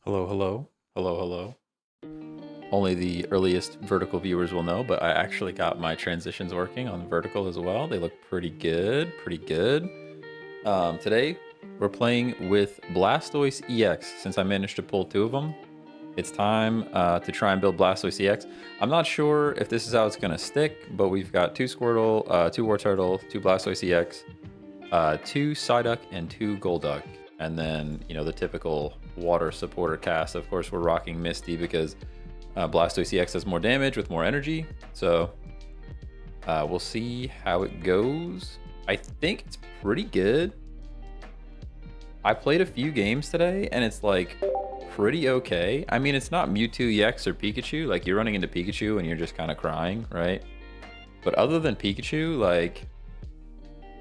Hello, hello, hello, hello. Only the earliest vertical viewers will know, but I actually got my transitions working on vertical as well. They look pretty good, pretty good. Today, we're playing with Blastoise EX. Since I managed to pull two of them, it's time to try and build Blastoise EX. I'm not sure if this is how it's going to stick, but we've got two Squirtle, two War Turtle, two Blastoise EX, two Psyduck, and two Golduck. And then, you know, the typical water supporter cast. Of course, we're rocking Misty because Blastoise EX has more damage with more energy. So we'll see how it goes. I think it's pretty good. I played a few games today and it's like pretty okay. I mean, it's not Mewtwo EX or Pikachu. Like you're running into Pikachu and you're just kind of crying, right? But other than Pikachu, like,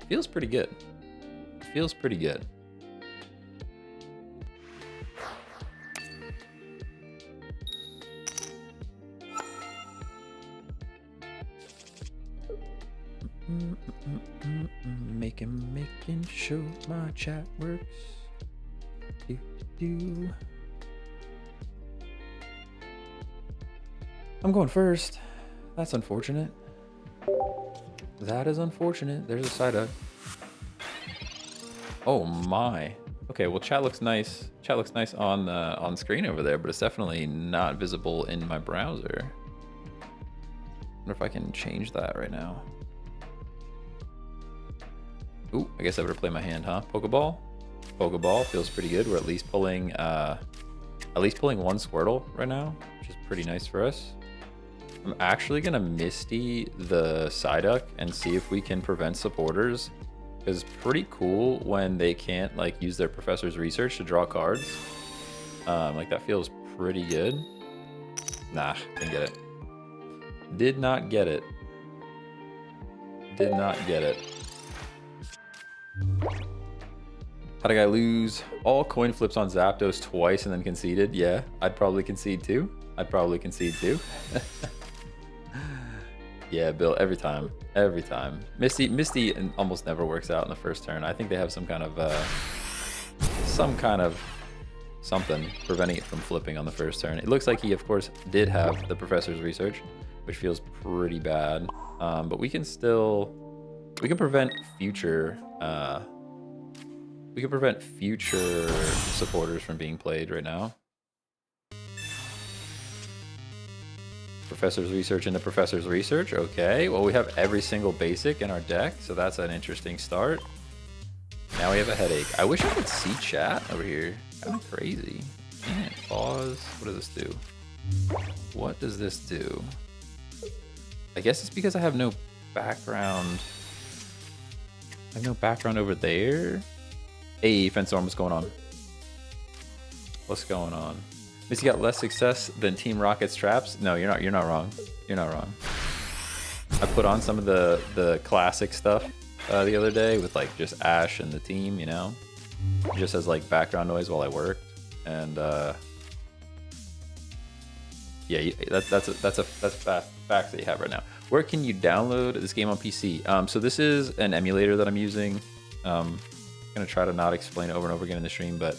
feels pretty good. Feels pretty good. Making sure my chat works. I'm going first. That's unfortunate. That is unfortunate. There's a Psyduck. Oh my. Okay, well chat looks nice. Chat looks nice on screen over there, but it's definitely not visible in my browser. I wonder if I can change that right now. Ooh, I guess I better play my hand, huh? Pokeball? Pokeball feels pretty good. We're at least pulling one Squirtle right now, which is pretty nice for us. I'm actually gonna Misty the Psyduck and see if we can prevent supporters. Because it's pretty cool when they can't like use their professor's research to draw cards. Like that feels pretty good. Nah, didn't get it. Did not get it. Did not get it. How'd a guy lose all coin flips on Zapdos twice and then conceded? Yeah, I'd probably concede too. I'd probably concede too. Yeah, Bill, every time. Every time. Misty almost never works out in the first turn. I think they have some kind of something preventing it from flipping on the first turn. It looks like he, of course, did have the professor's research, which feels pretty bad. But we can prevent future supporters from being played right now. Professor's research into professor's research. Okay, well we have every single basic in our deck, so that's an interesting start. Now we have a headache. I wish I could see chat over here. Kind of crazy. Man, pause. What does this do? What does this do? I guess it's because I have no background. I have no background over there. Hey, Fenstorm, what's going on? What's going on? Misty got less success than Team Rocket's traps? No, you're not wrong. You're not wrong. I put on some of the classic stuff the other day with like just Ash and the team, you know, just as like background noise while I worked. And yeah, that's facts that you have right now. Where can you download this game on PC? So this is an emulator that I'm using. I'm gonna try to not explain it over and over again in the stream, but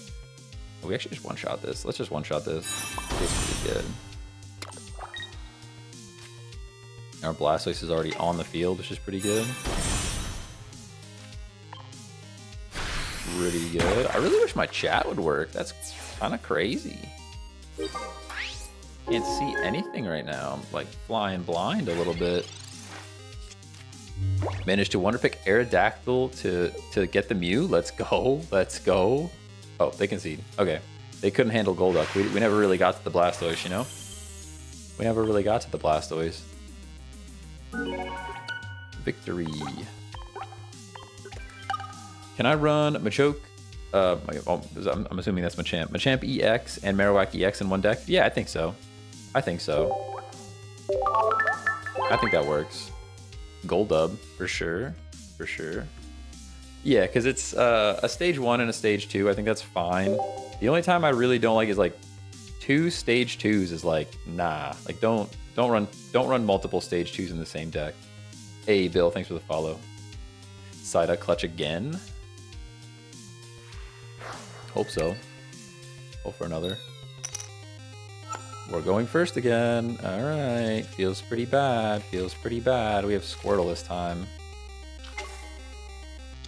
we actually just one-shot this. Let's just one-shot this. It's pretty good. Our Blastoise is already on the field, which is pretty good. Pretty good. I really wish my chat would work. That's kind of crazy. Can't see anything right now. I'm like flying blind a little bit. Managed to Wonder Pick Aerodactyl to get the Mew. Let's go. Let's go. Oh, they concede. Okay. They couldn't handle Golduck. We never really got to the Blastoise, you know? We never really got to the Blastoise. Victory. Can I run Machoke? I'm assuming that's Machamp. Machamp EX and Marowak EX in one deck? Yeah, I think so. I think so. I think that works. Goldub, for sure. For sure. Yeah, because it's a stage 1 and a stage 2. I think that's fine. The only time I really don't like is like 2 stage 2s is like, nah. Like don't run multiple stage 2s in the same deck. Hey Bill, thanks for the follow. Psyduck clutch again. Hope so. Hope for another. We're going first again. All right. Feels pretty bad. Feels pretty bad. We have Squirtle this time.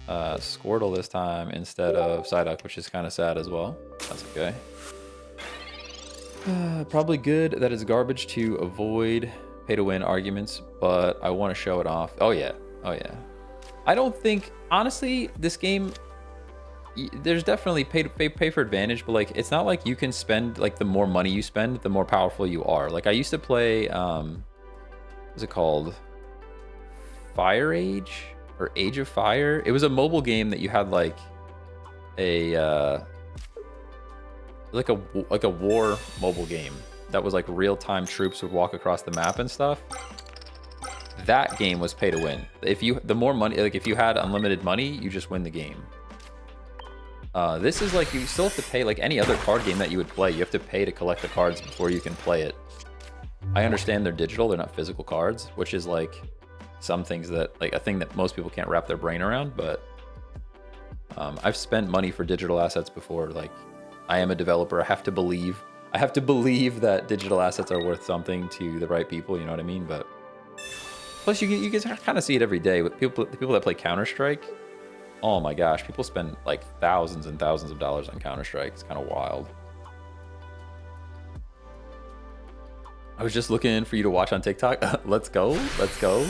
Squirtle this time instead of Psyduck, which is kind of sad as well. That's okay. Probably good that it's garbage to avoid pay-to-win arguments, but I want to show it off. Oh, yeah. Oh, yeah. I don't think... Honestly, this game... There's definitely pay for advantage, but like it's not like you can spend like the more money you spend, the more powerful you are. Like I used to play what's it called? Fire Age or Age of Fire. It was a mobile game that you had like a like a war mobile game that was like real-time troops would walk across the map and stuff. That game was pay to win. The more money, like if you had unlimited money, you just win the game. This is like you still have to pay, like any other card game that you would play. You have to pay to collect the cards before you can play it. I understand they're digital, they're not physical cards, which is like some things that, like a thing that most people can't wrap their brain around, but I've spent money for digital assets before. Like I am a developer, I have to believe that digital assets are worth something to the right people, you know what I mean? But plus you can kind of see it every day with people that play Counter-Strike. Oh my gosh, people spend like thousands and thousands of dollars on Counter-Strike. It's kind of wild. I was just looking for you to watch on TikTok. Let's go. Let's go.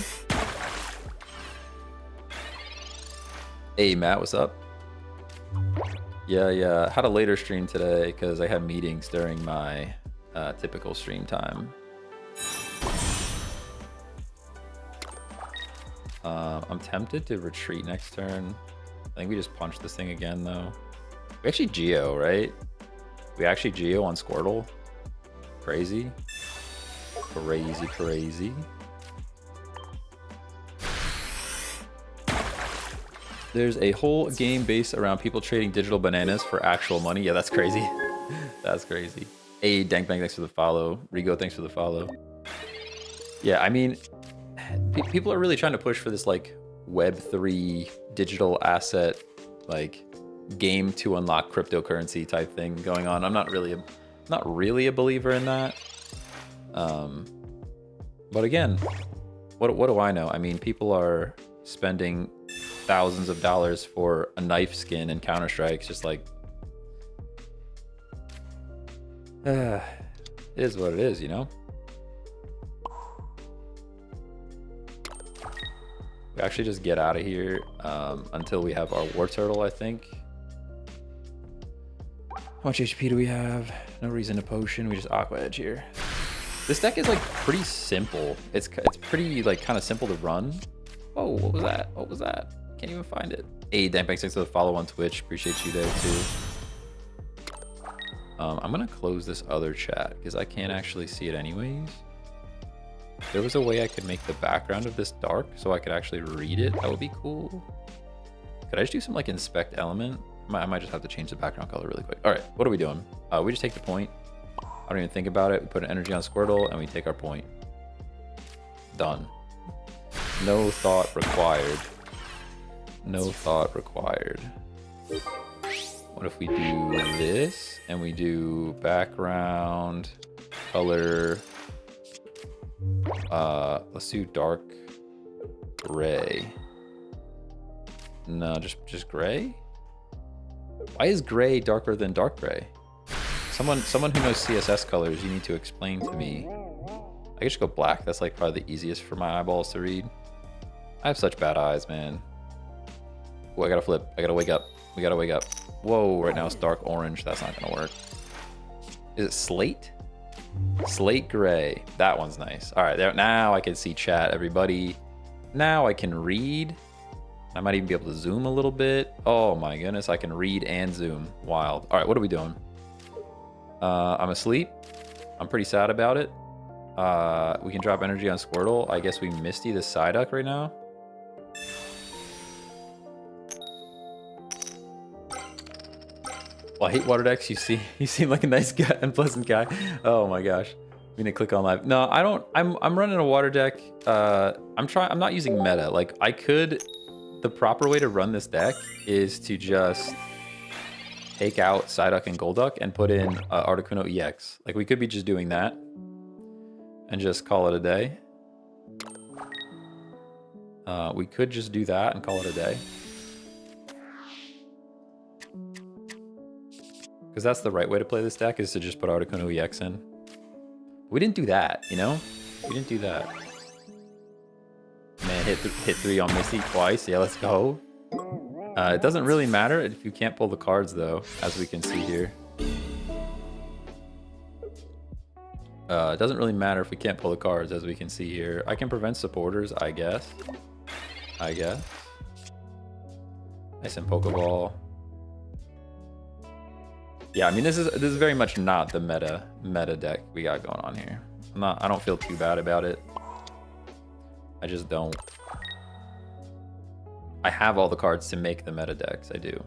Hey, Matt, what's up? Yeah. Had a later stream today because I had meetings during my typical stream time. I'm tempted to retreat next turn. I think we just punch this thing again, though. We actually Geo, right? We actually Geo on Squirtle. Crazy. Crazy. There's a whole game based around people trading digital bananas for actual money. Yeah, that's crazy. That's crazy. Hey, Dank Bang, thanks for the follow. Rigo, thanks for the follow. Yeah, I mean, people are really trying to push for this, like, Web3 digital asset, like, game to unlock cryptocurrency type thing going on. I'm not really a believer in that. But again, what do I know? I mean, people are spending thousands of dollars for a knife skin in Counter-Strike. It's just like, it is what it is, you know? We actually just get out of here until we have our War Turtle, I think. How much HP do we have? No reason to potion. We just Aqua Edge here. This deck is like pretty simple. It's pretty like kind of simple to run. Oh, what was that? What was that? Can't even find it. Hey, Dampex, thanks for the follow on Twitch. Appreciate you there too. I'm gonna close this other chat because I can't actually see it anyways. If there was a way I could make the background of this dark so I could actually read it, that would be cool. Could I just do some like inspect element? I might just have to change the background color really quick. All right, what are we doing? We just take the point. I don't even think about it. We put an energy on Squirtle and we take our point. Done. No thought required. No thought required. What if we do this and we do background color? Let's do dark gray. No, just gray. Why is gray darker than dark gray? Someone who knows CSS colors, you need to explain to me. I could just go black. That's like probably the easiest for my eyeballs to read. I have such bad eyes, man. Oh, I gotta flip. I gotta wake up. We gotta wake up. Whoa, right now it's dark orange. That's not gonna work. Is it slate? Slate gray. That one's nice. All right, there. Now I can see chat, everybody. Now I can read. I might even be able to zoom a little bit. Oh my goodness, I can read and zoom. Wild. All right, what are we doing? I'm asleep. I'm pretty sad about it. We can drop energy on Squirtle. I guess we Misty the Psyduck right now. Well, I hate water decks. You seem like a nice guy and pleasant guy. Oh my gosh. I'm gonna click on live. No, I don't. I'm running a water deck. I'm not using meta. Like I could. The proper way to run this deck is to just take out Psyduck and Golduck and put in Articuno EX. Like, we could be just doing that and just call it a day. We could just do that and call it a day. Because that's the right way to play this deck, is to just put Articuno EX in. We didn't do that, you know? We didn't do that. Man, hit 3 on Misty twice. Yeah, let's go. It doesn't really matter if you can't pull the cards, though, as we can see here. It doesn't really matter if we can't pull the cards, as we can see here. I can prevent supporters, I guess. Nice and Pokeball. Yeah, I mean, this is very much not the meta deck we got going on here. I don't feel too bad about it. I just don't. I have all the cards to make the meta decks. I do.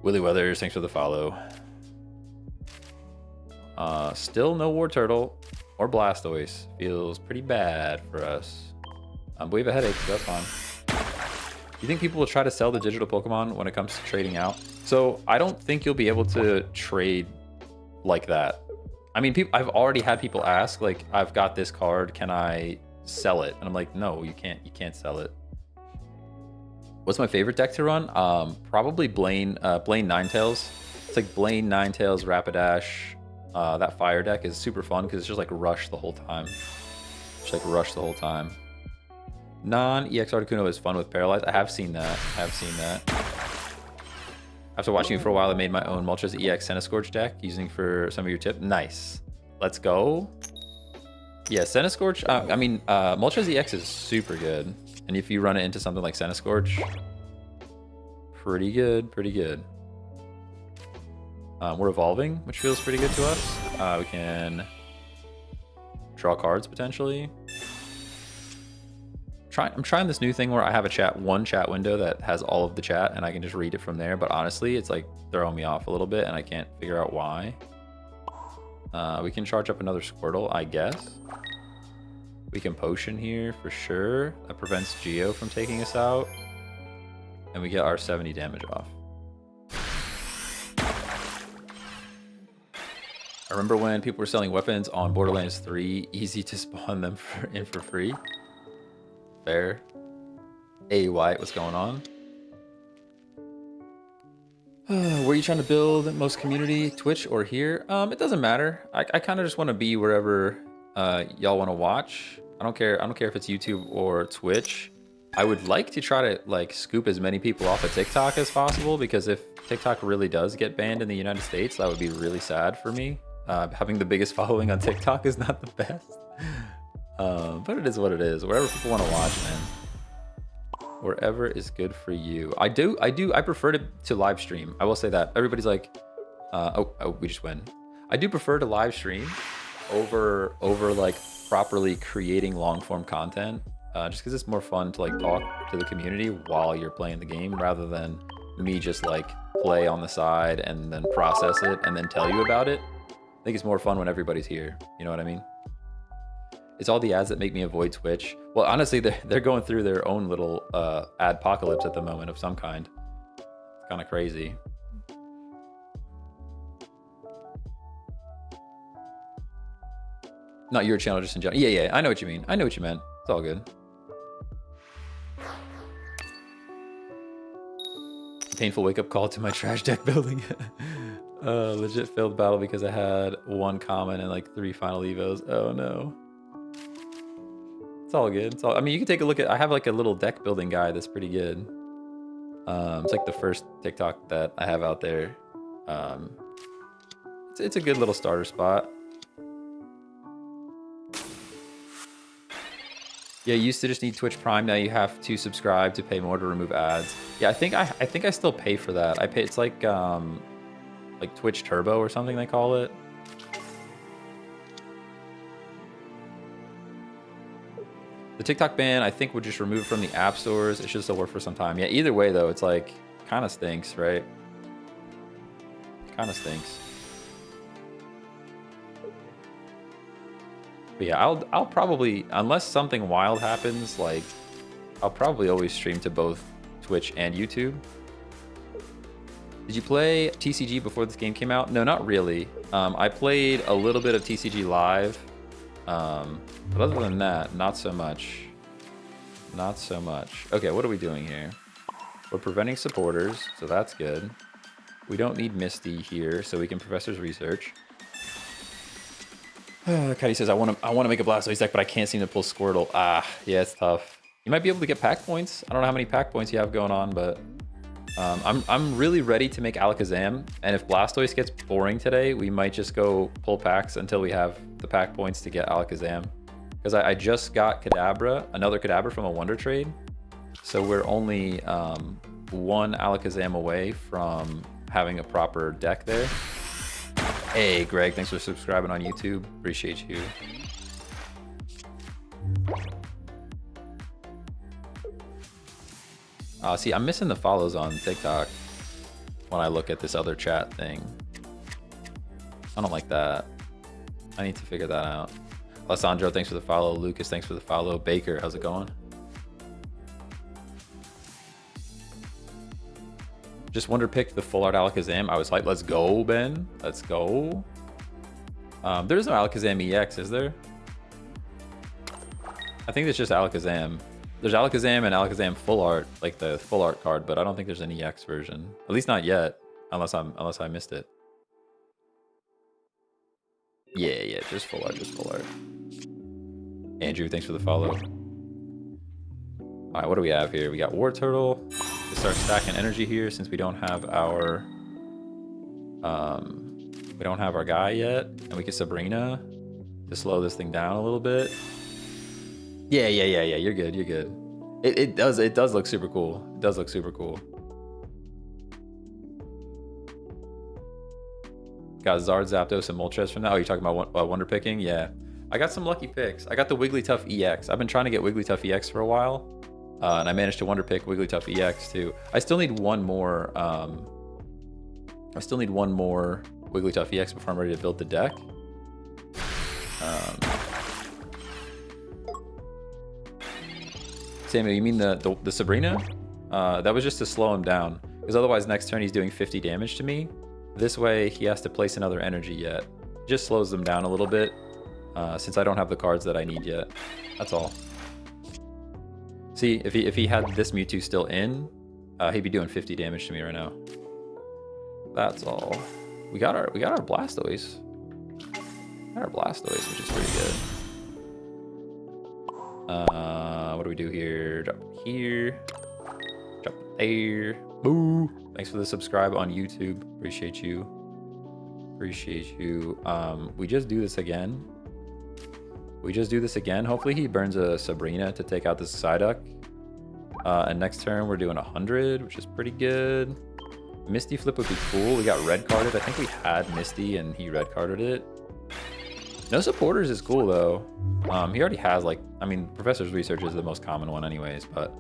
Willy Weathers, thanks for the follow. Still no War Turtle or Blastoise. Feels pretty bad for us. But we have a headache, so that's fine. You think people will try to sell the digital Pokemon when it comes to trading out? So I don't think you'll be able to trade like that. I mean, I've already had people ask, like, I've got this card, can I sell it? And I'm like, no, you can't sell it. What's my favorite deck to run? Probably Blaine Ninetales. It's like Blaine, Ninetales, Rapidash. That fire deck is super fun because it's just like rush the whole time. Just like rush the whole time. Non-EX Articuno is fun with Paralyze. I have seen that. After watching you for a while, I made my own Moltres EX Centiskorch deck using for some of your tips. Nice. Let's go. Yeah, Centiskorch. Moltres EX is super good. And if you run it into something like Centiskorch, pretty good. We're evolving, which feels pretty good to us. We can draw cards potentially. I'm trying this new thing where I have one chat window that has all of the chat and I can just read it from there. But honestly, it's like throwing me off a little bit and I can't figure out why. We can charge up another Squirtle, I guess. We can Potion here for sure. That prevents Geo from taking us out. And we get our 70 damage off. I remember when people were selling weapons on Borderlands 3, easy to spawn them for free. Fair. Hey, Wyatt, what's going on? Were you trying to build most community, Twitch or here? It doesn't matter. I kind of just want to be wherever y'all want to watch. I don't care if it's YouTube or Twitch. I would like to try to like scoop as many people off of TikTok as possible, because if TikTok really does get banned in the United States, that would be really sad for me. Having the biggest following on TikTok is not the best. But it is what it is. Wherever people want to watch, man. Wherever is good for you. I prefer to live stream. I will say that. Everybody's like, we just win. I do prefer to live stream over like properly creating long form content. Just because it's more fun to like talk to the community while you're playing the game, rather than me just like play on the side and then process it and then tell you about it. I think it's more fun when everybody's here. You know what I mean? It's all the ads that make me avoid Twitch. Well, honestly, they're going through their own little adpocalypse at the moment of some kind. It's kind of crazy. Not your channel, just in general. Yeah, I know what you mean. I know what you meant. It's all good. Painful wake-up call to my trash deck building. Legit failed battle because I had one common and like 3 final evos. Oh no. It's all good. I mean, you can take a look at. I have like a little deck building guide that's pretty good. It's like the first TikTok that I have out there. It's a good little starter spot. Yeah, you used to just need Twitch Prime. Now you have to subscribe to pay more to remove ads. Yeah, I think I still pay for that. I pay. It's like Twitch Turbo or something they call it. The TikTok ban, I think, would just remove it from the app stores. It should still work for some time. Yeah, either way, though, it's like, kind of stinks, right? Kind of stinks. But yeah, I'll probably, unless something wild happens, like, I'll probably always stream to both Twitch and YouTube. Did you play TCG before this game came out? No, not really. I played a little bit of TCG live. But other than that, not so much. Not so much. Okay, what are we doing here? We're preventing supporters, so that's good. We don't need Misty here, so we can Professor's Research. Cuddy says, I want to make a Blastoise deck, but I can't seem to pull Squirtle. Ah, yeah, it's tough. You might be able to get pack points. I don't know how many pack points you have going on, but I'm really ready to make Alakazam. And if Blastoise gets boring today, we might just go pull packs until we have the pack points to get Alakazam. Because I just got Kadabra, another Kadabra from a Wonder Trade. So we're only one Alakazam away from having a proper deck there. Hey, Greg, thanks for subscribing on YouTube. Appreciate you. See, I'm missing the follows on TikTok when I look at this other chat thing. I don't like that. I need to figure that out. Alessandro, thanks for the follow. Lucas, thanks for the follow. Baker, how's it going? Just Wonder picked the full art Alakazam. I was like, let's go, Ben. Let's go. There's no Alakazam EX, is there? I think it's just Alakazam. There's Alakazam and Alakazam full art, like the full art card, but I don't think there's an EX version. At least not yet, unless I missed it. Yeah, just full art, just full art. Andrew, thanks for the follow. All right, what do we have here? We got War Turtle. Let's start stacking energy here since we don't have our guy yet, and we get Sabrina to slow this thing down a little bit. Yeah. You're good. You're good. It does look super cool. It does look super cool. Got Zard, Zapdos, and Moltres from that. Oh, you're talking about Wonder picking? Yeah. I got some lucky picks. I got the Wigglytuff EX. I've been trying to get Wigglytuff EX for a while, and I managed to Wonder pick Wigglytuff EX too. I still need one more. Wigglytuff EX before I'm ready to build the deck. Samuel, you mean the Sabrina? That was just to slow him down, because otherwise next turn he's doing 50 damage to me. This way he has to place another energy yet. Just slows them down a little bit, since I don't have the cards that I need yet. That's all. See, if he had this Mewtwo still in, he'd be doing 50 damage to me right now. That's all. We got our Blastoise. Got our Blastoise, which is pretty good. What do we do here? Drop here. Drop there. Boo! Thanks for the subscribe on YouTube. Appreciate you. Appreciate you. We just do this again. Hopefully he burns a Sabrina to take out this Psyduck. And next turn we're doing 100, which is pretty good. Misty flip would be cool. We got red carded. I think we had Misty and he red carded it. No supporters is cool though. He already has, like, I mean, Professor's Research is the most common one anyways, but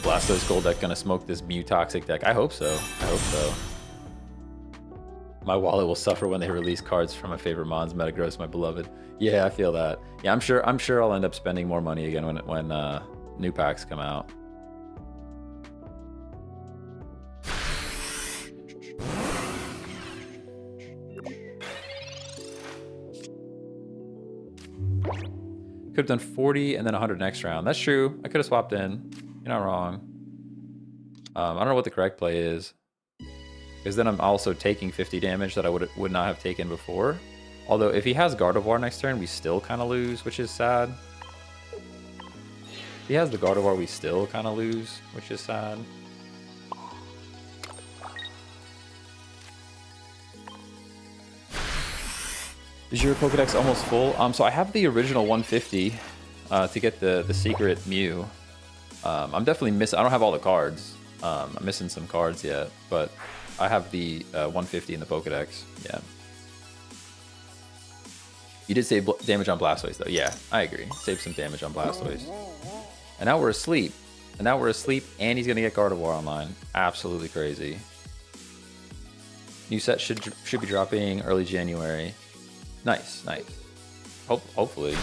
Blastoise Gold deck gonna smoke this Mew Toxic deck. I hope so. My wallet will suffer when they release cards from my favorite mons. Metagross, my beloved. Yeah, I feel that. Yeah, I'm sure I'll end up spending more money again when new packs come out. Could have done 40 and then 100 next round. That's true. I could have swapped in. You're not wrong. I don't know what the correct play is, because then I'm also taking 50 damage that I would not have taken before. Although if he has Gardevoir next turn, we still kind of lose, which is sad. If he has the Gardevoir, we still kind of lose, which is sad. Is your Pokedex almost full? So I have the original 150 to get the secret Mew. I'm definitely missing. I don't have all the cards. I'm missing some cards yet, but I have the 150 in the Pokedex. Yeah. You did save damage on Blastoise though. Yeah, I agree. Save some damage on Blastoise. And now we're asleep. And he's gonna get Gardevoir online. Absolutely crazy. New set should be dropping early January. Nice. Hopefully.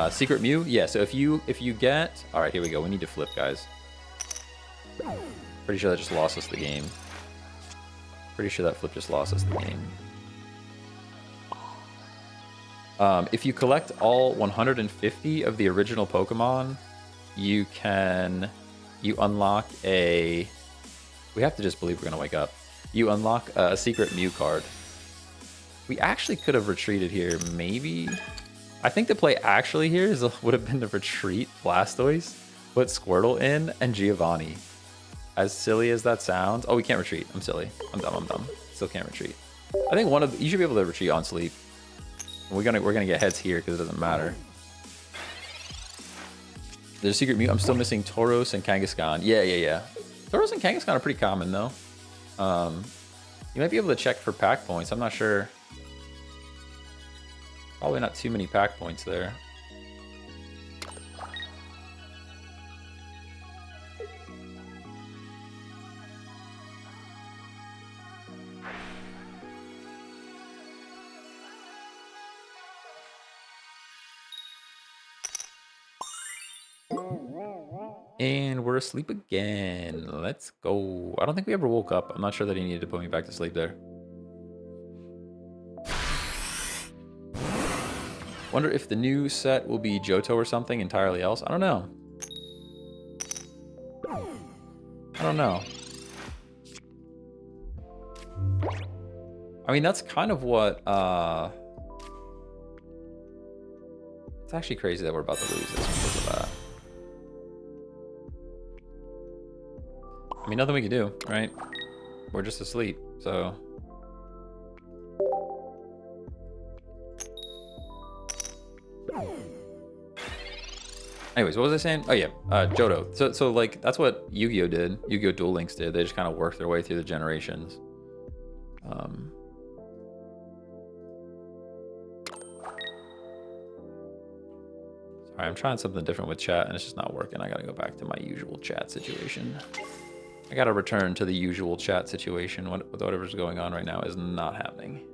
Secret Mew? Yeah, so if you get... Alright, here we go. We need to flip, guys. Pretty sure that just lost us the game. Pretty sure that flip just lost us the game. If you collect all 150 of the original Pokemon, you unlock a... We have to just believe we're going to wake up. You unlock a secret Mew card. We actually could have retreated here, maybe. I think the play actually here would have been to retreat Blastoise, put Squirtle in, and Giovanni. As silly as that sounds. Oh, we can't retreat. I'm silly. I'm dumb. Still can't retreat. I think you should be able to retreat on sleep. We're gonna get heads here because it doesn't matter. There's a secret Mew. I'm still missing Tauros and Kangaskhan. Yeah. Tauros and Kangaskhan are pretty common though. You might be able to check for pack points. I'm not sure. Probably not too many pack points there. And we're asleep again. Let's go. I don't think we ever woke up. I'm not sure that he needed to put me back to sleep there. Wonder if the new set will be Johto or something entirely else. I don't know. I mean, that's kind of what... It's actually crazy that we're about to lose this because of that. I mean, nothing we can do, right? We're just asleep, so... Anyways, what was I saying? Oh yeah, Johto. So like, that's what Yu-Gi-Oh did. Yu-Gi-Oh! Duel Links did. They just kind of worked their way through the generations. Sorry, I'm trying something different with chat, and it's just not working. I gotta go back to my usual chat situation. I gotta return to the usual chat situation. Whatever's going on right now is not happening.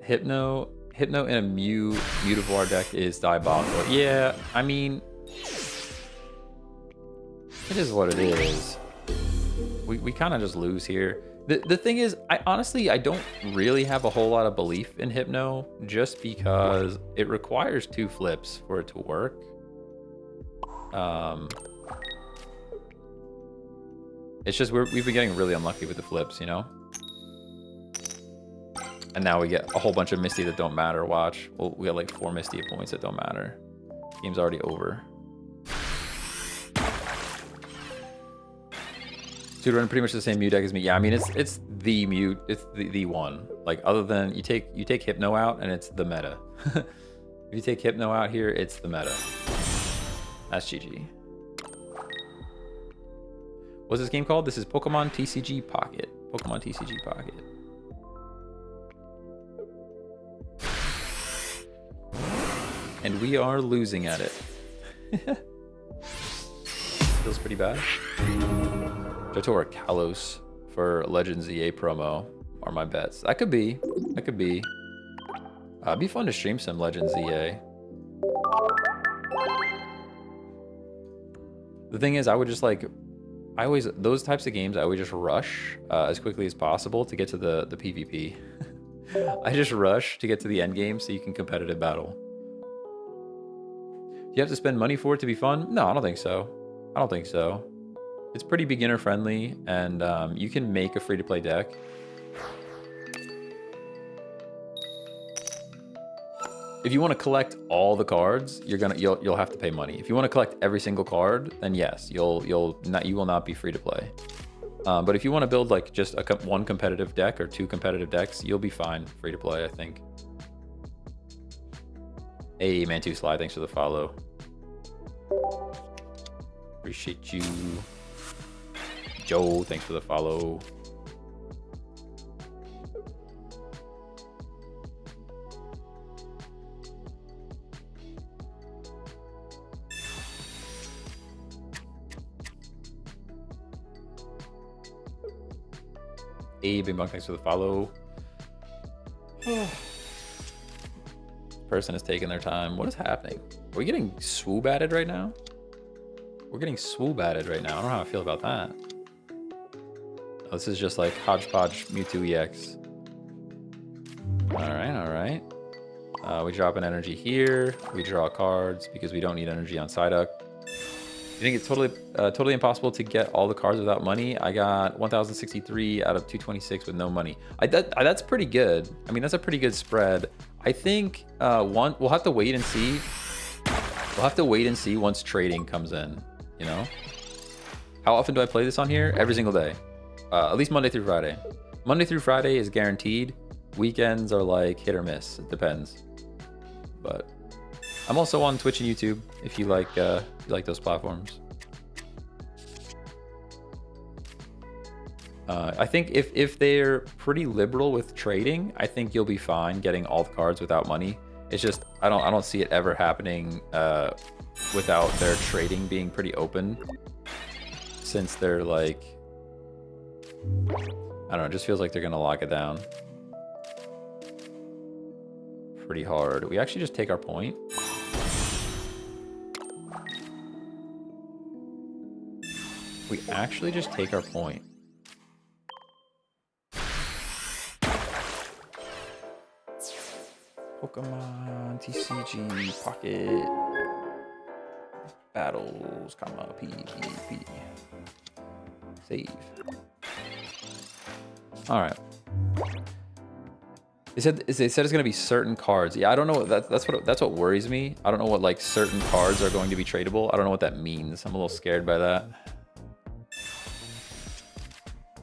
Hypno in a Mutavar deck is diabolical. Yeah, I mean, it is what it is. We kind of just lose here. The thing is, I don't really have a whole lot of belief in Hypno, just because it requires 2 flips for it to work. It's just we've been getting really unlucky with the flips, you know? And now we get a whole bunch of Misty that don't matter. Watch. Well, we got like 4 Misty points that don't matter. Game's already over. Dude, running pretty much the same Mew deck as me. Yeah, I mean it's the Mew. It's the one. Like, other than you take Hypno out and it's the meta. If you take Hypno out here, it's the meta. That's GG. What's this game called? This is Pokemon TCG Pocket. Pokemon TCG Pocket. And we are losing at it. Feels pretty bad. Johto or Kalos for Legends EA promo are my bets. That could be. It'd be fun to stream some Legends EA. The thing is, I would just like... those types of games, I would just rush as quickly as possible to get to the PvP. I just rush to get to the end game so you can competitive battle. Do you have to spend money for it to be fun? No, I don't think so. It's pretty beginner friendly, and you can make a free-to-play deck. If you want to collect all the cards, you'll have to pay money. If you want to collect every single card, then yes, you will not be free to play. But if you want to build like just one competitive deck or 2 competitive decks, you'll be fine free to play, I think. Hey, Man2 Sly, thanks for the follow. Appreciate you. Joe, thanks for the follow. Hey, Bing Bong, thanks for the follow. person is taking their time. What is happening? Are we getting swoop added right now? We're getting swoop added right now. I don't know how I feel about that. Oh, this is just like hodgepodge Mewtwo EX. Alright. We drop an energy here. We draw cards because we don't need energy on Psyduck. You think it's totally impossible to get all the cards without money? I got 1,063 out of 226 with no money. That's pretty good. I mean, that's a pretty good spread. I think we'll have to wait and see. We'll have to wait and see once trading comes in, you know? How often do I play this on here? Every single day. At least Monday through Friday. Monday through Friday is guaranteed. Weekends are like hit or miss. It depends. But I'm also on Twitch and YouTube if you like those platforms. I think if they're pretty liberal with trading, I think you'll be fine getting all the cards without money. It's just I don't see it ever happening without their trading being pretty open, since they're like, I don't know, it just feels like they're gonna lock it down pretty hard. We actually just take our point. We actually just take our point. Pokemon, TCG, Pocket, Battles, PvP. Save. Alright. They said it's gonna be certain cards. Yeah, I don't know. That's what worries me. I don't know what like certain cards are going to be tradable. I don't know what that means. I'm a little scared by that.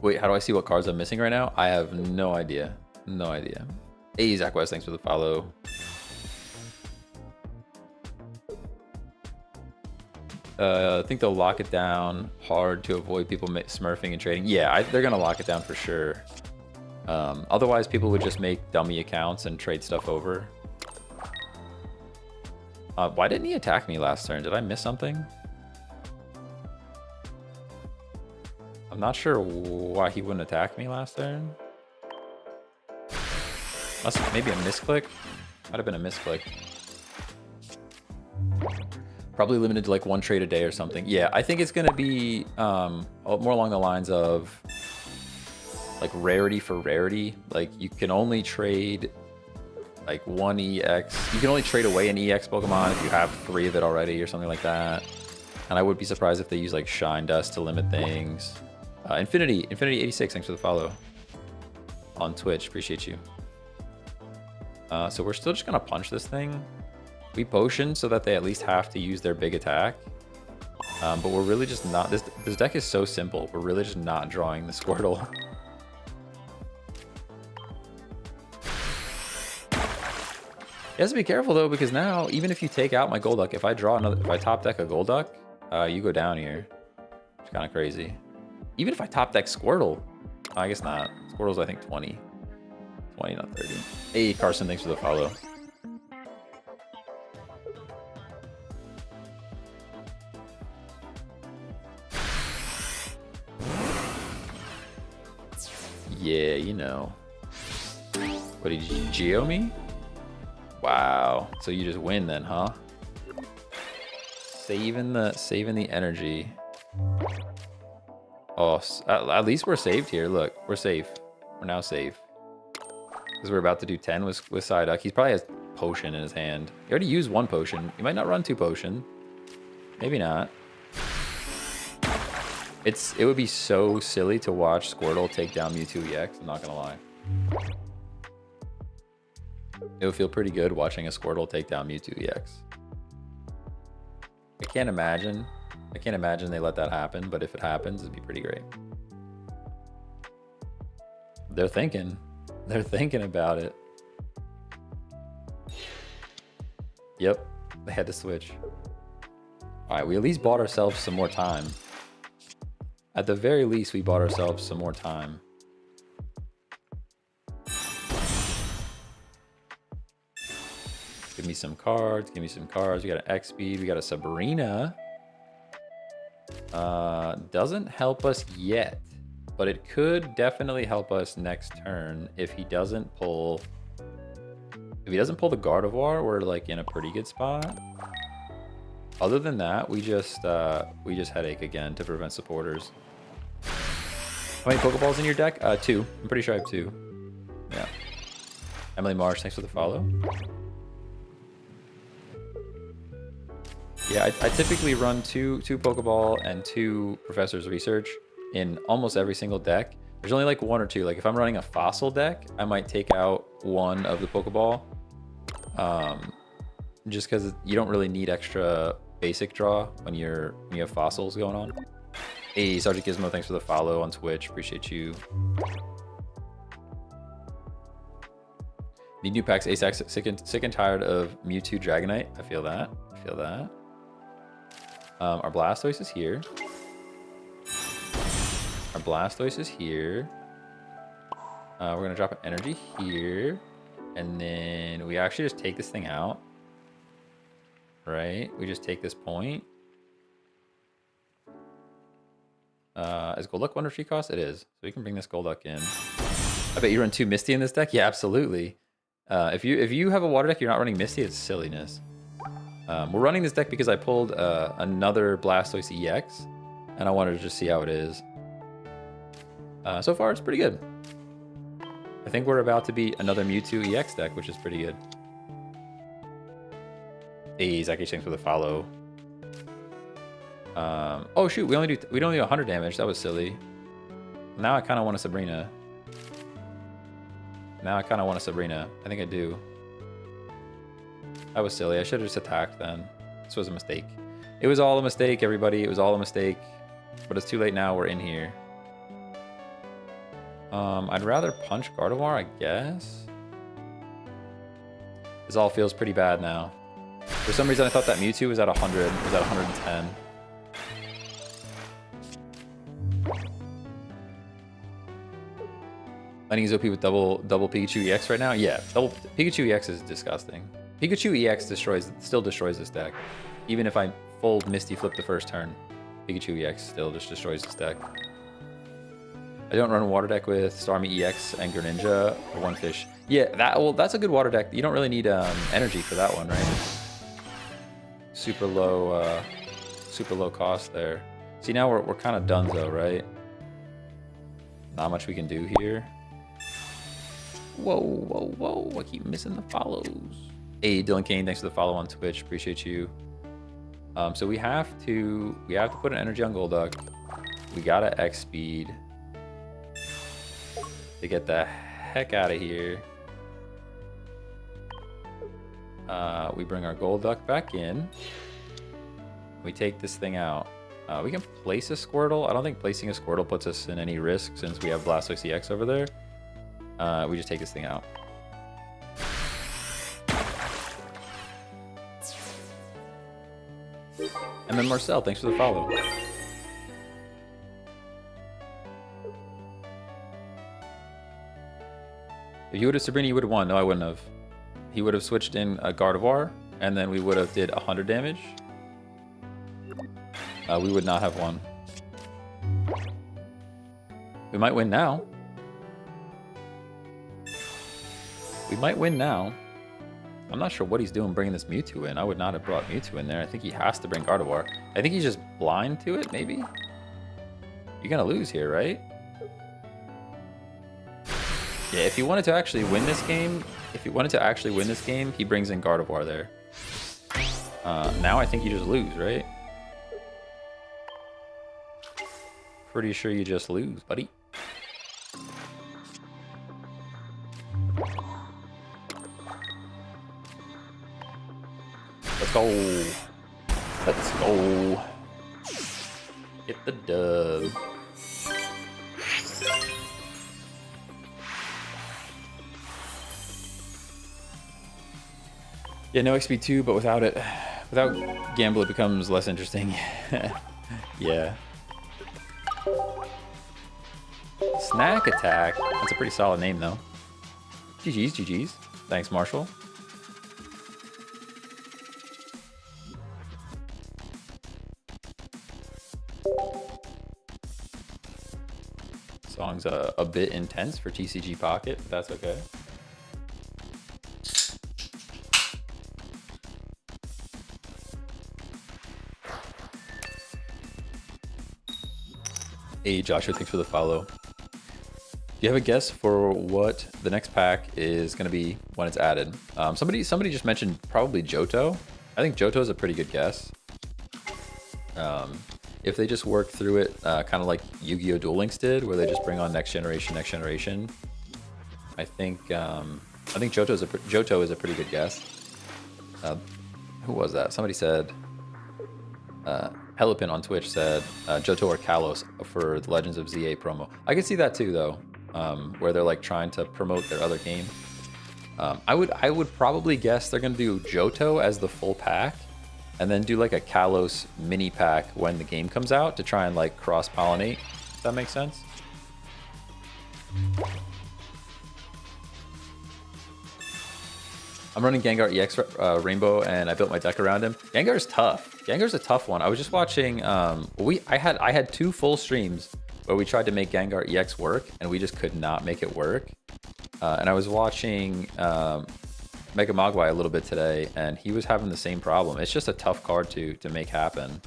Wait, how do I see what cards I'm missing right now? I have no idea. No idea. Hey, Zach West, thanks for the follow. I think they'll lock it down hard to avoid people smurfing and trading. Yeah, they're gonna lock it down for sure. Otherwise, people would just make dummy accounts and trade stuff over. Why didn't he attack me last turn? Did I miss something? I'm not sure why he wouldn't attack me last turn. Maybe a misclick? Might have been a misclick. Probably limited to like one trade a day or something. Yeah, I think it's gonna be more along the lines of like rarity for rarity. Like you can only trade like one EX. You can only trade away an EX Pokemon if you have 3 of it already or something like that. And I would be surprised if they use like Shine Dust to limit things. Infinity 86, thanks for the follow on Twitch. Appreciate you. So we're still just gonna punch this thing. We potion so that they at least have to use their big attack. But we're really just not, this deck is so simple. We're really just not drawing the Squirtle. You have to be careful though, because now even if you take out my Golduck, if I top deck a Golduck, you go down here. It's kind of crazy. Even if I top deck Squirtle, I guess not. Squirtle's I think 20. 20, not 30. Hey Carson, thanks for the follow. Yeah, you know. What, did you Geo me? Wow. So you just win then, huh? Saving the energy. Oh, at least we're saved here. Look, we're safe. We're now safe. Because we're about to do 10 with Psyduck. He probably has potion in his hand. He already used 1 potion. He might not run 2 potion. Maybe not. It would be so silly to watch Squirtle take down Mewtwo EX, I'm not gonna lie. It would feel pretty good watching a Squirtle take down Mewtwo EX. I can't imagine they let that happen, but if it happens, it'd be pretty great. They're thinking about it. Yep, they had to switch. All right, we at least bought ourselves some more time. At the very least, we bought ourselves some more time. Give me some cards. Give me some cards. We got an X-Speed. We got a Sabrina. Doesn't help us yet, but it could definitely help us next turn if he doesn't pull If he doesn't pull the Gardevoir, we're like in a pretty good spot. Other than that, we just headache again to prevent supporters. How many Pokeballs in your deck? 2. I'm pretty sure I have 2. Yeah. Emily Marsh, thanks for the follow. Yeah, I typically run two Pokeball and 2 Professor's Research in almost every single deck. There's only like 1 or 2. Like if I'm running a Fossil deck, I might take out 1 of the Pokeball. Just because you don't really need extra basic draw when you have Fossils going on. Hey, Sergeant Gizmo, thanks for the follow on Twitch. Appreciate you. Need new packs ASAP. Sick and tired of Mewtwo Dragonite. I feel that. Our Blastoise is here. Our Blastoise is here. We're going to drop an energy here. And then we actually just take this thing out. Right? We just take this point. Is Golduck 1 retreat cost? It is. So we can bring this Golduck in. I bet you run 2 Misty in this deck? Yeah, absolutely. If you have a water deck, you're not running Misty, it's silliness. We're running this deck because I pulled another Blastoise EX, and I wanted to just see how it is. So far, it's pretty good. I think we're about to be another Mewtwo EX deck, which is pretty good. Hey, Zaki, thanks for the follow. Oh shoot, we only do 100 damage. That was silly. Now I kind of want a Sabrina. I think I do. That was silly. I should have just attacked then. This was a mistake. It was all a mistake, everybody. It was all a mistake. But it's too late now. We're in here. I'd rather punch Gardevoir, I guess. This all feels pretty bad now. For some reason, I thought that Mewtwo was at 100. It was at 110. Lightning is OP with double Pikachu EX right now? Yeah, double Pikachu EX is disgusting. Pikachu EX still destroys this deck. Even if I full Misty Flip the first turn, Pikachu EX still just destroys this deck. I don't run a water deck with Starmie EX and Greninja or one fish. Yeah, that's a good water deck. You don't really need energy for that one, right? Super low cost there. See, now we're kind of donezo, right? Not much we can do here. Whoa. I keep missing the follows. Hey, Dylan Kane, thanks for the follow on Twitch. Appreciate you. So we have to put an energy on Golduck. We gotta X speed to get the heck out of here. We bring our Golduck back in. We take this thing out. We can place a Squirtle. I don't think placing a Squirtle puts us in any risk since we have Blastoise EX over there. We just take this thing out. And then Marcel, thanks for the follow. If you would have Sabrina, you would have won. No, I wouldn't have. He would have switched in a Gardevoir, and then we would have did 100 damage. We would not have won. We might win now. I'm not sure what he's doing bringing this Mewtwo in. I would not have brought Mewtwo in there. I think he has to bring Gardevoir. I think he's just blind to it, maybe? You're going to lose here, right? Yeah, if he wanted to actually win this game, he brings in Gardevoir there. Now I think you just lose, right? Pretty sure you just lose, buddy. Let's go. Let's go. Get the dub. Yeah, no XP2, but without it, without Gamble, it becomes less interesting. Yeah. Snack Attack. That's a pretty solid name, though. GG's. Thanks, Marshall. Song's a bit intense for TCG Pocket, but that's okay. Hey, Joshua, thanks for the follow. Do you have a guess for what the next pack is going to be when it's added? Somebody just mentioned probably Johto. I think Johto is a pretty good guess. If they just work through it, kind of like Yu-Gi-Oh! Duel Links did, where they just bring on next generation. I think Johto is a pretty good guess. Who was that? Somebody said. Helipin on Twitch said Johto or Kalos for the Legends of ZA promo. I could see that too, though, where they're like trying to promote their other game. I would probably guess they're gonna do Johto as the full pack, and then do like a Kalos mini pack when the game comes out to try and like cross-pollinate. Does that make sense? I'm running Gengar EX Rainbow, and I built my deck around him. Gengar's tough. Gengar's a tough one. I was just watching. I had 2 full streams where we tried to make Gengar EX work, and we just could not make it work. And I was watching Mega Mogwai a little bit today, and he was having the same problem. It's just a tough card to make happen.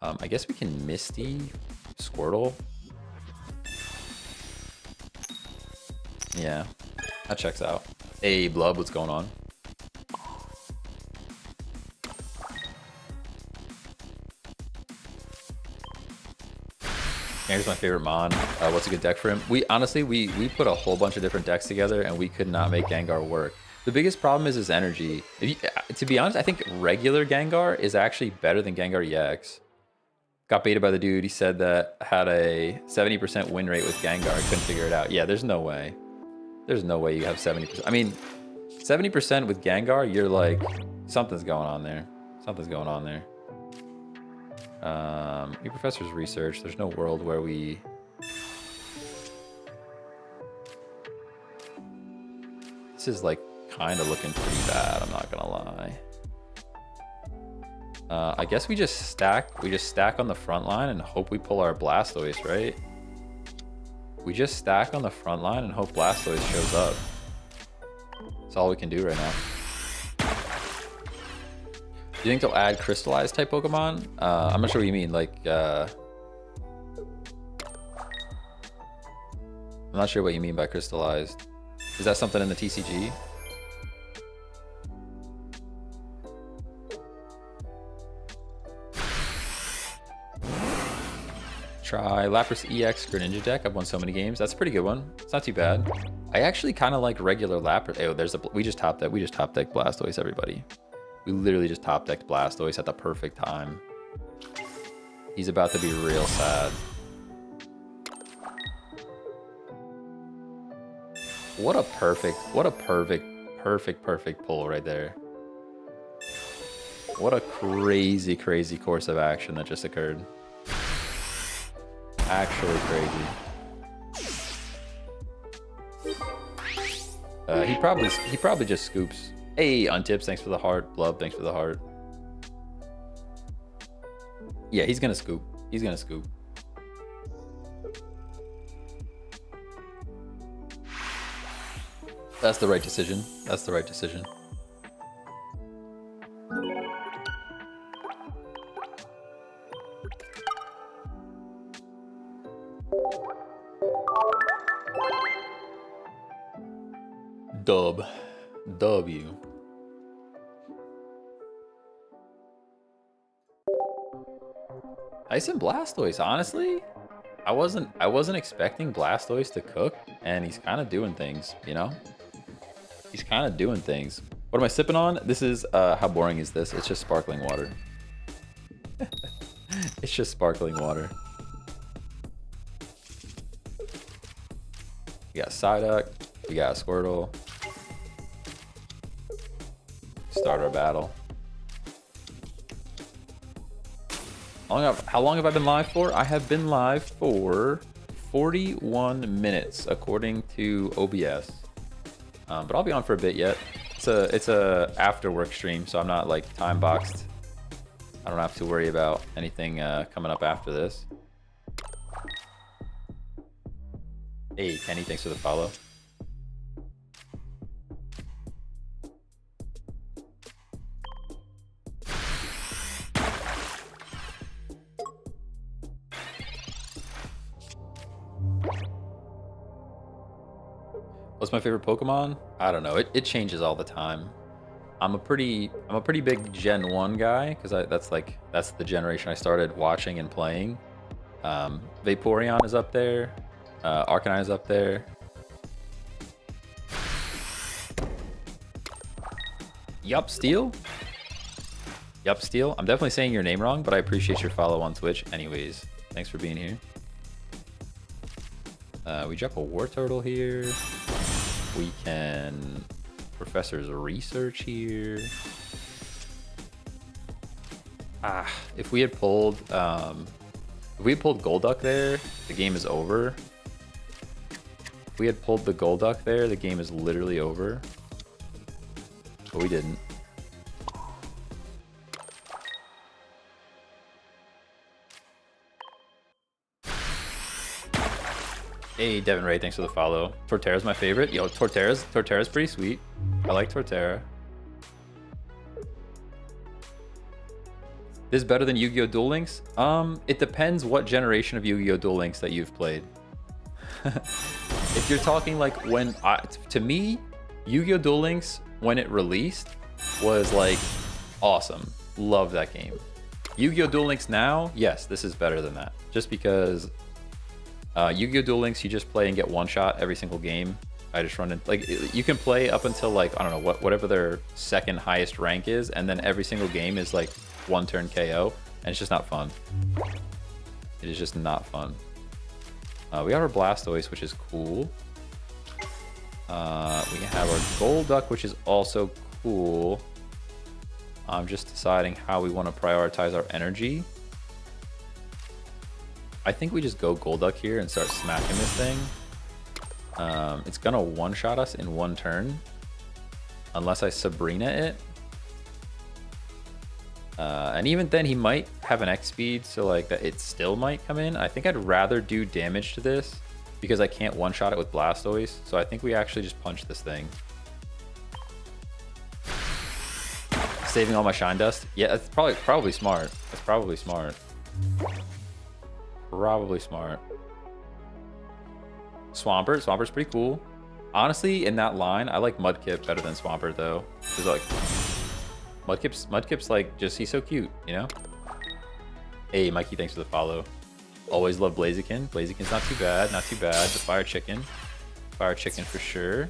I guess we can Misty Squirtle. Yeah, that checks out. Hey, Blub, what's going on? Here's my favorite Mon. What's a good deck for him? We honestly put a whole bunch of different decks together, and we could not make Gengar work. The biggest problem is his energy. To be honest, I think regular Gengar is actually better than Gengar EX. Got baited by the dude. He said that had a 70% win rate with Gengar. I couldn't figure it out. Yeah, there's no way. There's no way you have 70%. I mean, 70% with Gengar, you're like, something's going on there. Something's going on there. Your professor's research. There's no world where we... This is like kind of looking pretty bad, I'm not gonna lie. I guess we just stack on the front line and hope we pull our Blastoise, right? We just stack on the front line and hope Blastoise shows up. That's all we can do right now. Do you think they'll add crystallized type Pokemon? I'm not sure what you mean. Like, I'm not sure what you mean by crystallized. Is that something in the TCG? Try Lapras EX Greninja deck. I've won so many games. That's a pretty good one. It's not too bad. I actually kind of like regular Lapras. Oh, we just top deck Blastoise, everybody. We literally just top decked Blastoise at the perfect time. He's about to be real sad. What a perfect pull right there. What a crazy course of action that just occurred. Actually crazy. He probably just scoops. Hey, Untips, thanks for the heart. Blub, thanks for the heart. Yeah, he's gonna scoop. He's gonna scoop. That's the right decision. That's the right decision. W. Ice and Blastoise, honestly, I wasn't expecting Blastoise to cook, and he's kind of doing things, you know? He's kind of doing things. What am I sipping on? This is, how boring is this? It's just sparkling water. It's just sparkling water. We got Psyduck, we got Squirtle. Start our battle. How long have I been live for? I have been live for 41 minutes, according to OBS. But I'll be on for a bit yet. It's a after work stream, so I'm not like time boxed. I don't have to worry about anything coming up after this. Hey, Kenny, thanks for the follow. What's my favorite Pokemon? I don't know. It changes all the time. I'm a pretty big Gen 1 guy because that's the generation I started watching and playing. Vaporeon is up there. Arcanine is up there. Yup, Steel. Yup, Steel. I'm definitely saying your name wrong, but I appreciate your follow on Twitch. Anyways, thanks for being here. We drop a War Turtle here. We can Professor's Research here. If we had pulled Golduck there, the game is over. If we had pulled the Golduck there, the game is literally over. But we didn't. Hey, Devin Ray, thanks for the follow. Torterra's my favorite. Yo, Torterra's pretty sweet. I like Torterra. This is better than Yu-Gi-Oh! Duel Links? It depends what generation of Yu-Gi-Oh! Duel Links that you've played. If you're talking like to me, Yu-Gi-Oh! Duel Links, when it released, was like awesome. Love that game. Yu-Gi-Oh! Duel Links now, yes, this is better than that. Just because Yu-Gi-Oh! Duel Links, you just play and get one shot every single game. I just run in, like, you can play up until like, I don't know, whatever their second highest rank is, and then every single game is like one turn KO, and it's just not fun. It is just not fun. We got our Blastoise, which is cool. We have our Golduck, which is also cool. I'm just deciding how we want to prioritize our energy. I think we just go Golduck here and start smacking this thing. It's gonna one-shot us in one turn, unless I Sabrina it. And even then, he might have an X speed, so like that it still might come in. I think I'd rather do damage to this because I can't one-shot it with Blastoise. So I think we actually just punch this thing. Saving all my shine dust. Yeah, that's probably smart. That's probably smart. Probably smart. Swampert. Swampert's pretty cool. Honestly, in that line, I like Mudkip better than Swampert though. Cause like Mudkip's like just he's so cute, you know? Hey Mikey, thanks for the follow. Always love Blaziken. Blaziken's not too bad, not too bad. The Fire Chicken. Fire Chicken for sure.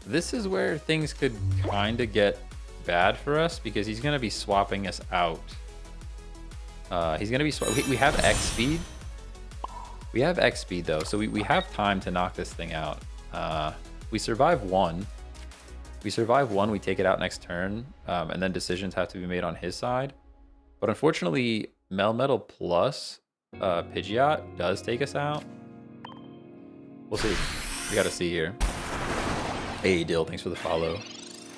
This is where things could kind of get bad for us because he's going to be swapping us out. He's going to be we have X speed. We have X speed though, so we have time to knock this thing out. We survive one. We survive one, we take it out next turn, and then decisions have to be made on his side. But unfortunately, Melmetal plus Pidgeot does take us out. We'll see. We got to see here. Hey Dill, thanks for the follow.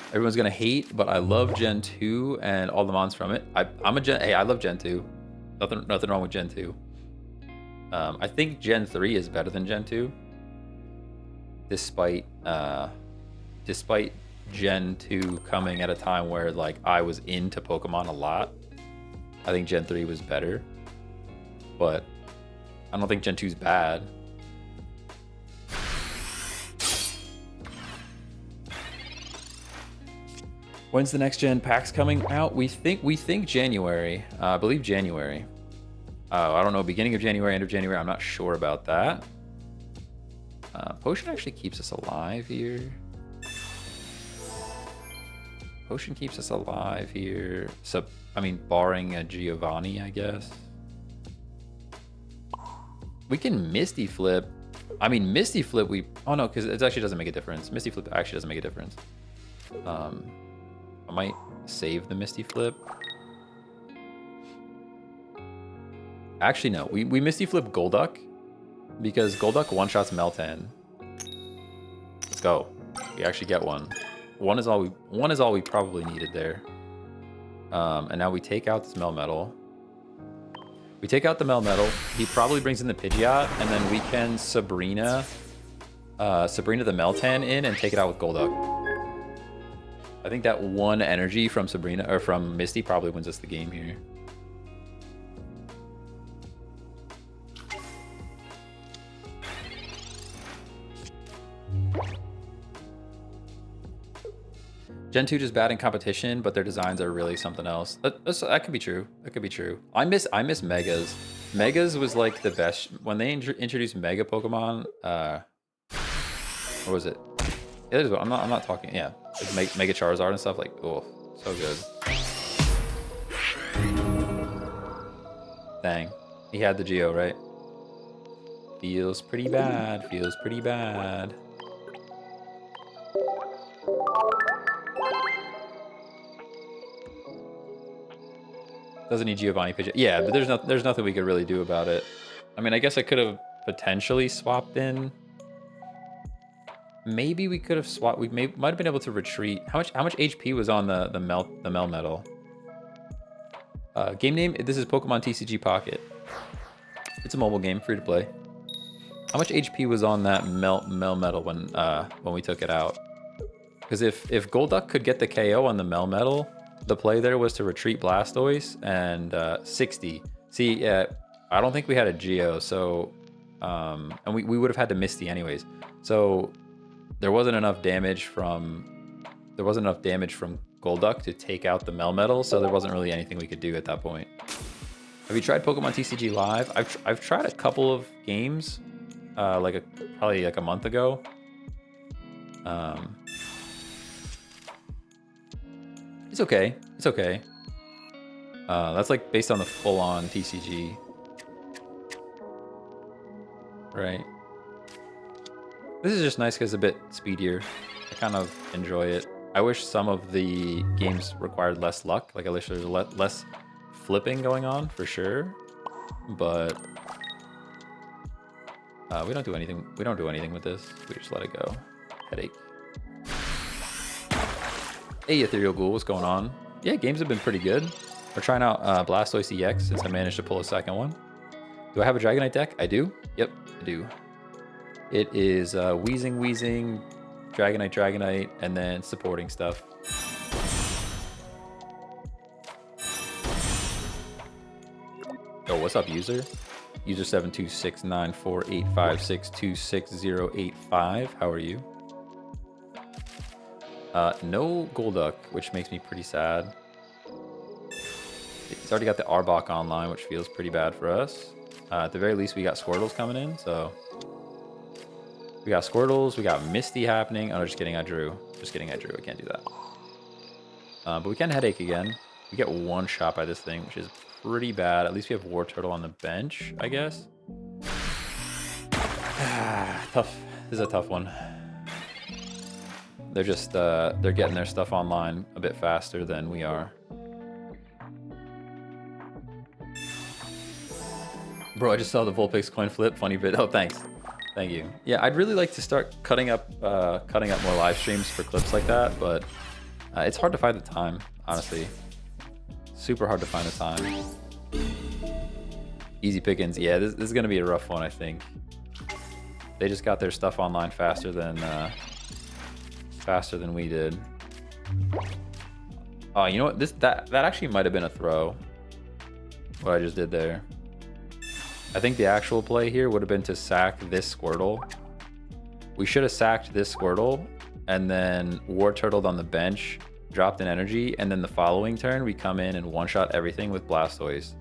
Everyone's gonna hate, but I love Gen 2 and all the mons from it. I'm a Gen. Hey, I love Gen 2. Nothing wrong with Gen 2. I think Gen 3 is better than Gen 2, despite Gen 2 coming at a time where like I was into Pokemon a lot. I think Gen 3 was better, but I don't think Gen 2 is bad. When's the next gen packs coming out? We think January. I believe January. I don't know, beginning of January, end of January. I'm not sure about that. Potion actually keeps us alive here. Potion keeps us alive here. So, I mean, barring a Giovanni, I guess. We can Misty Flip. I mean, Misty Flip, oh no, because it actually doesn't make a difference. Misty Flip actually doesn't make a difference. I might save the Misty Flip. Actually, no. We Misty Flip Golduck because Golduck one-shots Meltan. Let's go. We actually get one. One is all we probably needed there. And now we take out this Melmetal. We take out the Melmetal. He probably brings in the Pidgeot, and then we can Sabrina the Meltan in and take it out with Golduck. I think that one energy from Sabrina or from Misty probably wins us the game here. Gen 2 just bad in competition, but their designs are really something else. That could be true. That could be true. I miss Megas. Megas was like the best when they introduced Mega Pokemon. What was it? Yeah, I'm not talking. Yeah, like Mega Charizard and stuff. Like, oh, so good. Dang, he had the Geo, right? Feels pretty bad. Feels pretty bad. Doesn't need Giovanni Pidgeot. Yeah, but there's nothing we could really do about it. I mean, I guess I could have potentially swapped in. Maybe we could have swapped. We might have been able to retreat. How much HP was on the Melmetal? Game name. This is Pokemon TCG Pocket. It's a mobile game, free to play. How much HP was on that Melmetal when we took it out? Because if Golduck could get the KO on the Melmetal, the play there was to retreat Blastoise and 60. See, I don't think we had a Geo, so and we would have had to Misty anyways. So there wasn't enough damage from Golduck to take out the Melmetal, so there wasn't really anything we could do at that point. Have you tried Pokemon TCG Live? I've tried a couple of games, probably like a month ago. It's okay. It's okay. That's like based on the full-on TCG, right? This is just nice because it's a bit speedier. I kind of enjoy it. I wish some of the games required less luck. Like I wish there's less flipping going on for sure. But we don't do anything. We don't do anything with this. We just let it go. Headache. Hey, Ethereal Ghoul, what's going on? Yeah, games have been pretty good. We're trying out Blastoise EX since I managed to pull a second one. Do I have a Dragonite deck? I do. Yep, I do. It is Wheezing, Dragonite, and then supporting stuff. Oh, what's up, user? User 7269485626085. How are you? No Golduck, which makes me pretty sad. It's already got the Arbok online, which feels pretty bad for us. At the very least, we got Squirtles coming in, so... We got Squirtles, we got Misty happening. Oh, just kidding, I drew. Just kidding, I drew. I can't do that. But we can Headache again. We get one shot by this thing, which is pretty bad. At least we have War Turtle on the bench, I guess. Tough. This is a tough one. They're just, they're getting their stuff online a bit faster than we are. Bro, I just saw the Vulpix coin flip. Funny bit. Oh, thanks. Thank you. Yeah, I'd really like to start cutting up more live streams for clips like that, but it's hard to find the time, honestly. Super hard to find the time. Easy pickings. Yeah, this is gonna be a rough one, I think. They just got their stuff online faster than we did. Oh, you know what? That actually might have been a throw. What I just did there. I think the actual play here would have been to sack this Squirtle. We should have sacked this Squirtle and then War Turtled on the bench, dropped an energy, and then the following turn we come in and one-shot everything with Blastoise.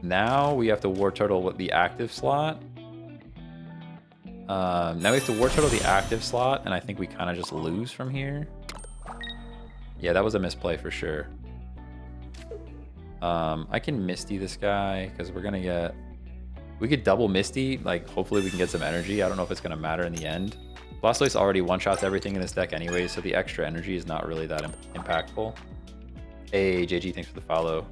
Now we have to War Turtle with the active slot. Now we have to War Turtle the active slot, and I think we kind of just lose from here. Yeah, that was a misplay for sure. I can Misty this guy because we're gonna get... We could double Misty, like hopefully we can get some energy. I don't know if it's gonna matter in the end. Blastoise already one-shots everything in this deck anyway, so the extra energy is not really that impactful. Hey, JG, thanks for the follow.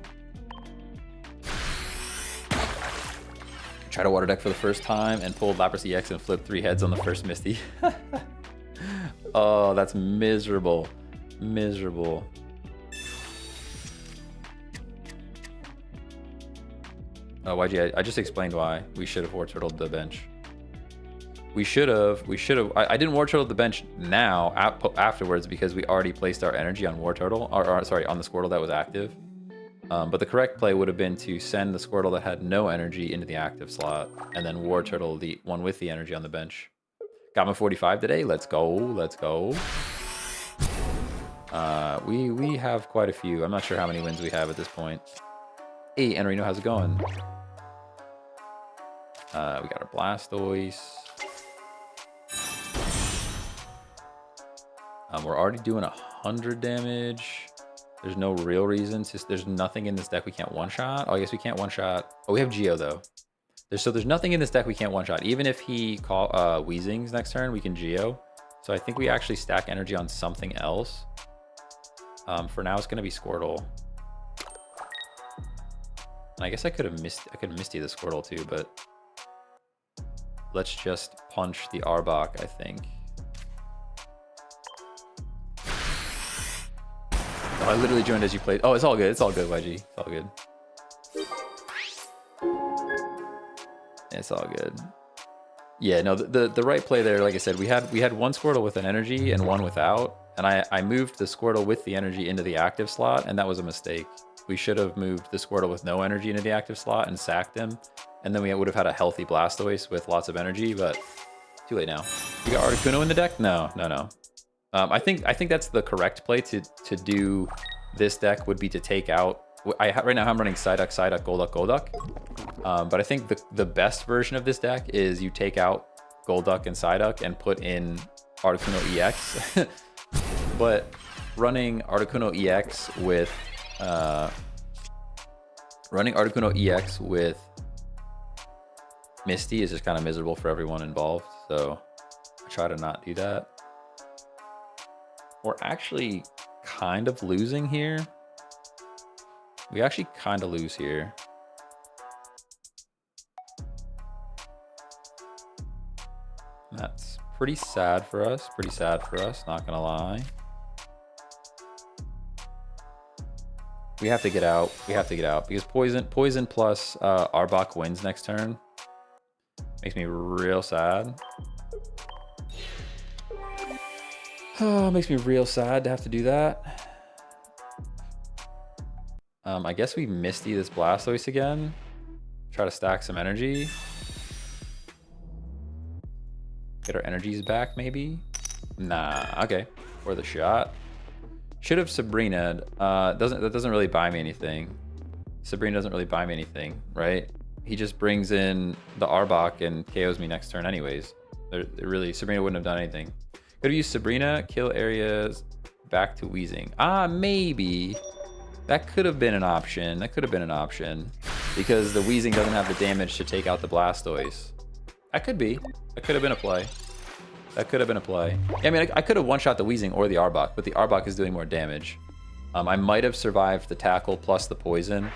Try to water deck for the first time and pull Lapras EX and flip 3 heads on the first Misty. Oh, that's miserable. Miserable. Oh, YG, I just explained why we should have War Turtled the bench. We should have. I didn't War Turtle the bench now afterwards because we already placed our energy on War Turtle, or sorry, on the Squirtle that was active. But the correct play would have been to send the Squirtle that had no energy into the active slot, and then War Turtle the one with the energy on the bench. Got my 45 today. Let's go. Let's go. We have quite a few. I'm not sure how many wins we have at this point. Hey, Enrino, how's it going? We got our Blastoise. We're already doing 100 damage. There's no real reason. There's nothing in this deck we can't one-shot. Oh, I guess we can't one-shot. Oh, we have Geo, though. There's nothing in this deck we can't one-shot. Even if he Weezings next turn, we can Geo. So I think we actually stack energy on something else. For now, it's going to be Squirtle. And I guess I could have Misty the Squirtle, too, but let's just punch the Arbok, I think. Oh, I literally joined as you played. Oh, it's all good. It's all good, YG. It's all good. It's all good. Yeah, no, the right play there, like I said, we had one Squirtle with an energy and one without, and I moved the Squirtle with the energy into the active slot, and that was a mistake. We should have moved the Squirtle with no energy into the active slot and sacked him, and then we would have had a healthy Blastoise with lots of energy, but too late now. You got Articuno in the deck? No. I think that's the correct play to do this deck would be to take out. Right now I'm running Psyduck, Golduck. But I think the best version of this deck is you take out Golduck and Psyduck and put in Articuno EX. But running Articuno EX with Misty is just kind of miserable for everyone involved. So I try to not do that. We're actually kind of losing here. We actually kind of lose here. That's pretty sad for us. Not gonna lie. We have to get out. Because poison plus Arbok wins next turn. Makes me real sad. Oh, makes me real sad to have to do that. I guess we Misty this Blastoise again. Try to stack some energy. Get our energies back, maybe? Nah, okay. Worth a shot. Should have Sabrina. That doesn't really buy me anything. Sabrina doesn't really buy me anything, right? He just brings in the Arbok and KOs me next turn anyways. Sabrina wouldn't have done anything. Could have used Sabrina, kill areas, back to Weezing. Maybe. That could have been an option. Because the Weezing doesn't have the damage to take out the Blastoise. That could be. That could have been a play. Yeah, I mean, I could have one-shot the Weezing or the Arbok, but the Arbok is doing more damage. I might have survived the tackle plus the poison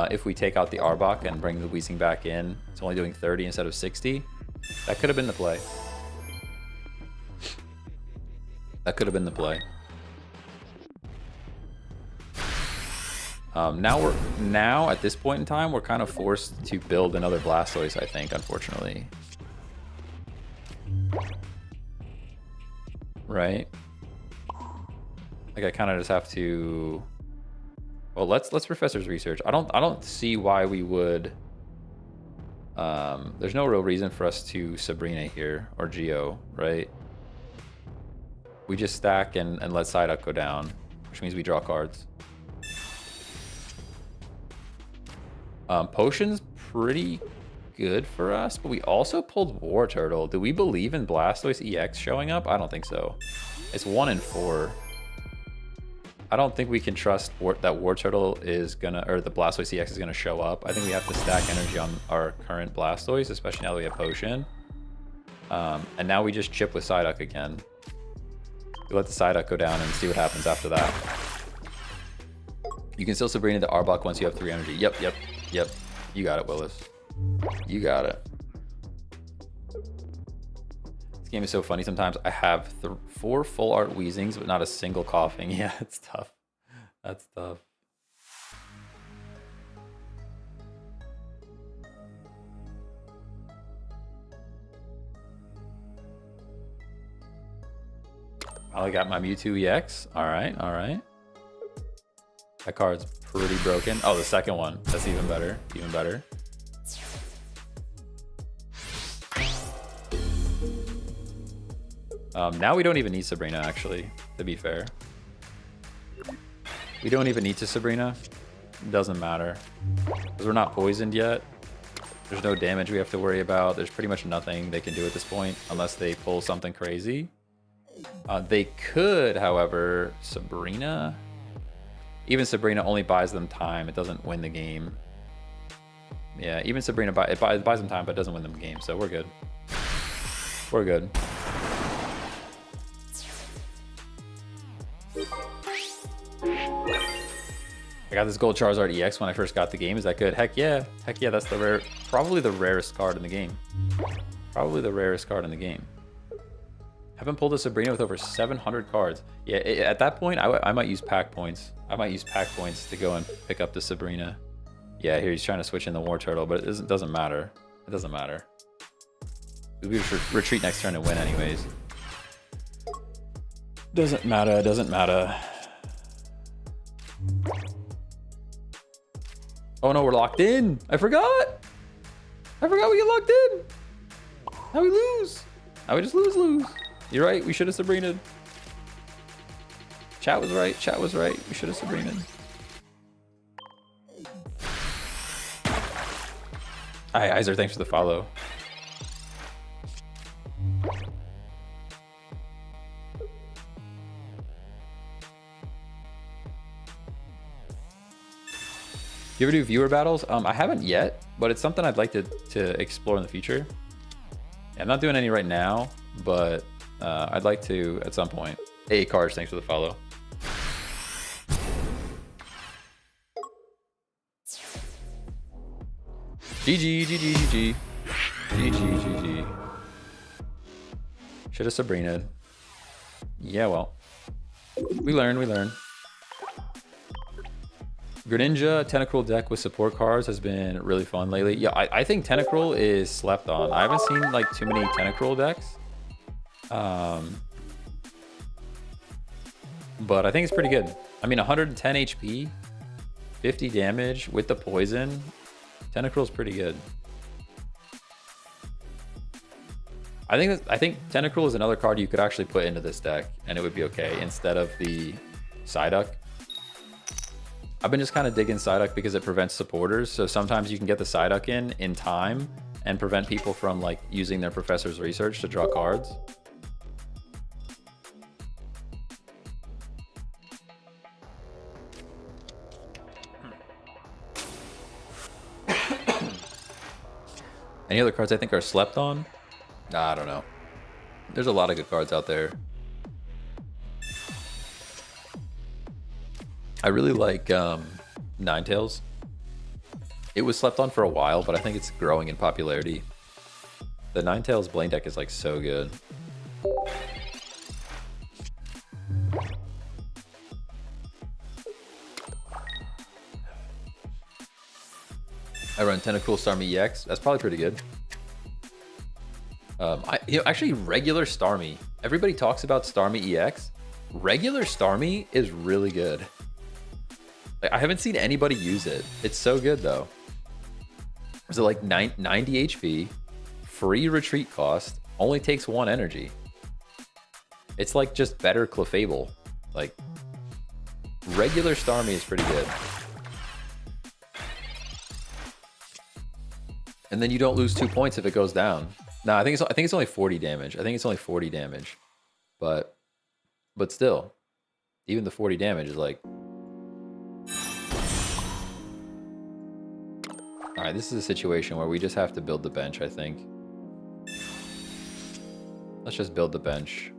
if we take out the Arbok and bring the Weezing back in. It's only doing 30 instead of 60. That could have been the play. Now at this point in time, we're kind of forced to build another Blastoise, I think, unfortunately. Right? Like I kind of just have to. Well, let's Professor's research. I don't see why we would. There's no real reason for us to Sabrina here or Geo, right? We just stack and let Psyduck go down, which means we draw cards. Potion's pretty good for us, but we also pulled War Turtle. Do we believe in Blastoise EX showing up? I don't think so. It's 1 in 4. I don't think we can trust that War Turtle is gonna, or the Blastoise EX is gonna show up. I think we have to stack energy on our current Blastoise, especially now that we have Potion. And now we just chip with Psyduck again. We let the Psyduck go down and see what happens after that. You can still Sabrina the Arbok once you have 3 energy. Yep. You got it, Willis. You got it. This game is so funny sometimes. I have 4 full art Weezings, but not a single coughing. Yeah, it's tough. That's tough. I got my Mewtwo EX. All right, all right. That card's pretty broken. Oh, the second one. That's even better. Even better. Now we don't even need Sabrina, actually, to be fair. We don't even need to Sabrina. It doesn't matter. Because we're not poisoned yet. There's no damage we have to worry about. There's pretty much nothing they can do at this point, unless they pull something crazy. They could, however, Sabrina. Even Sabrina only buys them time. It doesn't win the game. Yeah, even Sabrina it buys them time, but it doesn't win them the game. So we're good. We're good. I got this gold Charizard EX when I first got the game. Is that good? Heck yeah. Heck yeah, that's the rare, probably the rarest card in the game. Probably the rarest card in the game. Haven't pulled a Sabrina with over 700 cards. Yeah, at that point, I might use pack points. I might use pack points to go and pick up the Sabrina. Yeah, here he's trying to switch in the War Turtle, but it doesn't matter. It doesn't matter. We just retreat next turn and win anyways. Doesn't matter, doesn't matter. Oh no, we're locked in. I forgot we get locked in. Now we lose. Now we just lose. You're right, we should have Sabrina. Chat was right, chat was right. We should have Sabrina. Hi, Iser, thanks for the follow. You ever do viewer battles? I haven't yet, but it's something I'd like to explore in the future. I'm not doing any right now, but I'd like to at some point. Hey, Cars, thanks for the follow. GG. Should have Sabrina. Yeah, well. We learn. Greninja Tentacruel deck with support cards has been really fun lately. Yeah, I think Tentacruel is slept on. I haven't seen like too many Tentacruel decks. But I think it's pretty good. I mean, 110 HP, 50 damage with the poison. Tentacruel's pretty good. I think Tentacruel is another card you could actually put into this deck and it would be okay instead of the Psyduck. I've been just kind of digging Psyduck because it prevents supporters. So sometimes you can get the Psyduck in time and prevent people from like using their professor's research to draw cards. Any other cards I think are slept on? Nah, I don't know. There's a lot of good cards out there. I really like Ninetales. It was slept on for a while, but I think it's growing in popularity. The Ninetales Blaine deck is like so good. I run Tentacruel Starmie EX. That's probably pretty good. Actually, regular Starmie. Everybody talks about Starmie EX. Regular Starmie is really good. I haven't seen anybody use it. It's so good though. Is it like 90 HP, free retreat cost, only takes 1 energy. It's like just better Clefable. Like regular Starmie is pretty good. And then you don't lose 2 points if it goes down. No, I think it's only 40 damage. I think it's only 40 damage. But still, even the 40 damage is like. All right, this is a situation where we just have to build the bench, I think. Let's just build the bench.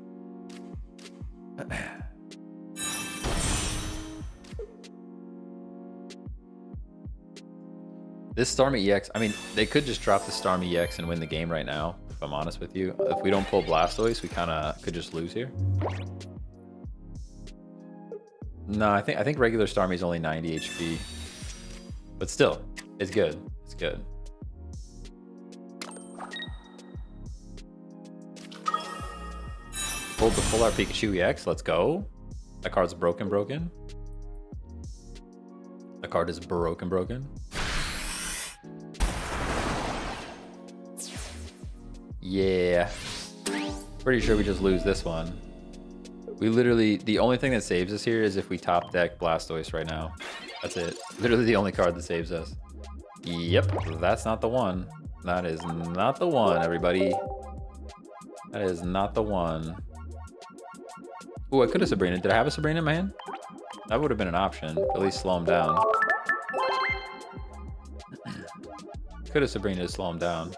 This Starmie EX, I mean, they could just drop the Starmie EX and win the game right now, if I'm honest with you. If we don't pull Blastoise, we kind of could just lose here. No, I think regular Starmie is only 90 HP. But still, it's good. It's good. pulled the full art Pikachu EX. Let's go. That card's broken. The card is broken. Yeah. Pretty sure we just lose this one. We literally, the only thing that saves us here is if we top deck Blastoise right now. That's it. Literally the only card that saves us. Yep, that's not the one. That is not the one, everybody. That is not the one. Ooh, I could have Sabrina. Did I have a Sabrina, man? That would have been an option. At least slow him down. Could have Sabrina to slow him down.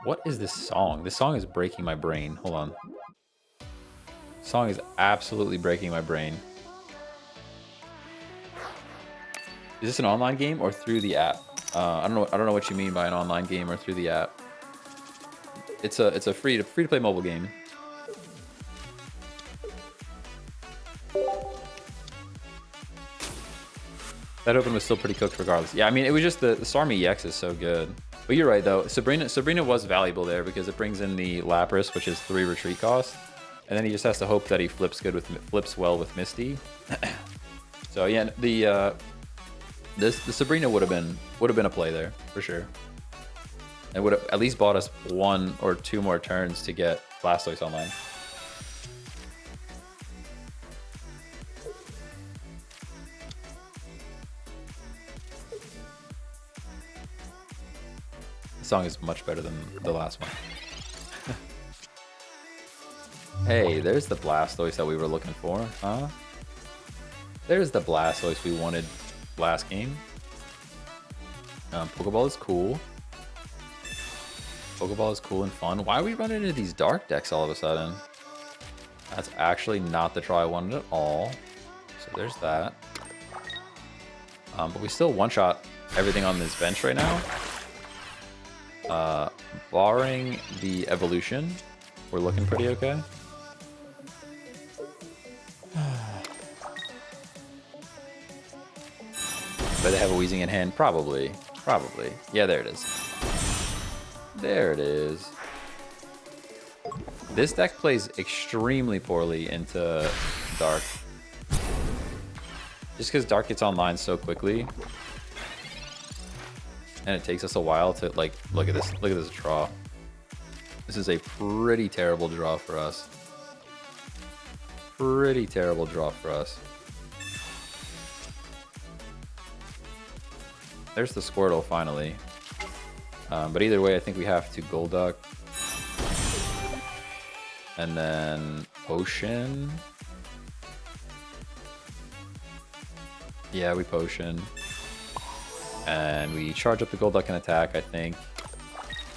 What is this song? This song is breaking my brain. Hold on. This song is absolutely breaking my brain. Is this an online game or through the app? I don't know what you mean by an online game or through the app. It's a free to play mobile game. That open was still pretty cooked regardless. Yeah, I mean, it was just the Starmie EX is so good. But you're right, though. Sabrina was valuable there because it brings in the Lapras, which is 3 retreat cost. And then he just has to hope that he flips well with Misty. So yeah, the Sabrina would have been a play there for sure. It would have at least bought us 1 or 2 more turns to get Blastoise online. The song is much better than the last one. Hey, there's the Blastoise that we were looking for, huh? There's the Blastoise we wanted last game. Pokeball is cool. Pokeball is cool and fun. Why are we running into these dark decks all of a sudden? That's actually not the draw I wanted at all. So there's that. But we still one-shot everything on this bench right now. Barring the evolution, we're looking pretty okay. Do they have a Weezing in hand? Probably. Yeah, there it is. There it is. This deck plays extremely poorly into Dark. Just because Dark gets online so quickly. And it takes us a while to, like, look at this draw. This is a pretty terrible draw for us. Pretty terrible draw for us. There's the Squirtle, finally. But either way, I think we have to Golduck. And then Potion. Yeah, we Potion. And we charge up the Golduck and attack, I think.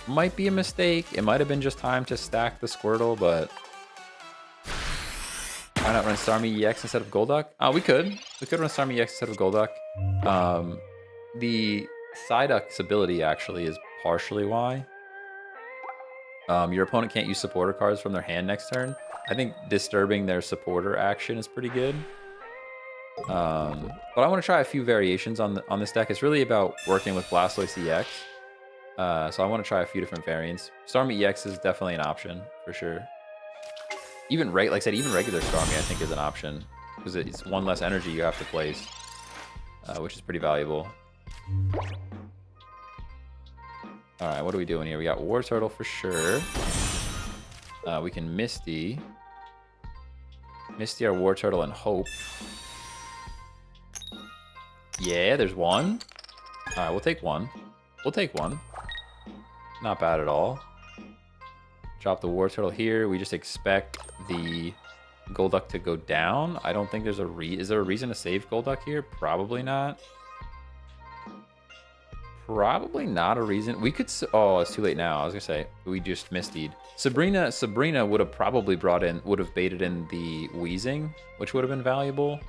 Might be a mistake. It might have been just time to stack the Squirtle, but... Why not run Starmie EX instead of Golduck? Oh, we could. We could run Starmie EX instead of Golduck. The Psyduck's ability actually is partially why. Your opponent can't use supporter cards from their hand next turn. I think disturbing their supporter action is pretty good. But I want to try a few variations on this deck. It's really about working with Blastoise EX. So I want to try a few different variants. Starmie EX is definitely an option for sure. Even like I said, even regular Starmie I think is an option because it's 1 less energy you have to place, which is pretty valuable. All right, what are we doing here? We got War Turtle for sure. We can Misty our War Turtle and Hope. Yeah, there's 1. All right, we'll take 1. We'll take 1. Not bad at all. Drop the War Turtle here. We just expect the Golduck to go down. I don't think there's a is there a reason to save Golduck here? Probably not. Probably not a reason. We could... Oh, it's too late now. I was going to say, we just Mistied. Sabrina would have probably would have baited in the Weezing, which would have been valuable.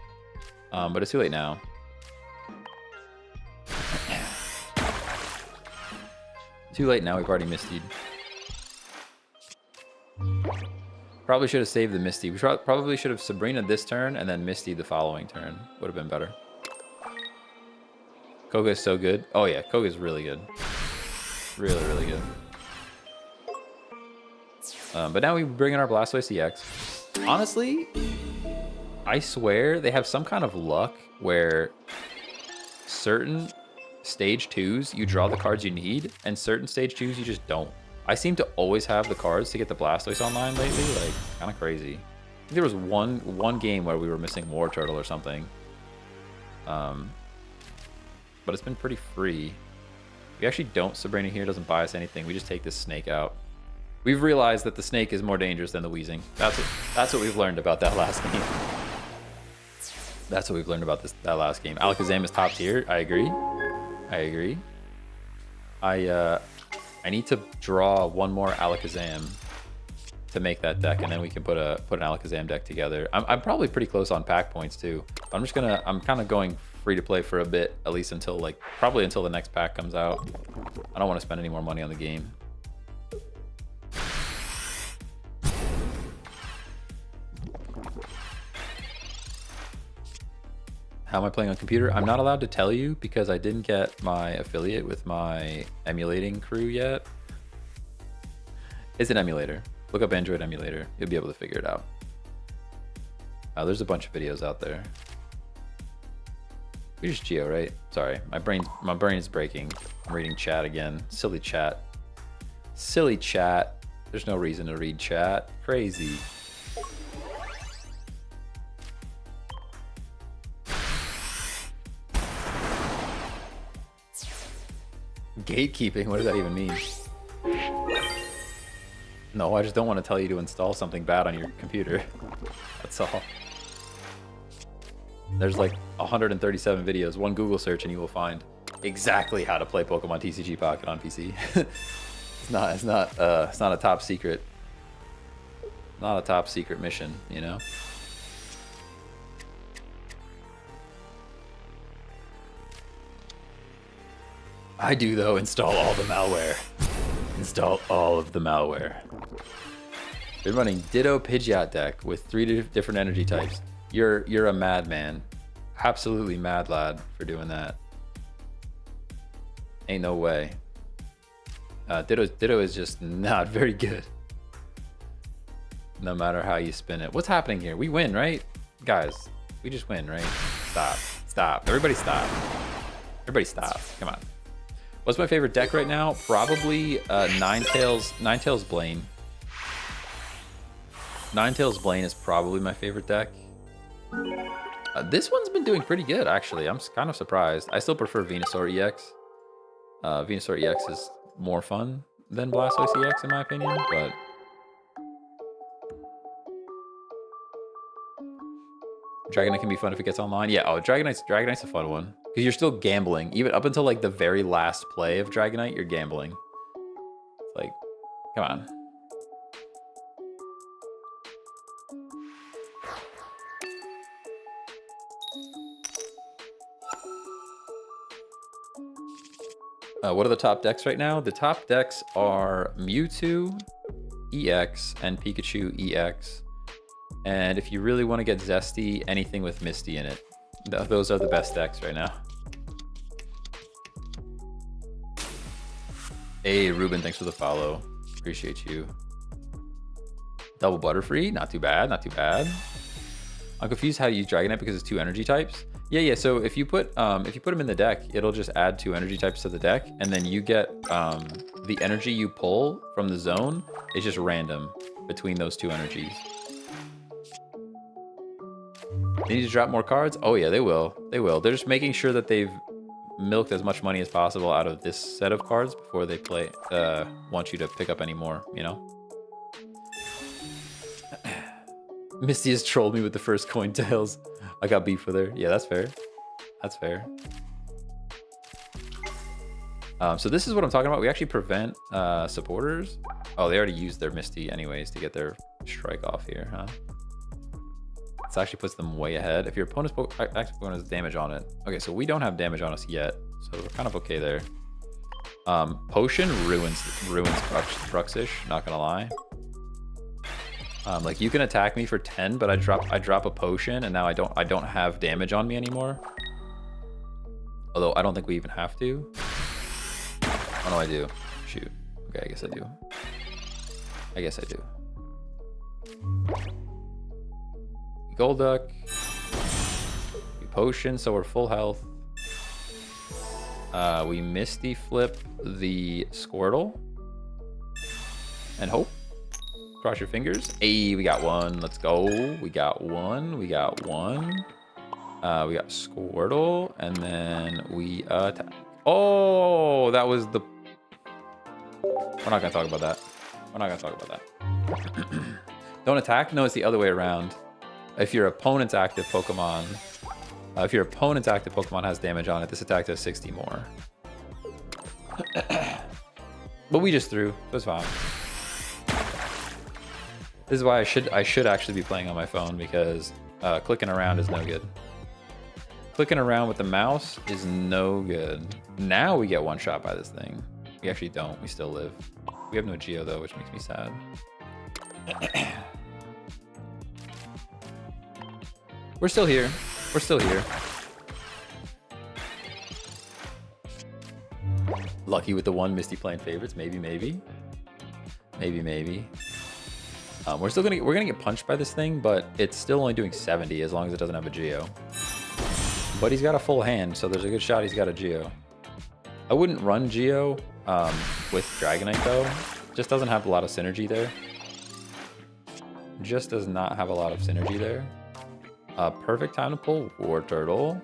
But it's too late now. Too late now, we've already Mistied. Probably should have saved the Misty. We probably should have Sabrina this turn and then Misty the following turn. Would have been better. Koga is so good. Oh yeah, Koga is really good. Really, really good. But now we bring in our Blastoise EX. Honestly, I swear they have some kind of luck where certain stage 2s you draw the cards you need, and certain stage 2s you just don't. I seem to always have the cards to get the Blastoise online lately, like kind of crazy. I think there was one game where we were missing War Turtle or something. But it's been pretty free. We actually don't. Sabrina here doesn't buy us anything. We just take this snake out. We've realized that the snake is more dangerous than the Weezing. That's what we've learned about that last game. That's what we've learned about that last game. Alakazam is top tier. I agree. I agree. I need to draw one more Alakazam to make that deck, and then we can put an Alakazam deck together. I'm probably pretty close on pack points too. I'm kind of going free to play for a bit, at least until probably until the next pack comes out. I don't want to spend any more money on the game. How am I playing on computer? I'm not allowed to tell you because I didn't get my affiliate with my emulating crew yet. It's an emulator. Look up Android emulator. You'll be able to figure it out. There's a bunch of videos out there. We just Geo, right? Sorry, my brain is breaking. I'm reading chat again. Silly chat. Silly chat. There's no reason to read chat. Crazy. Gatekeeping, what does that even mean? No, I just don't want to tell you to install something bad on your computer. That's all. There's like 137 videos, one Google search, and you will find exactly how to play Pokemon TCG Pocket on PC. It's not a top secret. Not a top secret mission, you know? I do, though, install all the malware. Install all of the malware. Been running Ditto Pidgeot deck with 3 different energy types. You're a madman. Absolutely mad lad for doing that. Ain't no way. Ditto is just not very good. No matter how you spin it. What's happening here? We win, right? Guys, we just win, right? Stop. Stop. Everybody stop. Everybody stop. Come on. What's my favorite deck right now? Probably Ninetales Blaine. Ninetales Blaine is probably my favorite deck. This one's been doing pretty good, actually. I'm kind of surprised. I still prefer Venusaur EX. Venusaur EX is more fun than Blastoise EX, in my opinion, but... Dragonite can be fun if it gets online. Yeah, oh, Dragonite's a fun one. Because you're still gambling. Even up until like the very last play of Dragonite, you're gambling. It's like, come on. What are the top decks right now? The top decks are Mewtwo EX and Pikachu EX. And if you really want to get zesty, anything with Misty in it. Those are the best decks right now. Hey, Ruben, thanks for the follow. Appreciate you. Double Butterfree, not too bad, not too bad. I'm confused how to use Dragonite because it's 2 energy types. Yeah. So if you put them in the deck, it'll just add 2 energy types to the deck, and then you get the energy you pull from the zone is just random between those 2 energies. They need to drop more cards? Oh yeah, they will. They will. They're just making sure that they've milked as much money as possible out of this set of cards before they want you to pick up any more, you know? Misty has trolled me with the first coin tails. I got beef with her. Yeah, that's fair. That's fair. So this is what I'm talking about. We actually prevent supporters. Oh, they already used their Misty anyways to get their strike off here, huh? This actually puts them way ahead. If your opponent's Pokemon has damage on it. Okay, so we don't have damage on us yet, so we're kind of okay there. Potion ruins Bruxish, not gonna lie. Like you can attack me for 10, but I drop a potion, and now I don't have damage on me anymore. Although I don't think we even have to. Oh no, I do. Shoot. Okay, I guess I do. I guess I do. Golduck. We potion, so we're full health. We Misty Flip the Squirtle. And hope. Cross your fingers. Hey, we got one. Let's go. We got one. We got one. We got Squirtle. And then we attack. Oh, that was the... We're not going to talk about that. We're not going to talk about that. Don't attack? No, it's the other way around. If your opponent's active Pokemon... if your opponent's active Pokemon has damage on it, this attack does 60 more. But we just threw. So it's fine. This is why I should actually be playing on my phone, because clicking around is no good. Clicking around with the mouse is no good. Now we get one shot by this thing. We actually don't. We still live. We have no Geo though, which makes me sad. We're still here. We're still here. Lucky with the one Misty playing favorites. Maybe, maybe. Maybe, maybe. We're gonna get punched by this thing, but it's still only doing 70 as long as it doesn't have a Geo. But he's got a full hand, so there's a good shot he's got a Geo. I wouldn't run Geo with Dragonite though. Just doesn't have a lot of synergy there. Just does not have a lot of synergy there. Perfect time to pull War Turtle.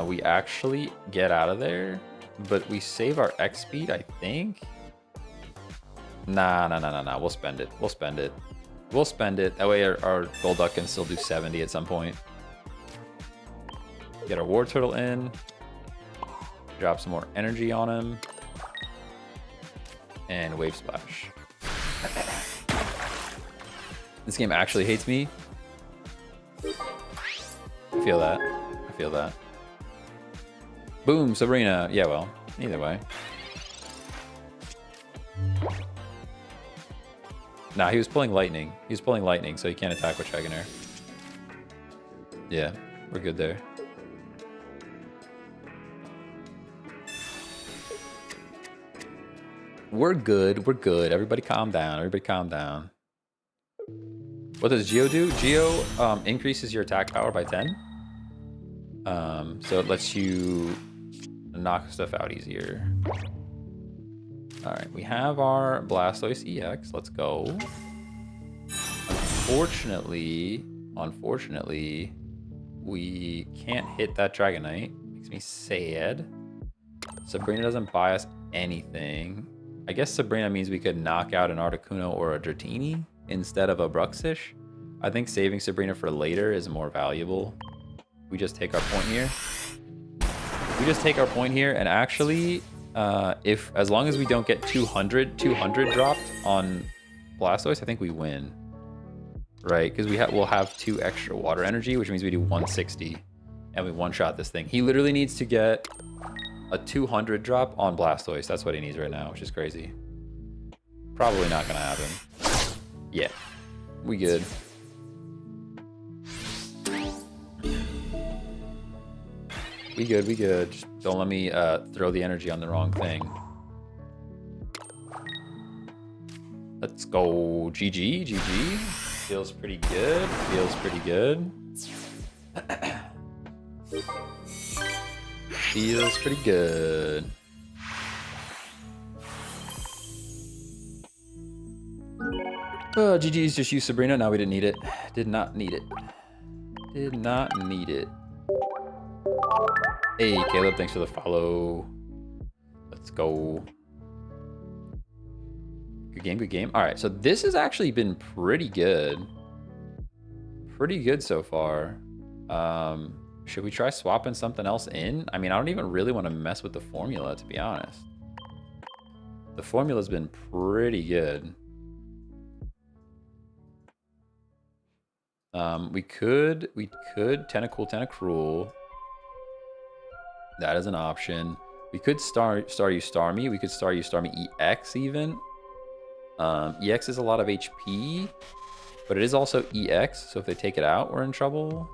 We actually get out of there, but we save our X speed, I think. Nah. We'll spend it. We'll spend it. We'll spend it. That way our Golduck can still do 70 at some point. Get our War Turtle in. Drop some more energy on him. And Wave Splash. This game actually hates me. I feel that. I feel that. Boom, Sabrina. Yeah, well, either way. Nah, he was pulling lightning. He was pulling lightning, so he can't attack with Dragonair. Yeah, we're good there. We're good. We're good. Everybody calm down. Everybody calm down. What does Geo do? Geo increases your attack power by 10. So it lets you knock stuff out easier. All right, we have our Blastoise EX. Let's go. Unfortunately, we can't hit that Dragonite. Makes me sad. Sabrina doesn't buy us anything. I guess Sabrina means we could knock out an Articuno or a Dratini instead of a Bruxish. I think saving Sabrina for later is more valuable. We just take our point here. We just take our point here, and actually, as long as we don't get 200 dropped on Blastoise, I think we win. Right? Because we'll have 2 extra water energy, which means we do 160, and we one-shot this thing. He literally needs to get a 200 drop on Blastoise. That's what he needs right now, which is crazy. Probably not gonna happen. Yeah, we good. We good, we good. Just don't let me throw the energy on the wrong thing. Let's go. GG, GG. Feels pretty good. Feels pretty good. Feels pretty good. GG's just use Sabrina. No, we didn't need it. Did not need it. Did not need it. Hey, Caleb, thanks for the follow. Let's go. Good game, good game. All right, so this has actually been pretty good. Pretty good so far. Should we try swapping something else in? I mean, I don't even really want to mess with the formula, to be honest. The formula's been pretty good. We could Tentacool, Tentacruel. That is an option. We could Star You Starmie. We could Star You Starmie EX even. EX is a lot of HP, but it is also EX, so if they take it out, we're in trouble.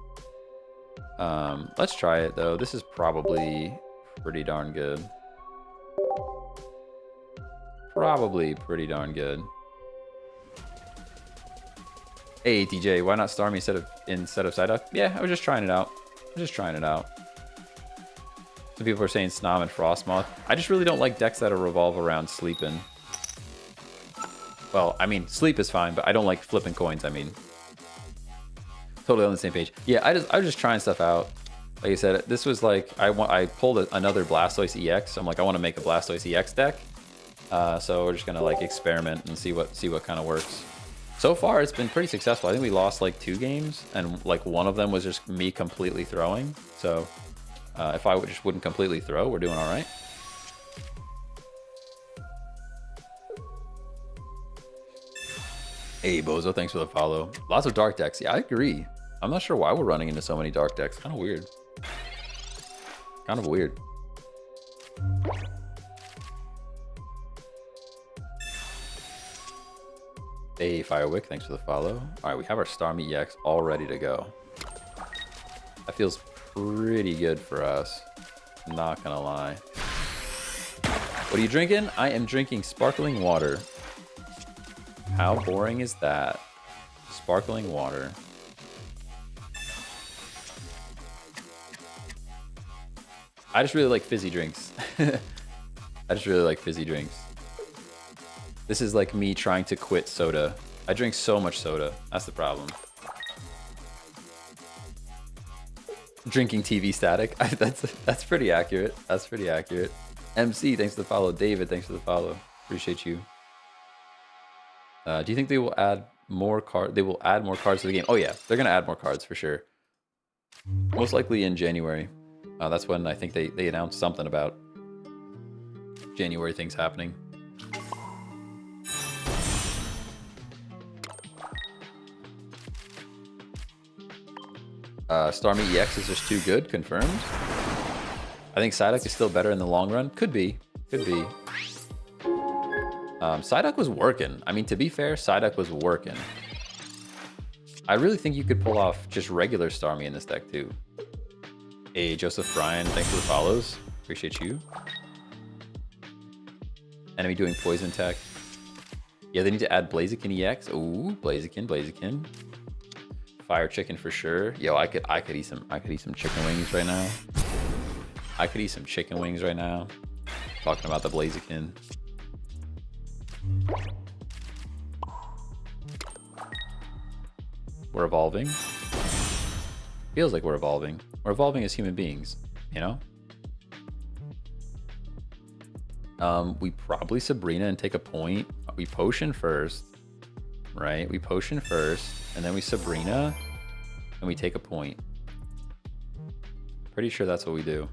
Let's try it though. This is probably pretty darn good. probably pretty darn good. Hey, TJ, why not Starmie instead of Psyduck? Yeah, I was just trying it out. Some people are saying Snom and Frostmoth. I just really don't like decks that revolve around sleeping. Well, I mean, sleep is fine, but I don't like flipping coins, I mean. Totally on the same page. Yeah, I was just trying stuff out. Like I said, this was like, I pulled another Blastoise EX. So I'm like, I want to make a Blastoise EX deck. So we're just gonna like experiment and see what kind of works. So far, it's been pretty successful. I think we lost like 2 games, and like one of them was just me completely throwing. So if I just wouldn't completely throw, we're doing all right. Hey, Bozo, thanks for the follow. Lots of dark decks. Yeah, I agree. I'm not sure why we're running into so many dark decks. Kind of weird. Kind of weird. Hey, Firewick, thanks for the follow. All right, we have our Starmie EX all ready to go. That feels pretty good for us. Not gonna lie. What are you drinking? I am drinking sparkling water. How boring is that? Sparkling water. I just really like fizzy drinks. I just really like fizzy drinks. This is like me trying to quit soda. I drink so much soda. That's the problem. Drinking TV static. That's pretty accurate. That's pretty accurate. MC, thanks for the follow. David, thanks for the follow. Appreciate you. Do you think they will add more cards? They will add more cards to the game. Oh yeah, they're gonna add more cards for sure. Most likely in January. That's when I think they announced something about January things happening. Starmie EX is just too good, confirmed. I think Psyduck is still better in the long run. Could be. Could be. Psyduck was working. I mean, to be fair, Psyduck was working. I really think you could pull off just regular Starmie in this deck, too. Hey, Joseph Bryan, thanks for the follows. Appreciate you. Enemy doing poison tech. Yeah, they need to add Blaziken EX. Ooh, Blaziken. Fire chicken for sure. Yo, I could eat some chicken wings right now. I could eat some chicken wings right now. Talking about the Blaziken. We're evolving. Feels like we're evolving. We're evolving as human beings, you know? We probably Sabrina and take a point. We potion first, right? We potion first, and then we Sabrina, and we take a point. Pretty sure that's what we do.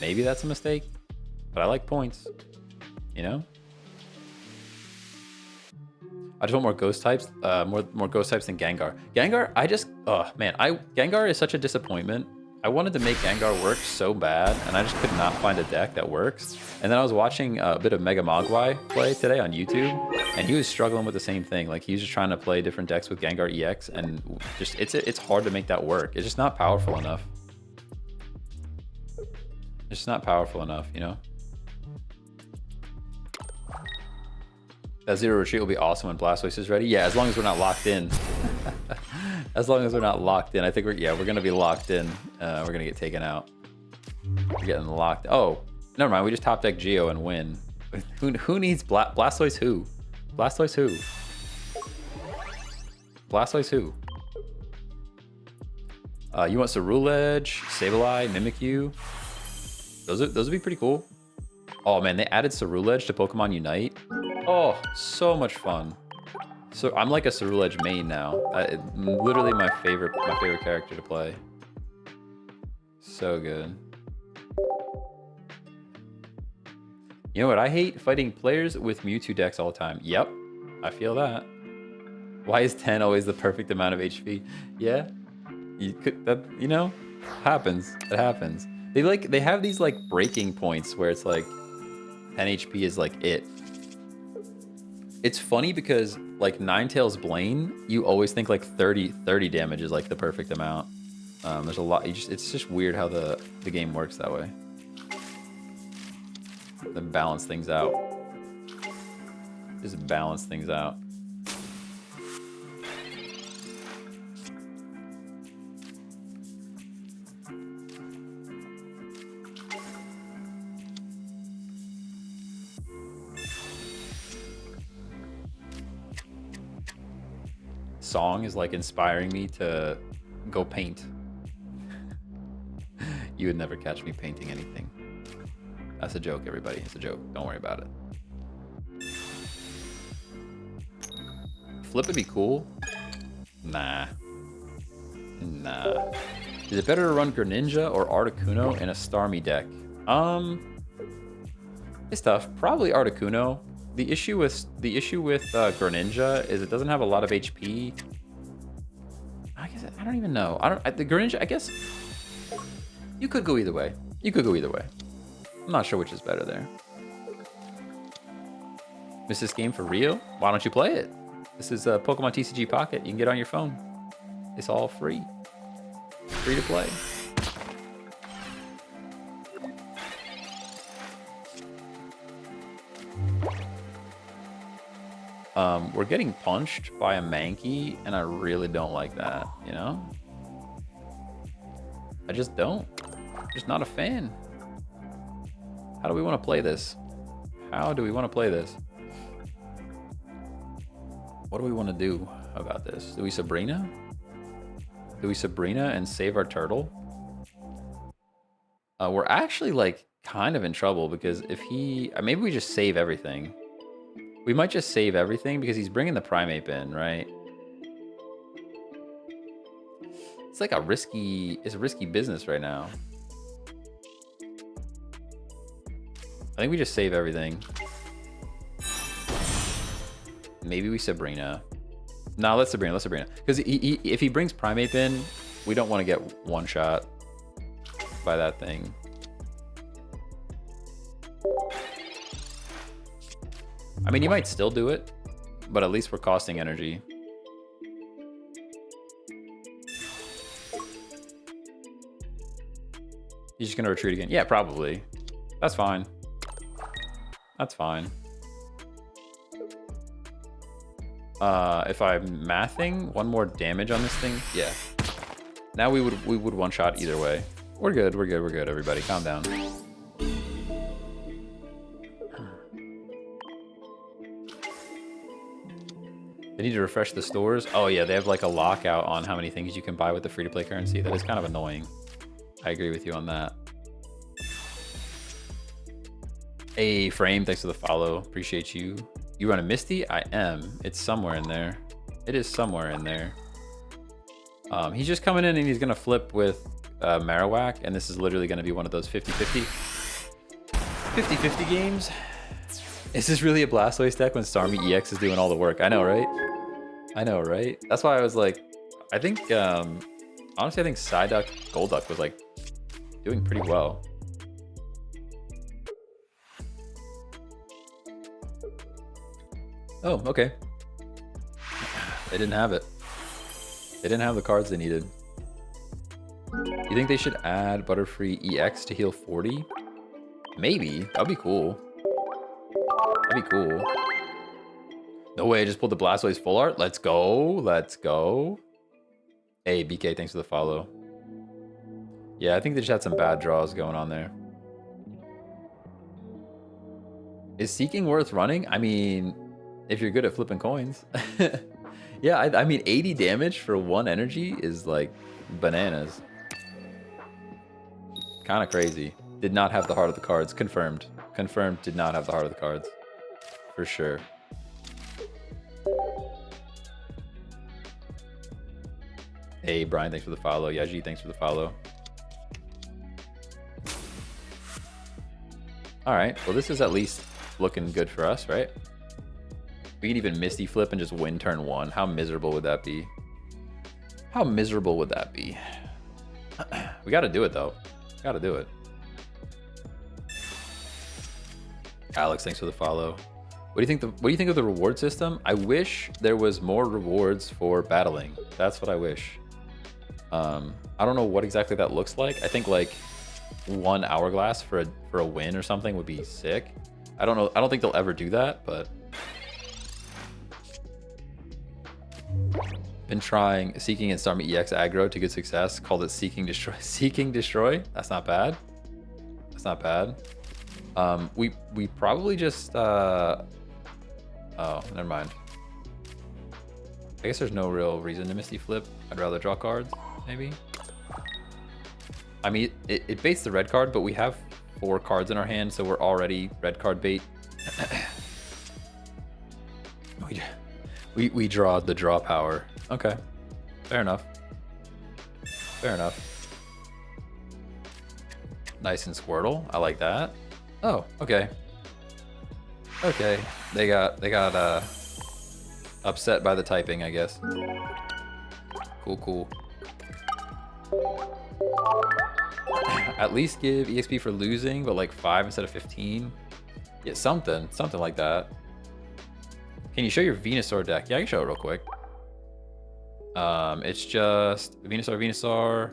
Maybe that's a mistake, but I like points, you know? I just want more ghost types, more ghost types than Gengar. Gengar, Gengar is such a disappointment. I wanted to make Gengar work so bad, and I just could not find a deck that works. And then I was watching a bit of Mega Mogwai play today on YouTube, and he was struggling with the same thing. Like, he was just trying to play different decks with Gengar EX, and just it's hard to make that work. It's just not powerful enough. It's just not powerful enough, you know? That Zero Retreat will be awesome when Blastoise is ready. Yeah, as long as we're not locked in. As long as we're not locked in. I think we're going to be locked in. We're going to get taken out. We're getting locked. Oh, never mind. We just top deck Geo and win. Who needs Blastoise who? Blastoise who? Blastoise who? You want Ceruledge, Sableye, Mimikyu? Those would be pretty cool. Oh man, they added Ceruledge to Pokemon Unite. Oh, so much fun. So I'm like a Ceruledge main now. Literally my favorite character to play. So good. You know what I hate? Fighting players with Mewtwo decks all the time. Yep, I feel that. Why is 10 always the perfect amount of HP? Yeah, you know, happens. It happens. They have these like breaking points where it's like 10 HP is like it. It's funny because like Ninetales Blaine, you always think like 30 damage is like the perfect amount. There's a lot. It's just weird how the game works that way. To balance things out. Just balance things out. Song is like inspiring me to go paint. You would never catch me painting anything. That's a joke, everybody. It's a joke. Don't worry about it. Flip would be cool. Nah. Nah. Is it better to run Greninja or Articuno in a Starmie deck? It's tough. Probably Articuno. The issue with Greninja is it doesn't have a lot of HP. I guess I don't even know. The Greninja. I guess you could go either way. You could go either way. I'm not sure which is better there. Miss this game for real? Why don't you play it? This is a Pokemon TCG Pocket. You can get it on your phone. It's all free. Free to play. We're getting punched by a Mankey, and I really don't like that, you know? I just don't. Just not a fan. How do we want to play this? How do we want to play this? What do we want to do about this? Do we Sabrina? Do we Sabrina and save our turtle? We're actually like kind of in trouble because if he... maybe we just save everything. We might just save everything because he's bringing the Primeape in, right? It's like it's a risky business right now. I think we just save everything. Maybe we Sabrina. No, let's Sabrina. Because if he brings Primeape in, we don't want to get one shot by that thing. I mean, you might still do it, but at least we're costing energy. He's just going to retreat again. Yeah, probably. That's fine. That's fine. If I'm mathing one more damage on this thing, yeah. Now we would one shot either way. We're good, everybody. Calm down. They need to refresh the stores. Oh yeah, they have like a lockout on how many things you can buy with the free-to-play currency. That is kind of annoying. I agree with you on that. Hey, Frame, thanks for the follow. Appreciate you. You run a Misty? I am. It's somewhere in there. It is somewhere in there. He's just coming in and he's going to flip with Marowak, and this is literally going to be one of those 50-50 games. Is this really a Blastoise deck when Starmie EX is doing all the work? I know, right? I know, right? That's why I was like, I think, honestly, I think Psyduck, Golduck was like doing pretty well. Oh, okay. They didn't have it. They didn't have the cards they needed. You think they should add Butterfree EX to heal 40? Maybe. That'd be cool. That'd be cool. No way, I just pulled the Blastoise full art. Let's go. Let's go. Hey, BK, thanks for the follow. Yeah, I think they just had some bad draws going on there. Is Seeking worth running? I mean, if you're good at flipping coins. Yeah, I mean, 80 damage for 1 energy is like bananas. Kind of crazy. Did not have the heart of the cards. Confirmed. Confirmed did not have the heart of the cards. For sure. Hey, Brian, thanks for the follow. Yaji, thanks for the follow. All right, well, this is at least looking good for us, right? We can even Misty Flip and just win turn 1. How miserable would that be? How miserable would that be? We got to do it, though. Got to do it. Alex, thanks for the follow. What do you think? What do you think of the reward system? I wish there was more rewards for battling. That's what I wish. I don't know what exactly that looks like. I think like 1 hourglass for a win or something would be sick. I don't know. I don't think they'll ever do that, but Been trying Seeking and Starmie EX aggro to good success. Called it Seeking Destroy. Seeking Destroy. That's not bad. That's not bad. We probably just oh, never mind. I guess there's no real reason to Misty Flip. I'd rather draw cards, maybe. I mean, it baits the red card, but we have 4 cards in our hand, so we're already red card bait. we draw the draw power. Okay, fair enough. Fair enough. Nice and Squirtle. I like that. Oh, okay. Okay, they got upset by the typing, I guess. Cool, cool. At least give EXP for losing, but like 5 instead of 15. Yeah, something like that. Can you show your Venusaur deck? Yeah, I can show it real quick. It's just Venusaur,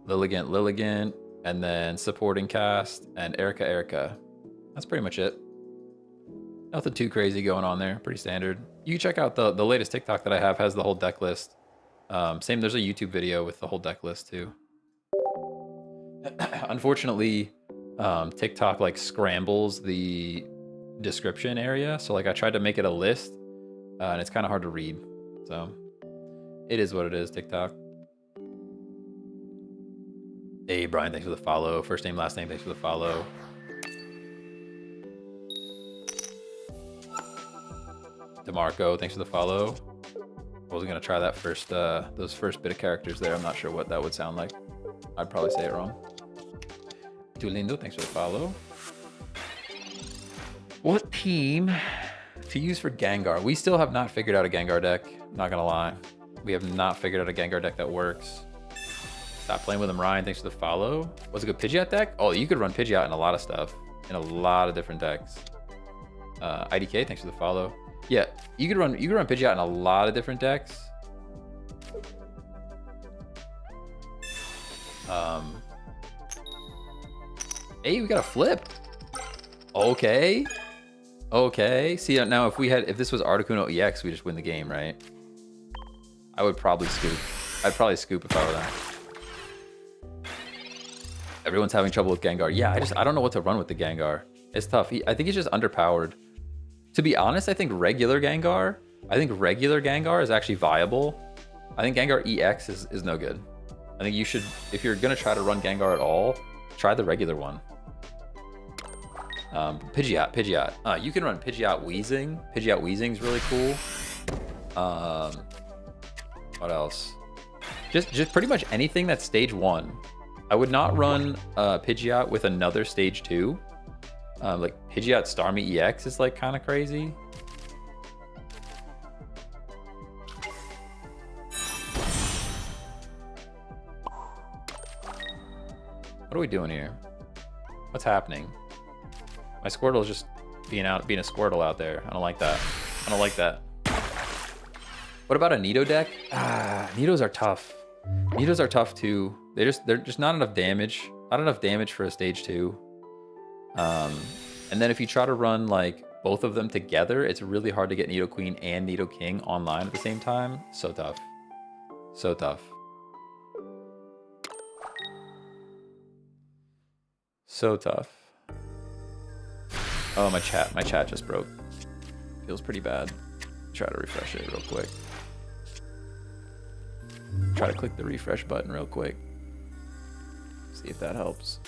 Lilligant, and then supporting cast and Erica. That's pretty much it. Nothing too crazy going on there. Pretty standard. You can check out the latest TikTok that I have, has the whole deck list. Same, there's a YouTube video with the whole deck list too. Unfortunately, TikTok like scrambles the description area. So like I tried to make it a list and it's kind of hard to read. So it is what it is, TikTok. Hey, Brian, thanks for the follow. First name, last name, thanks for the follow. DeMarco, thanks for the follow. I wasn't gonna try that first, those first bit of characters there. I'm not sure what that would sound like. I'd probably say it wrong. Tulindo, thanks for the follow. What team to use for Gengar? We still have not figured out a Gengar deck. Not gonna lie, we have not figured out a Gengar deck that works. Stop playing with him, Ryan. Thanks for the follow. What's a good Pidgeot deck? Oh, you could run Pidgeot in a lot of stuff, in a lot of different decks. IDK, thanks for the follow. Yeah, you could run Pidgeot in a lot of different decks. Hey, we got a flip. Okay. Okay. See, now if this was Articuno EX, we just win the game, right? I would probably scoop. I'd probably scoop if I were that. Everyone's having trouble with Gengar. Yeah, I don't know what to run with the Gengar. It's tough. I think he's just underpowered. To be honest, I think regular Gengar is actually viable. I think Gengar EX is no good. I think you should, if you're gonna try to run Gengar at all, try the regular one. Pidgeot. You can run Pidgeot Weezing. Pidgeot Weezing's really cool. What else? Just pretty much anything that's stage 1. I would not run Pidgeot with another stage 2. Like Pidgeot Starmie EX is like kind of crazy. What are we doing here? What's happening? My Squirtle is just being a Squirtle out there. I don't like that. I don't like that. What about a Nido deck? Nidos are tough. Nidos are tough too. They're just not enough damage. Not enough damage for a stage 2. And then if you try to run like both of them together, it's really hard to get Nido Queen and Nido King online at the same time. So tough. So tough. So tough. Oh, my chat just broke. Feels pretty bad. Try to refresh it real quick. Try to click the refresh button real quick. See if that helps.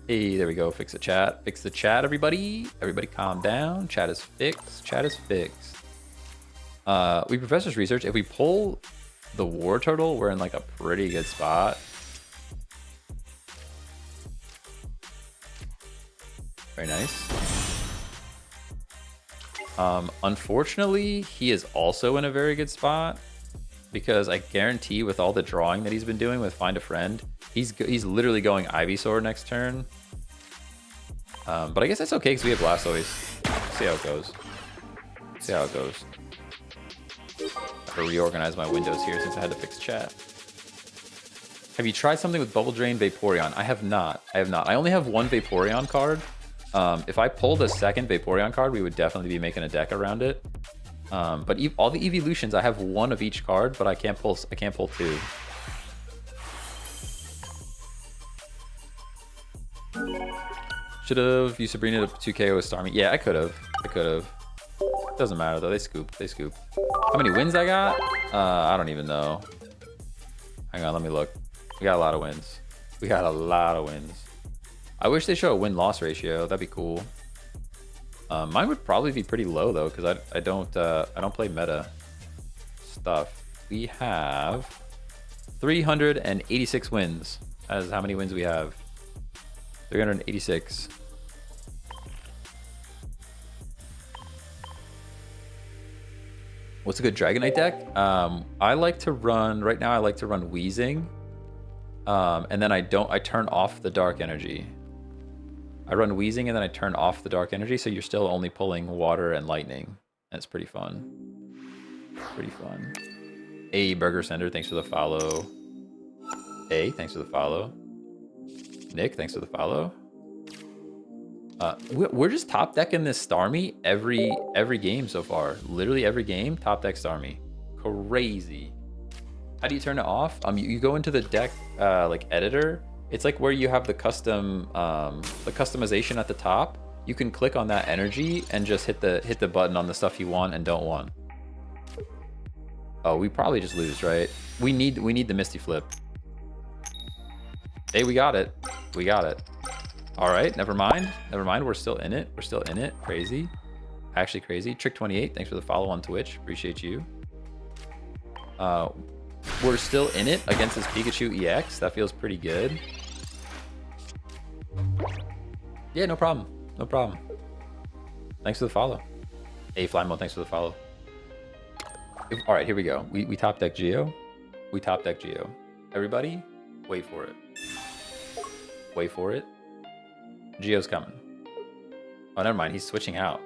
Hey, there we go. Fix the chat. Fix the chat, everybody. Everybody calm down. Chat is fixed. Chat is fixed. We Professor's Research. If we pull the War Turtle, we're in like a pretty good spot. Very nice. Unfortunately, he is also in a very good spot because I guarantee with all the drawing that he's been doing with Find a Friend, he's literally going Ivysaur next turn. But I guess that's okay because we have Blastoise. See how it goes. See how it goes. I have to reorganize my windows here since I had to fix chat. Have you tried something with Bubble Drain Vaporeon? I have not. I only have one Vaporeon card. If I pulled a second Vaporeon card, we would definitely be making a deck around it. But all the evolutions, I have one of each card, but I can't pull two. Should have used Sabrina to 2KO with Starmie. Yeah, I could have. Doesn't matter though. They scoop. How many wins I got? I don't even know. Hang on, let me look. We got a lot of wins. I wish they show a win-loss ratio. That'd be cool. Mine would probably be pretty low though, because I don't play meta stuff. We have 386 wins. That is how many wins we have. 386. What's a good Dragonite deck? I like to run right now. I like to run Wheezing, and then I turn off the Dark Energy. I run Wheezing and then I turn off the Dark Energy, so you're still only pulling Water and Lightning. That's pretty fun. A Burger Sender, thanks for the follow. Thanks for the follow. Nick, thanks for the follow. We're just top decking this Starmie every game so far. Literally every game, top deck Starmie. Crazy. How do you turn it off? You go into the deck like editor. It's like where you have the customization at the top. You can click on that energy and just hit the button on the stuff you want and don't want. Oh, we probably just lose, right? We need the Misty Flip. Hey, we got it. All right, never mind. We're still in it. Crazy. Actually crazy. Trick28, thanks for the follow on Twitch. Appreciate you. We're still in it against this Pikachu EX. That feels pretty good. Yeah, no problem. Thanks for the follow. Hey, Flymo, thanks for the follow. All right, here we go. We top deck Geo. Everybody, wait for it. Geo's coming. Oh, never mind. He's switching out.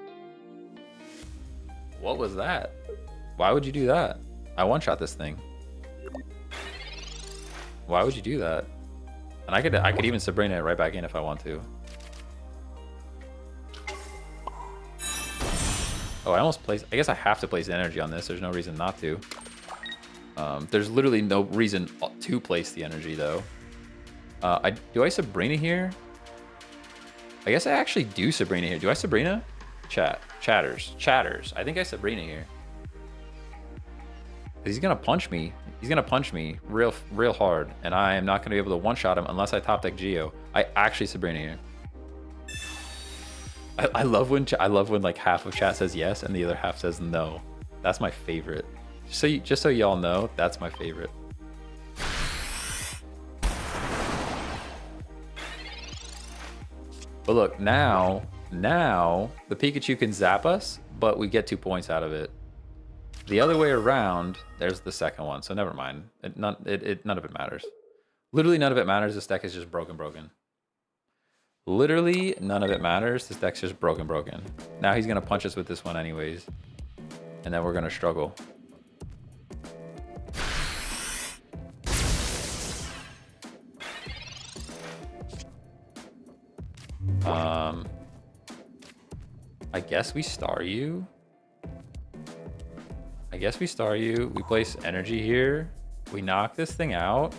What was that? Why would you do that? I one-shot this thing. Why would you do that? And I could even Sabrina it right back in if I want to. Oh, I almost placed... I guess I have to place the energy on this. There's no reason not to. There's literally no reason to place the energy, though. Do I Sabrina here? I guess I actually do Sabrina here. Do I Sabrina? Chatters. I think I Sabrina here. He's gonna punch me. He's gonna punch me real hard, and I am not gonna be able to one-shot him unless I top deck Geo. I actually Sabrina here. I love when like half of chat says yes and the other half says no. That's my favorite. Just so y'all know, that's my favorite. But look, now the Pikachu can zap us, but we get 2 points out of it. The other way around, there's the second one, so never mind. None of it matters. Literally none of it matters. This deck is just broken. Literally none of it matters. This deck's just broken. Now he's gonna punch us with this one anyways, and then we're gonna struggle. I guess we star you. We place energy here. We knock this thing out.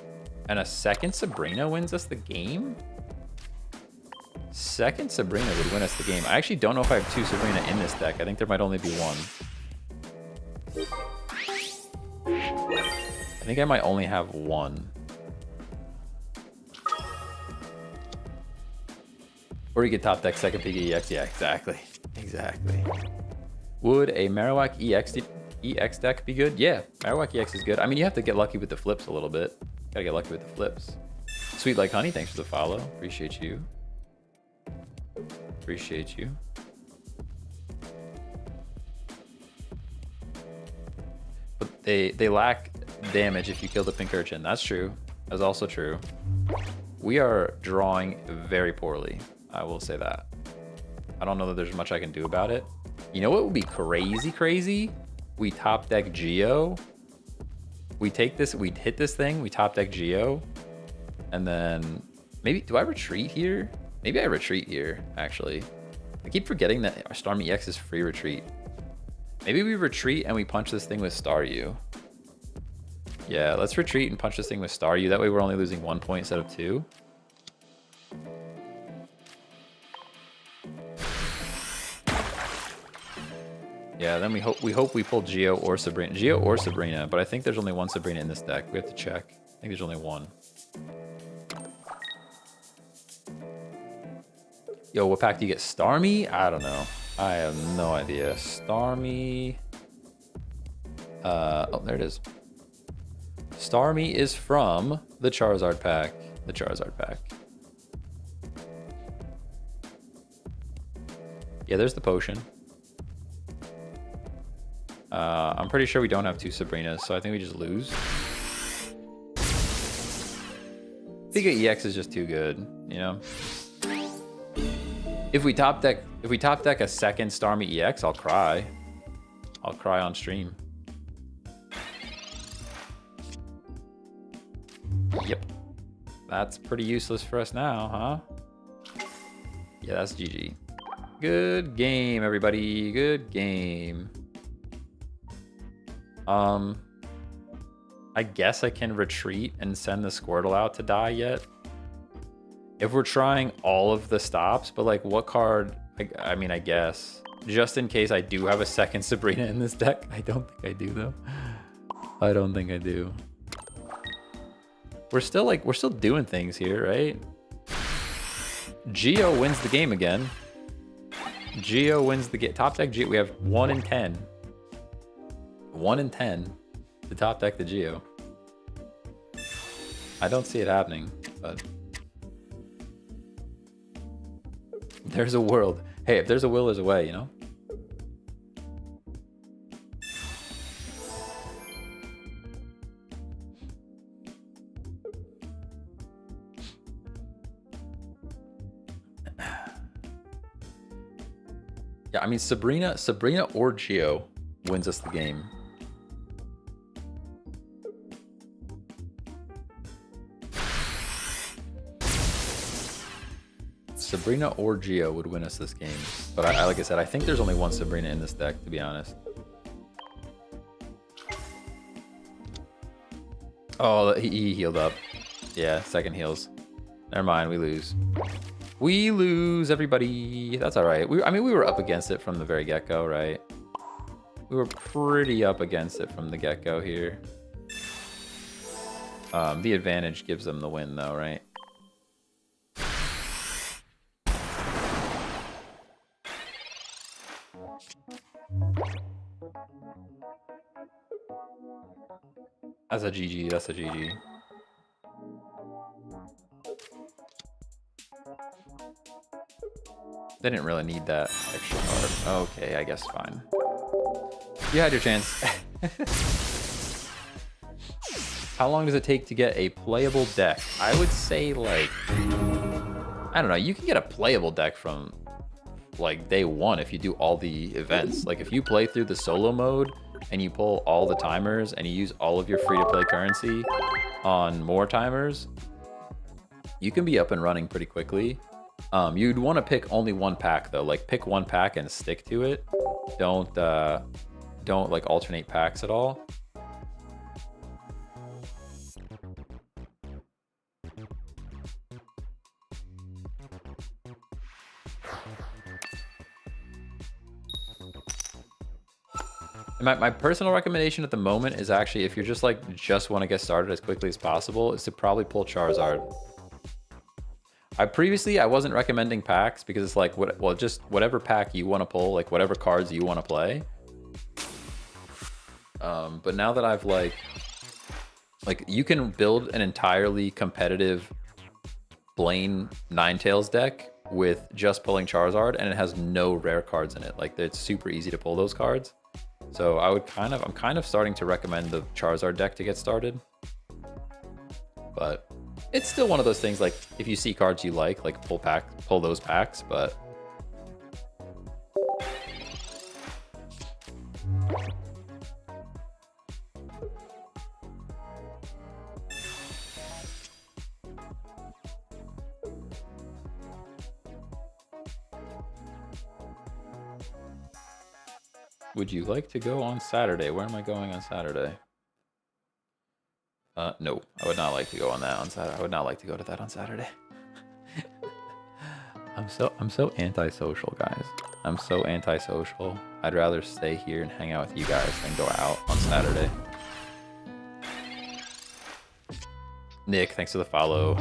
And a second Sabrina wins us the game? Second Sabrina would win us the game. I actually don't know if I have 2 Sabrina in this deck. I think there might only be 1. I think I might only have 1. Or you could top deck second Pikachu EX. Yeah, exactly. Would a Marowak EX deck be good? Yeah, Marowak EX is good. I mean, you have to get lucky with the flips a little bit. Gotta get lucky with the flips. Sweet like honey, thanks for the follow. Appreciate you. But they lack damage if you kill the pink urchin. That's true. That's also true. We are drawing very poorly. I will say that. I don't know that there's much I can do about it. You know what would be crazy? We top deck Geo. We take this, we hit this thing, we top deck Geo. And then maybe, do I retreat here? Maybe I retreat here, actually. I keep forgetting that Starmie EX is free retreat. Maybe we retreat and we punch this thing with Staryu. Yeah, let's retreat and punch this thing with Staryu. That way we're only losing 1 point instead of 2. Yeah, then we hope we pull Geo or Sabrina. But I think there's only one Sabrina in this deck. We have to check. I think there's only one. Yo, what pack do you get? Starmie? I don't know. I have no idea. Starmie. Oh, there it is. Starmie is from the Charizard pack. The Charizard pack. Yeah, there's the potion. I'm pretty sure we don't have 2 Sabrinas, so I think we just lose. Pika EX is just too good, you know? If we top deck a second Starmie EX, I'll cry. I'll cry on stream. Yep. That's pretty useless for us now, huh? Yeah, that's GG. Good game, everybody. Good game. I guess I can retreat and send the Squirtle out to die yet. If we're trying all of the stops, but like what card? I mean, I guess. Just in case I do have a second Sabrina in this deck. I don't think I do though. I don't think I do. We're still doing things here, right? Geo wins the game again. Geo wins the game. Top deck Geo. We have 1 in 10. 1 in 10 to top deck the Geo. I don't see it happening, but there's a world. Hey, if there's a will, there's a way, you know? Yeah, I mean, Sabrina or Geo wins us the game. Sabrina or Geo would win us this game. But like I said, I think there's only one Sabrina in this deck, to be honest. Oh, he healed up. Yeah, second heals. Never mind, we lose. We lose, everybody. That's all right. I mean, we were up against it from the very get-go, right? We were pretty up against it from the get-go here. The advantage gives them the win, though, right? That's a GG. That's a GG. They didn't really need that extra card. Okay, I guess fine. You had your chance. How long does it take to get a playable deck? I would say like, I don't know, you can get a playable deck from like day one if you do all the events. Like if you play through the solo mode and you pull all the timers and you use all of your free-to-play currency on more timers, you can be up and running pretty quickly. You'd want to pick only one pack though. Like pick one pack and stick to it. Don't like alternate packs at all. My personal recommendation at the moment is actually, if you're just want to get started as quickly as possible, is to probably pull Charizard. I wasn't recommending packs because it's like, just whatever pack you want to pull, like whatever cards you want to play. But now that I've like you can build an entirely competitive Blaine Ninetales deck with just pulling Charizard, and it has no rare cards in it. Like it's super easy to pull those cards. So I'm kind of starting to recommend the Charizard deck to get started. But it's still one of those things, like if you see cards you like pull those packs, but Would you like to go on Saturday? Where am I going on Saturday? No, I would not like to go on that on Saturday. I would not like to go to that on Saturday. I'm so antisocial, guys. I'm so antisocial. I'd rather stay here and hang out with you guys than go out on Saturday. Nick, thanks for the follow.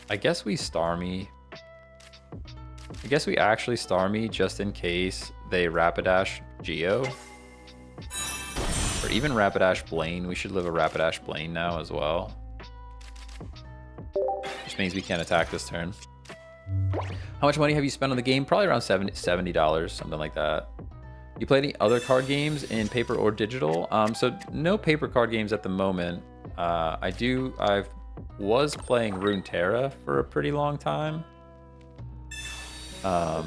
I guess we Starmie. I guess we actually Starmie just in case they Rapidash Geo. Or even Rapidash Blaine. We should live a Rapidash Blaine now as well. Which means we can't attack this turn. How much money have you spent on the game? Probably around $70, something like that. You play any other card games in paper or digital? So no paper card games at the moment. I was playing Runeterra for a pretty long time. Oh,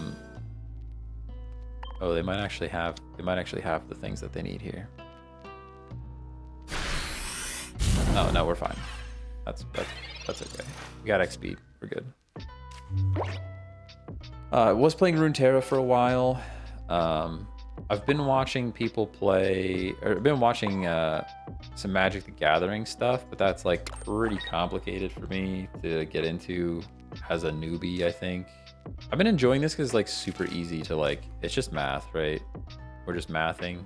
they might actually have the things that they need here. Oh no, we're fine. That's okay. We got XP. We're good. I was playing Runeterra for a while. I've been watching people play, or I've been watching some Magic the Gathering stuff, but that's like pretty complicated for me to get into as a newbie, I think. I've been enjoying this because it's like super easy to like, it's just math, right? We're just mathing.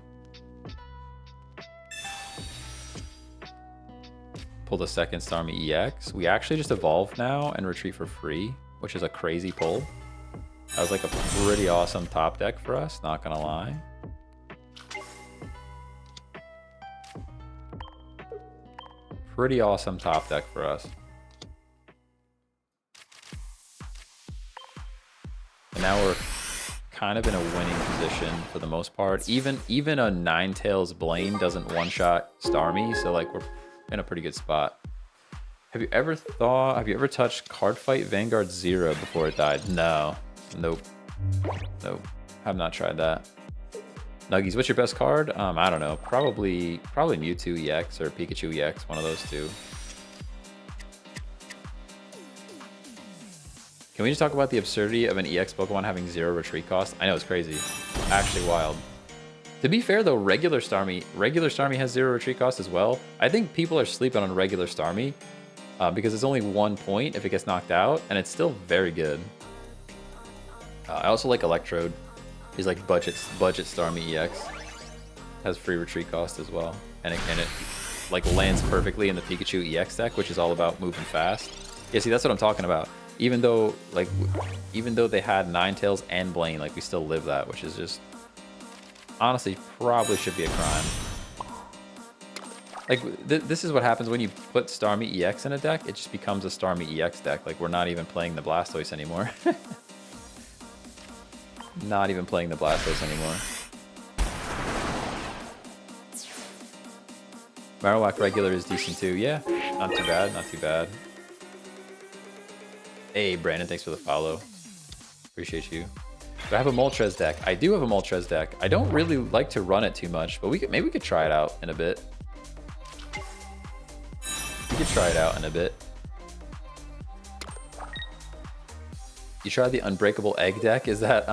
Pull the second Starmie EX. We actually just evolve now and retreat for free, which is a crazy pull. That was like a pretty awesome top deck for us, not gonna lie. Pretty awesome top deck for us. And now we're kind of in a winning position for the most part. Even a Ninetales Blaine doesn't one-shot Starmie, so like we're in a pretty good spot. Have you ever touched Cardfight Vanguard 0 before it died? No. Nope. Have not tried that. Nuggies, what's your best card? I don't know. Probably Mewtwo EX or Pikachu EX, one of those two. Can we just talk about the absurdity of an EX Pokemon having 0 retreat cost? I know, it's crazy. Actually wild. To be fair though, regular Starmie has 0 retreat cost as well. I think people are sleeping on regular Starmie because it's only 1 point if it gets knocked out, and it's still very good. I also like Electrode. He's like budget Starmie EX. Has free retreat cost as well, and it like lands perfectly in the Pikachu EX deck, which is all about moving fast. Yeah, see, that's what I'm talking about. Even though they had Ninetales and Blaine, like we still live that, which is just honestly probably should be a crime. Like this is what happens when you put Starmie EX in a deck. It just becomes a Starmie EX deck. Like we're not even playing the Blastoise anymore. Not even playing the Blastoise anymore. Marowak regular is decent too. Yeah, not too bad, not too bad. Hey, Brandon, thanks for the follow. Appreciate you. Do I have a Moltres deck? I do have a Moltres deck. I don't really like to run it too much, but maybe we could try it out in a bit. We could try it out in a bit. You tried the Unbreakable Egg deck? Is that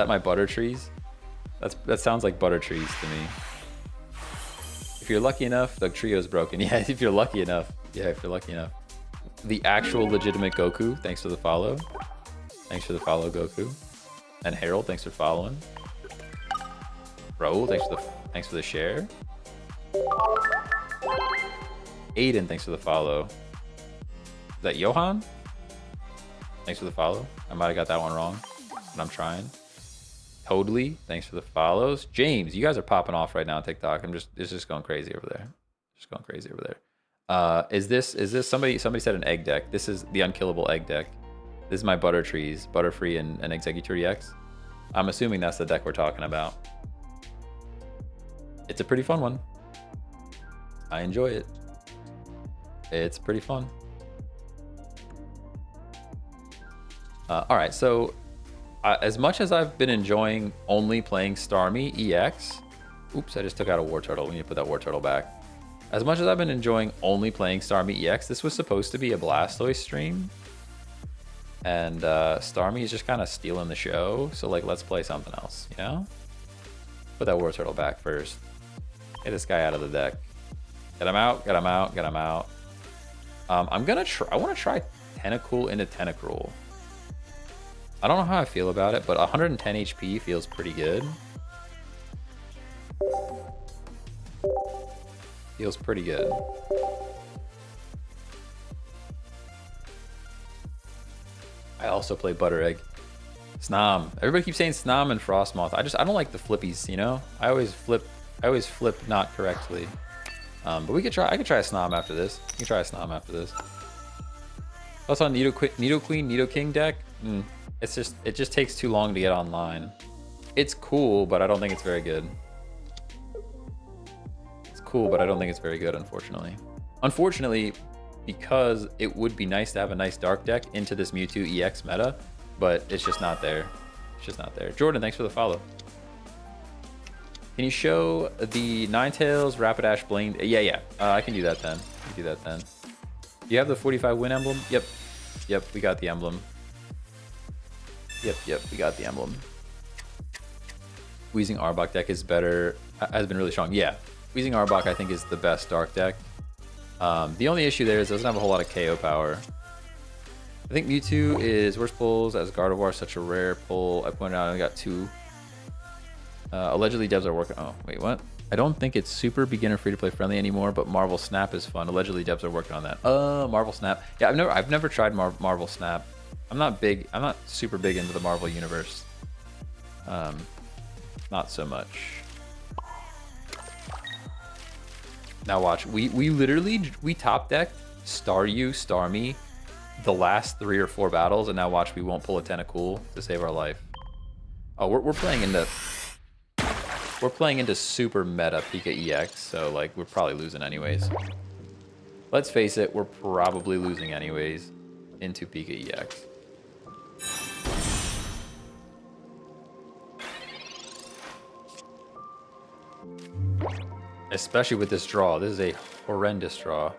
my Butter Trees? That sounds like Butter Trees to me. If you're lucky enough, the trio's broken. Yeah, if you're lucky enough. Yeah, if you're lucky enough. The actual legitimate Goku, thanks for the follow. Thanks for the follow, Goku. And Harold, thanks for following. Bro, thanks for the share. Aiden, thanks for the follow. Is that Johan? Thanks for the follow. I might have got that one wrong, but I'm trying. Totally. Thanks for the follows. James, you guys are popping off right now on TikTok. It's just going crazy over there. Just going crazy over there. Is this somebody said an egg deck? This is the Unkillable Egg deck. This is my Butter Trees, Butterfree and Executor EX. I'm assuming that's the deck we're talking about. It's a pretty fun one. I enjoy it. It's pretty fun. All right, so as much as I've been enjoying only playing Starmie EX, oops, I just took out a War Turtle. We need to put that War Turtle back. As much as I've been enjoying only playing Starmie EX, this was supposed to be a Blastoise stream. And Starmie is just kind of stealing the show. So like, let's play something else, you know? Put that War Turtle back first. Get this guy out of the deck. Get him out, get him out, get him out. I'm gonna try, I wanna try Tentacool into Tentacruel. I don't know how I feel about it, but 110 HP feels pretty good. Feels pretty good. I also play Butter Egg. Snom. Everybody keeps saying Snom and Frostmoth. I don't like the flippies, you know? I always flip not correctly. But I could try a Snom after this. We can try a Snom after this. Also on Nidoqueen, Nidoking deck. It just takes too long to get online. It's cool, but I don't think it's very good. It's cool, but I don't think it's very good, unfortunately. Unfortunately, because it would be nice to have a nice dark deck into this Mewtwo EX meta, but it's just not there. It's just not there. Jordan, thanks for the follow. Can you show the Ninetales, Rapidash, Blaine? Yeah. I can do that then. You have the 45 win emblem? Yep, we got the emblem. Yep, we got the emblem. Weezing Arbok deck is better, has been really strong. Yeah, Weezing Arbok I think is the best dark deck. The only issue there is it doesn't have a whole lot of KO power. I think Mewtwo is worst pulls, as Gardevoir is such a rare pull. I pointed out I got 2. Allegedly devs are working, oh wait, what? I don't think it's super beginner free to play friendly anymore, but Marvel Snap is fun. Allegedly devs are working on that. Marvel Snap. Yeah, I've never tried Marvel Snap. I'm not super big into the Marvel universe. Not so much. Now watch, we literally top decked Staryu, Starmie the last 3 or 4 battles, and now watch, we won't pull a Tentacool to save our life. Oh, we're playing into super meta Pika EX, so like we're probably losing anyways. Let's face it, we're probably losing anyways into Pika EX. Especially with this draw. This is a horrendous draw.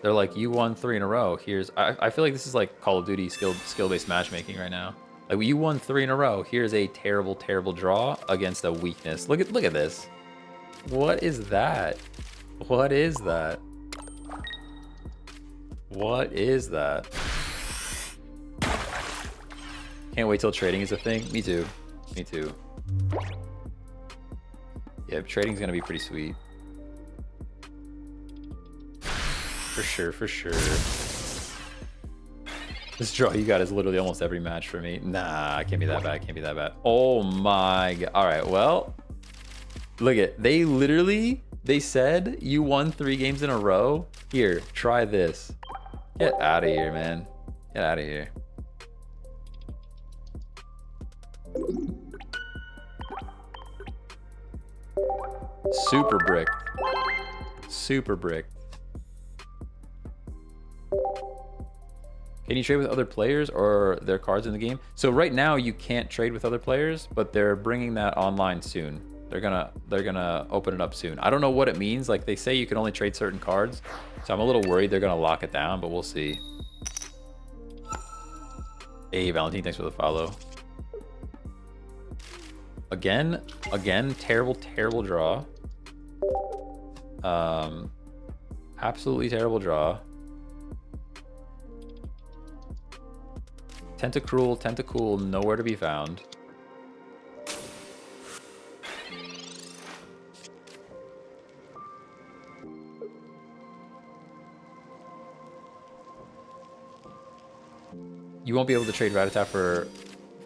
They're like, you won 3 in a row. Here's, I feel like this is like Call of Duty skill-based matchmaking right now. Like, you won 3 in a row. Here's a terrible, terrible draw against a weakness. Look at this. What is that? What is that? What is that? Can't wait till trading is a thing. Me too. Me too. Yeah, trading's gonna be pretty sweet. For sure, for sure. This draw you got is literally almost every match for me. Nah, it can't be that bad. Can't be that bad. Oh my god. All right, well, look at, they said you won 3 games in a row. Here, try this. Get out of here, man. Get out of here. Super bricked. Super bricked. Can you trade with other players or their cards in the game? So right now you can't trade with other players, but they're bringing that online soon. They're gonna open it up soon. I don't know what it means. Like, they say you can only trade certain cards, so I'm a little worried they're gonna lock it down, but we'll see. Hey Valentine, thanks for the follow. Again, terrible, terrible draw. Absolutely terrible draw. Tentacool, nowhere to be found. You won't be able to trade Rattata for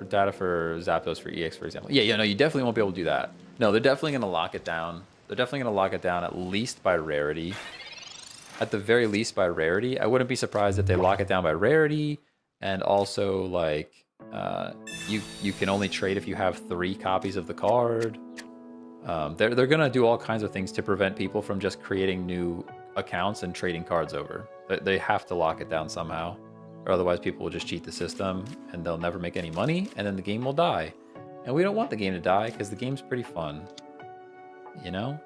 data for Zapdos for EX, for example. Yeah, no, you definitely won't be able to do that. No, they're definitely going to lock it down. They're definitely going to lock it down at least by rarity. At the very least by rarity. I wouldn't be surprised if they lock it down by rarity. And also, like, you can only trade if you have 3 copies of the card. They're going to do all kinds of things to prevent people from just creating new accounts and trading cards over. They have to lock it down somehow. Or otherwise people will just cheat the system and they'll never make any money, and then the game will die. And we don't want the game to die because the game's pretty fun. You know?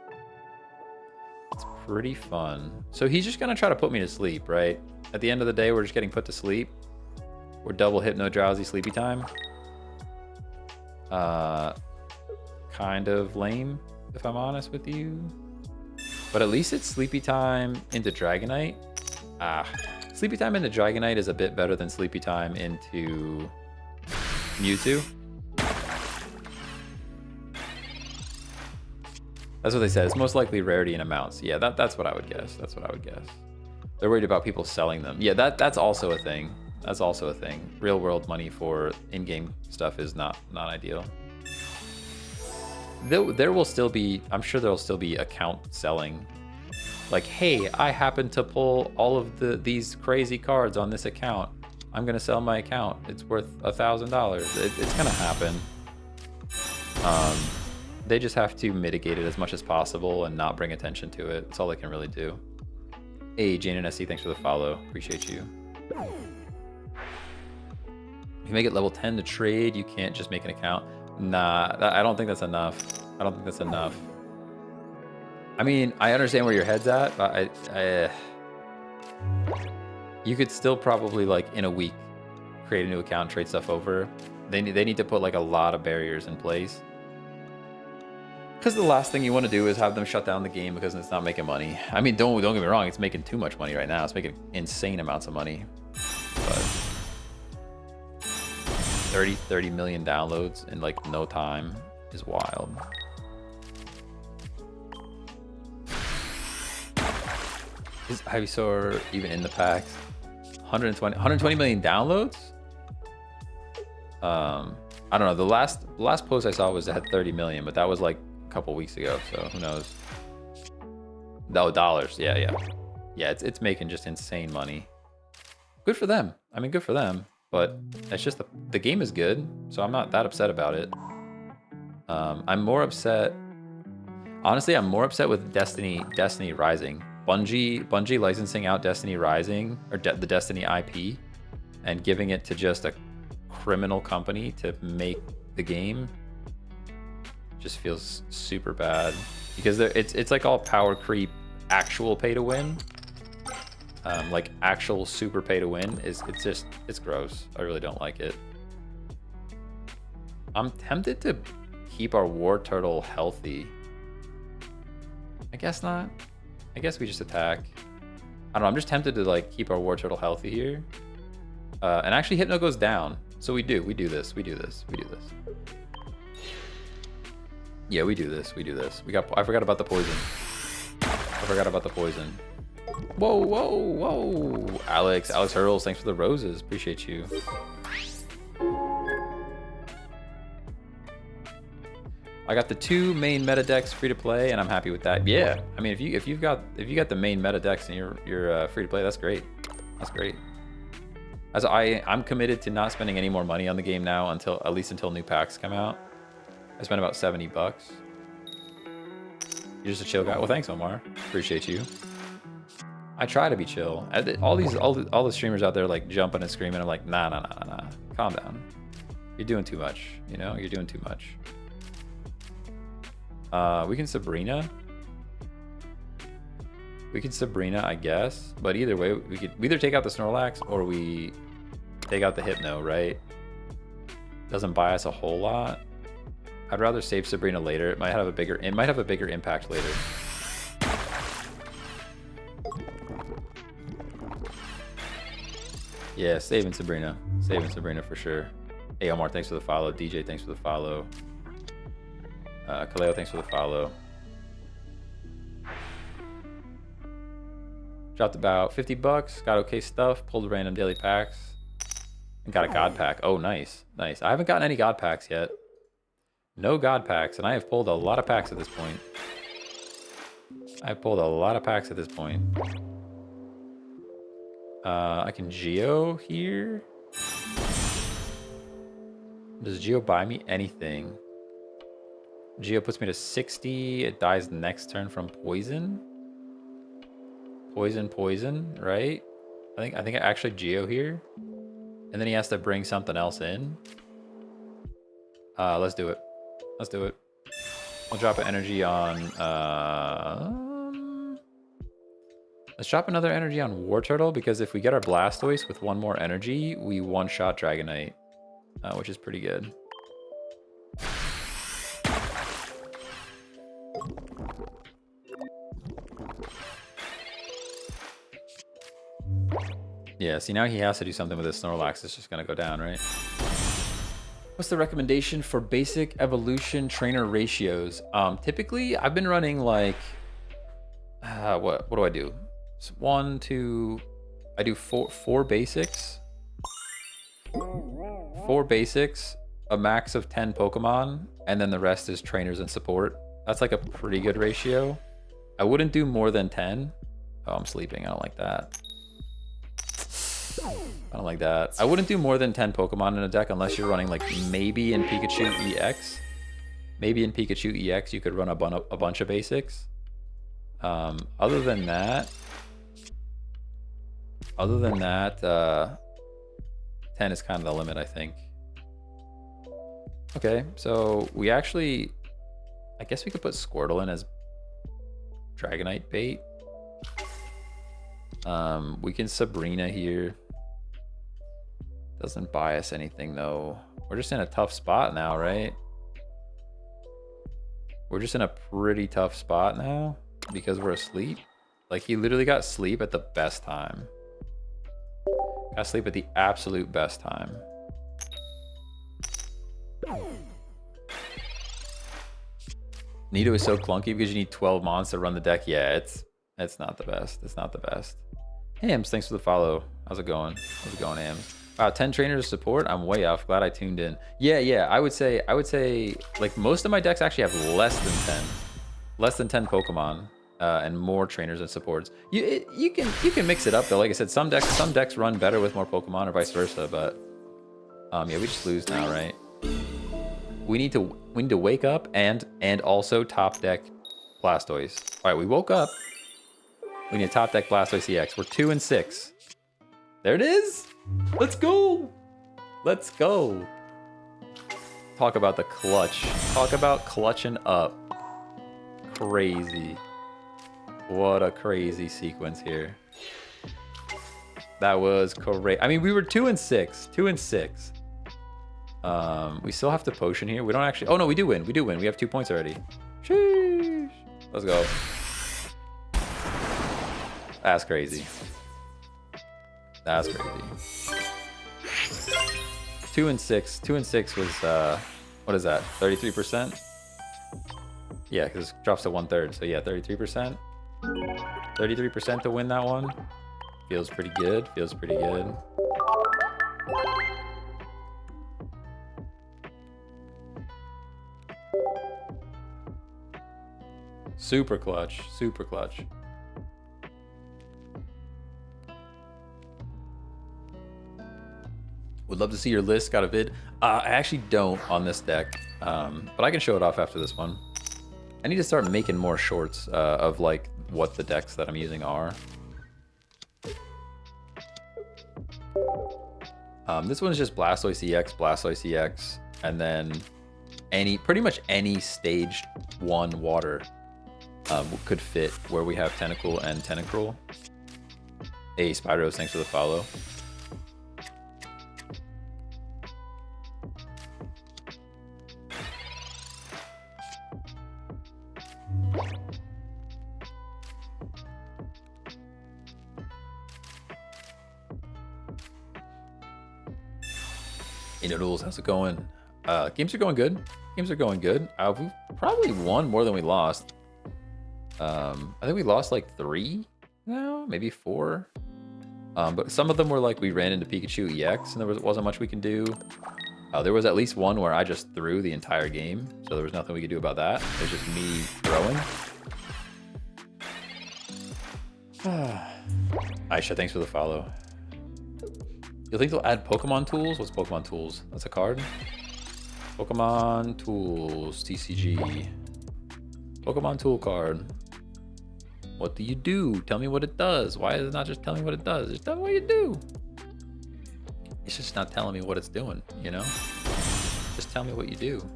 It's pretty fun. So he's just gonna try to put me to sleep, right? At the end of the day, we're just getting put to sleep. We're double hypno drowsy sleepy time. Kind of lame, if I'm honest with you. But at least it's sleepy time into Dragonite. Sleepy time into Dragonite is a bit better than sleepy time into Mewtwo. That's what they said. It's most likely rarity in amounts. Yeah, that's what I would guess. That's what I would guess. They're worried about people selling them. Yeah, that's also a thing. That's also a thing. Real world money for in-game stuff is not ideal. There will still be, I'm sure there will still be account selling. Like, hey, I happen to pull all of these crazy cards on this account. I'm gonna sell my account. It's worth $1,000. It's gonna happen. They just have to mitigate it as much as possible and not bring attention to it. That's all they can really do. Hey, Jane and SC, thanks for the follow. Appreciate you. If you make it level 10 to trade, you can't just make an account. Nah, I don't think that's enough. I don't think that's enough. I mean, I understand where your head's at, but you could still probably, like, in a week, create a new account, trade stuff over. They need to put, like, a lot of barriers in place. Because the last thing you want to do is have them shut down the game because it's not making money. I mean, don't get me wrong, it's making too much money right now. It's making insane amounts of money. But 30 million downloads in like no time is wild. Is Ivysaur even in the packs? 120 million downloads? I don't know. The last post I saw was it had 30 million, but that was like a couple weeks ago, so who knows? No, dollars. Yeah, it's making just insane money. Good for them. I mean, good for them. But it's just the game is good, so I'm not that upset about it. I'm more upset. Honestly, I'm more upset with Destiny Rising. Bungie licensing out Destiny Rising or the Destiny IP and giving it to just a criminal company to make the game just feels super bad because it's like all power creep, actual pay to win. Like actual super pay to win it's gross. I really don't like it. I'm tempted to keep our war turtle healthy. I guess not. I guess we just attack. I don't know. I'm just tempted to like keep our war turtle healthy here. And actually Hypno goes down. So we do this. Yeah, we do this. I forgot about the poison. Whoa. Alex Hurls, thanks for the roses. Appreciate you. I got the 2 main meta decks free to play, and I'm happy with that. Yeah, I mean, if you got the main meta decks and you're free to play, that's great. That's great. As I'm committed to not spending any more money on the game now at least until new packs come out. I spent about $70. You're just a chill guy. Well, thanks, Omar. Appreciate you. I try to be chill. All the streamers out there like jumping and screaming. I'm like, nah. Calm down. You're doing too much. You know, you're doing too much. We can Sabrina. I guess. But either way, we either take out the Snorlax or we take out the Hypno, right? Doesn't buy us a whole lot. I'd rather save Sabrina later. It might have a bigger impact later. Yeah, saving Sabrina for sure. Hey Omar, thanks for the follow. DJ, thanks for the follow. Kaleo, thanks for the follow. Dropped about $50. Got okay stuff. Pulled random daily packs. And got a god pack. Oh, nice. I haven't gotten any god packs yet. No god packs, and I have pulled a lot of packs at this point. I can Geo here. Does Geo buy me anything? Geo puts me to 60. It dies next turn from poison. Poison, right? I think I actually Geo here. And then he has to bring something else in. Let's do it. I'll drop an energy on Let's drop another energy on War Turtle, because if we get our Blastoise with one more energy, we one-shot Dragonite, which is pretty good. Yeah, see, now he has to do something with his Snorlax. It's just going to go down, right? What's the recommendation for basic evolution trainer ratios? Typically, I've been running like... what do I do? It's 1, 2... I do four basics. 4 basics, a max of 10 Pokemon, and then the rest is trainers and support. That's like a pretty good ratio. I wouldn't do more than 10. Oh, I'm sleeping. I don't like that. I don't like that. I wouldn't do more than 10 Pokemon in a deck unless you're running like maybe in Pikachu EX. Maybe in Pikachu EX you could run a bunch of basics. Other than that, 10 is kind of the limit, I think. Okay, so we actually, I guess we could put Squirtle in as Dragonite bait. We can Sabrina here. Doesn't buy us anything though. We're just in a tough spot now, right? We're just in a pretty tough spot now because we're asleep. Like, he literally got sleep at the best time. Got sleep at the absolute best time. Nido is so clunky because you need 12 mons to run the deck. Yeah, it's not the best. It's not the best. Hey, Ams, thanks for the follow. How's it going? How's it going, Ams? Wow, 10 trainers to support. I'm way off. Glad I tuned in. Yeah. I would say like most of my decks actually have less than 10 Pokemon, and more trainers and supports. You can mix it up though. Like I said, some decks run better with more Pokemon or vice versa. But yeah, we just lose now, right? We need to wake up and also top deck Blastoise. All right, we woke up. We need to top deck Blastoise EX. We're 2 and 6. There it is. Let's go. Let's go. Talk about the clutch. Talk about clutching up. Crazy. What a crazy sequence here. That was crazy. I mean, we were 2 and 6. 2 and 6. We still have to potion here. We don't actually... Oh, no, we do win. We do win. We have 2 points already. Sheesh. Let's go. That's crazy. That's crazy. 2 and 6. 2 and 6 was, what is that? 33%? Yeah, because it drops to 1/3. So yeah, 33%. 33% to win that one. Feels pretty good. Feels pretty good. Super clutch. Super clutch. Would love to see your list. Got a vid? I actually don't on this deck, but I can show it off after this one. I need to start making more shorts of like what the decks that I'm using are. This one's just Blastoise EX, and then pretty much any stage 1 water could fit where we have Tentacool and Tentacruel. Hey, Spyros, thanks for the follow. Noodles, how's it going? Games are going good. Games are going good. We've probably won more than we lost. I think we lost like 3 now, maybe 4. But some of them were like we ran into Pikachu EX and there wasn't much we can do. There was at least one where I just threw the entire game, so there was nothing we could do about that. It was just me throwing. Aisha, thanks for the follow. You think they'll add Pokemon tools? What's Pokemon tools? That's a card? Pokemon tools, TCG. Pokemon tool card. What do you do? Tell me what it does. Why is it not just telling me what it does? Just tell me what you do. It's just not telling me what it's doing, you know? Just tell me what you do.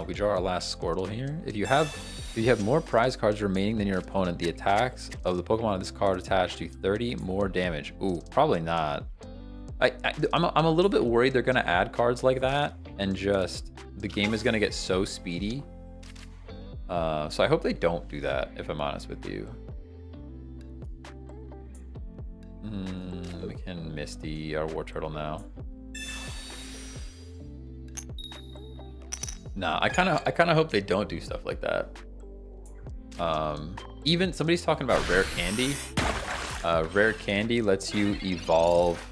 We draw our last Squirtle here. If you have If you have more prize cards remaining than your opponent, the attacks of the Pokemon of this card attached do 30 more damage. Ooh, probably not. I'm a little bit worried they're gonna add cards like that and just the game is gonna get so speedy. So I hope they don't do that, if I'm honest with you. We can Misty our War Turtle now. Nah, I kind of hope they don't do stuff like that. Even somebody's talking about Rare Candy. Rare Candy lets you evolve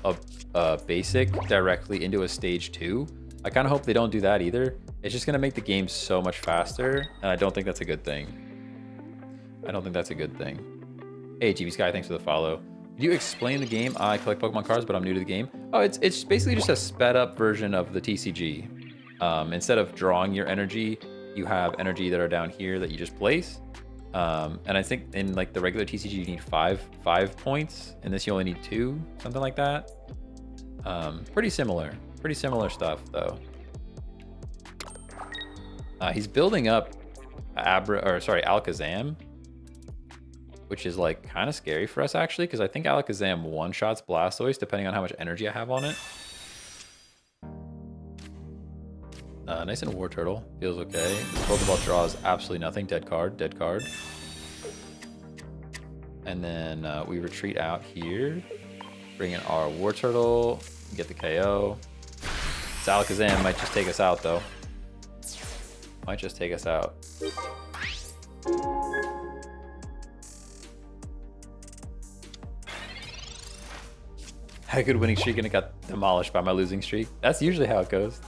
a basic directly into a stage 2. I kind of hope they don't do that either. It's just gonna make the game so much faster, and I don't think that's a good thing. I don't think that's a good thing. Hey, GB Sky, thanks for the follow. Did you explain the game? I collect Pokemon cards, but I'm new to the game. Oh, it's basically just a sped up version of the TCG. Instead of drawing your energy, you have energy that are down here that you just place. And I think in like the regular TCG, you need five points. In this, you only need 2, something like that. Pretty similar stuff though. He's building up Alakazam, which is like kind of scary for us actually, because I think Alakazam one-shots Blastoise depending on how much energy I have on it. Nice and War Turtle. Feels okay. This Pokeball draws absolutely nothing. Dead card. And then we retreat out here. Bring in our War Turtle. Get the KO. This Alakazam might just take us out, though. Might just take us out. Had a good winning streak and it got demolished by my losing streak. That's usually how it goes.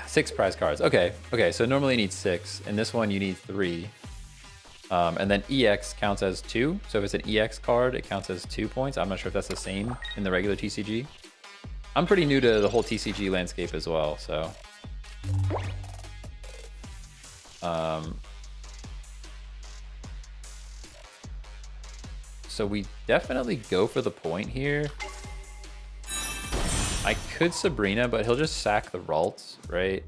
6 prize cards. Okay, so normally you need 6. In this one, you need 3. And then EX counts as 2. So if it's an EX card, it counts as 2 points. I'm not sure if that's the same in the regular TCG. I'm pretty new to the whole TCG landscape as well, so. So we definitely go for the point here. I could Sabrina, but he'll just sack the Ralts, right?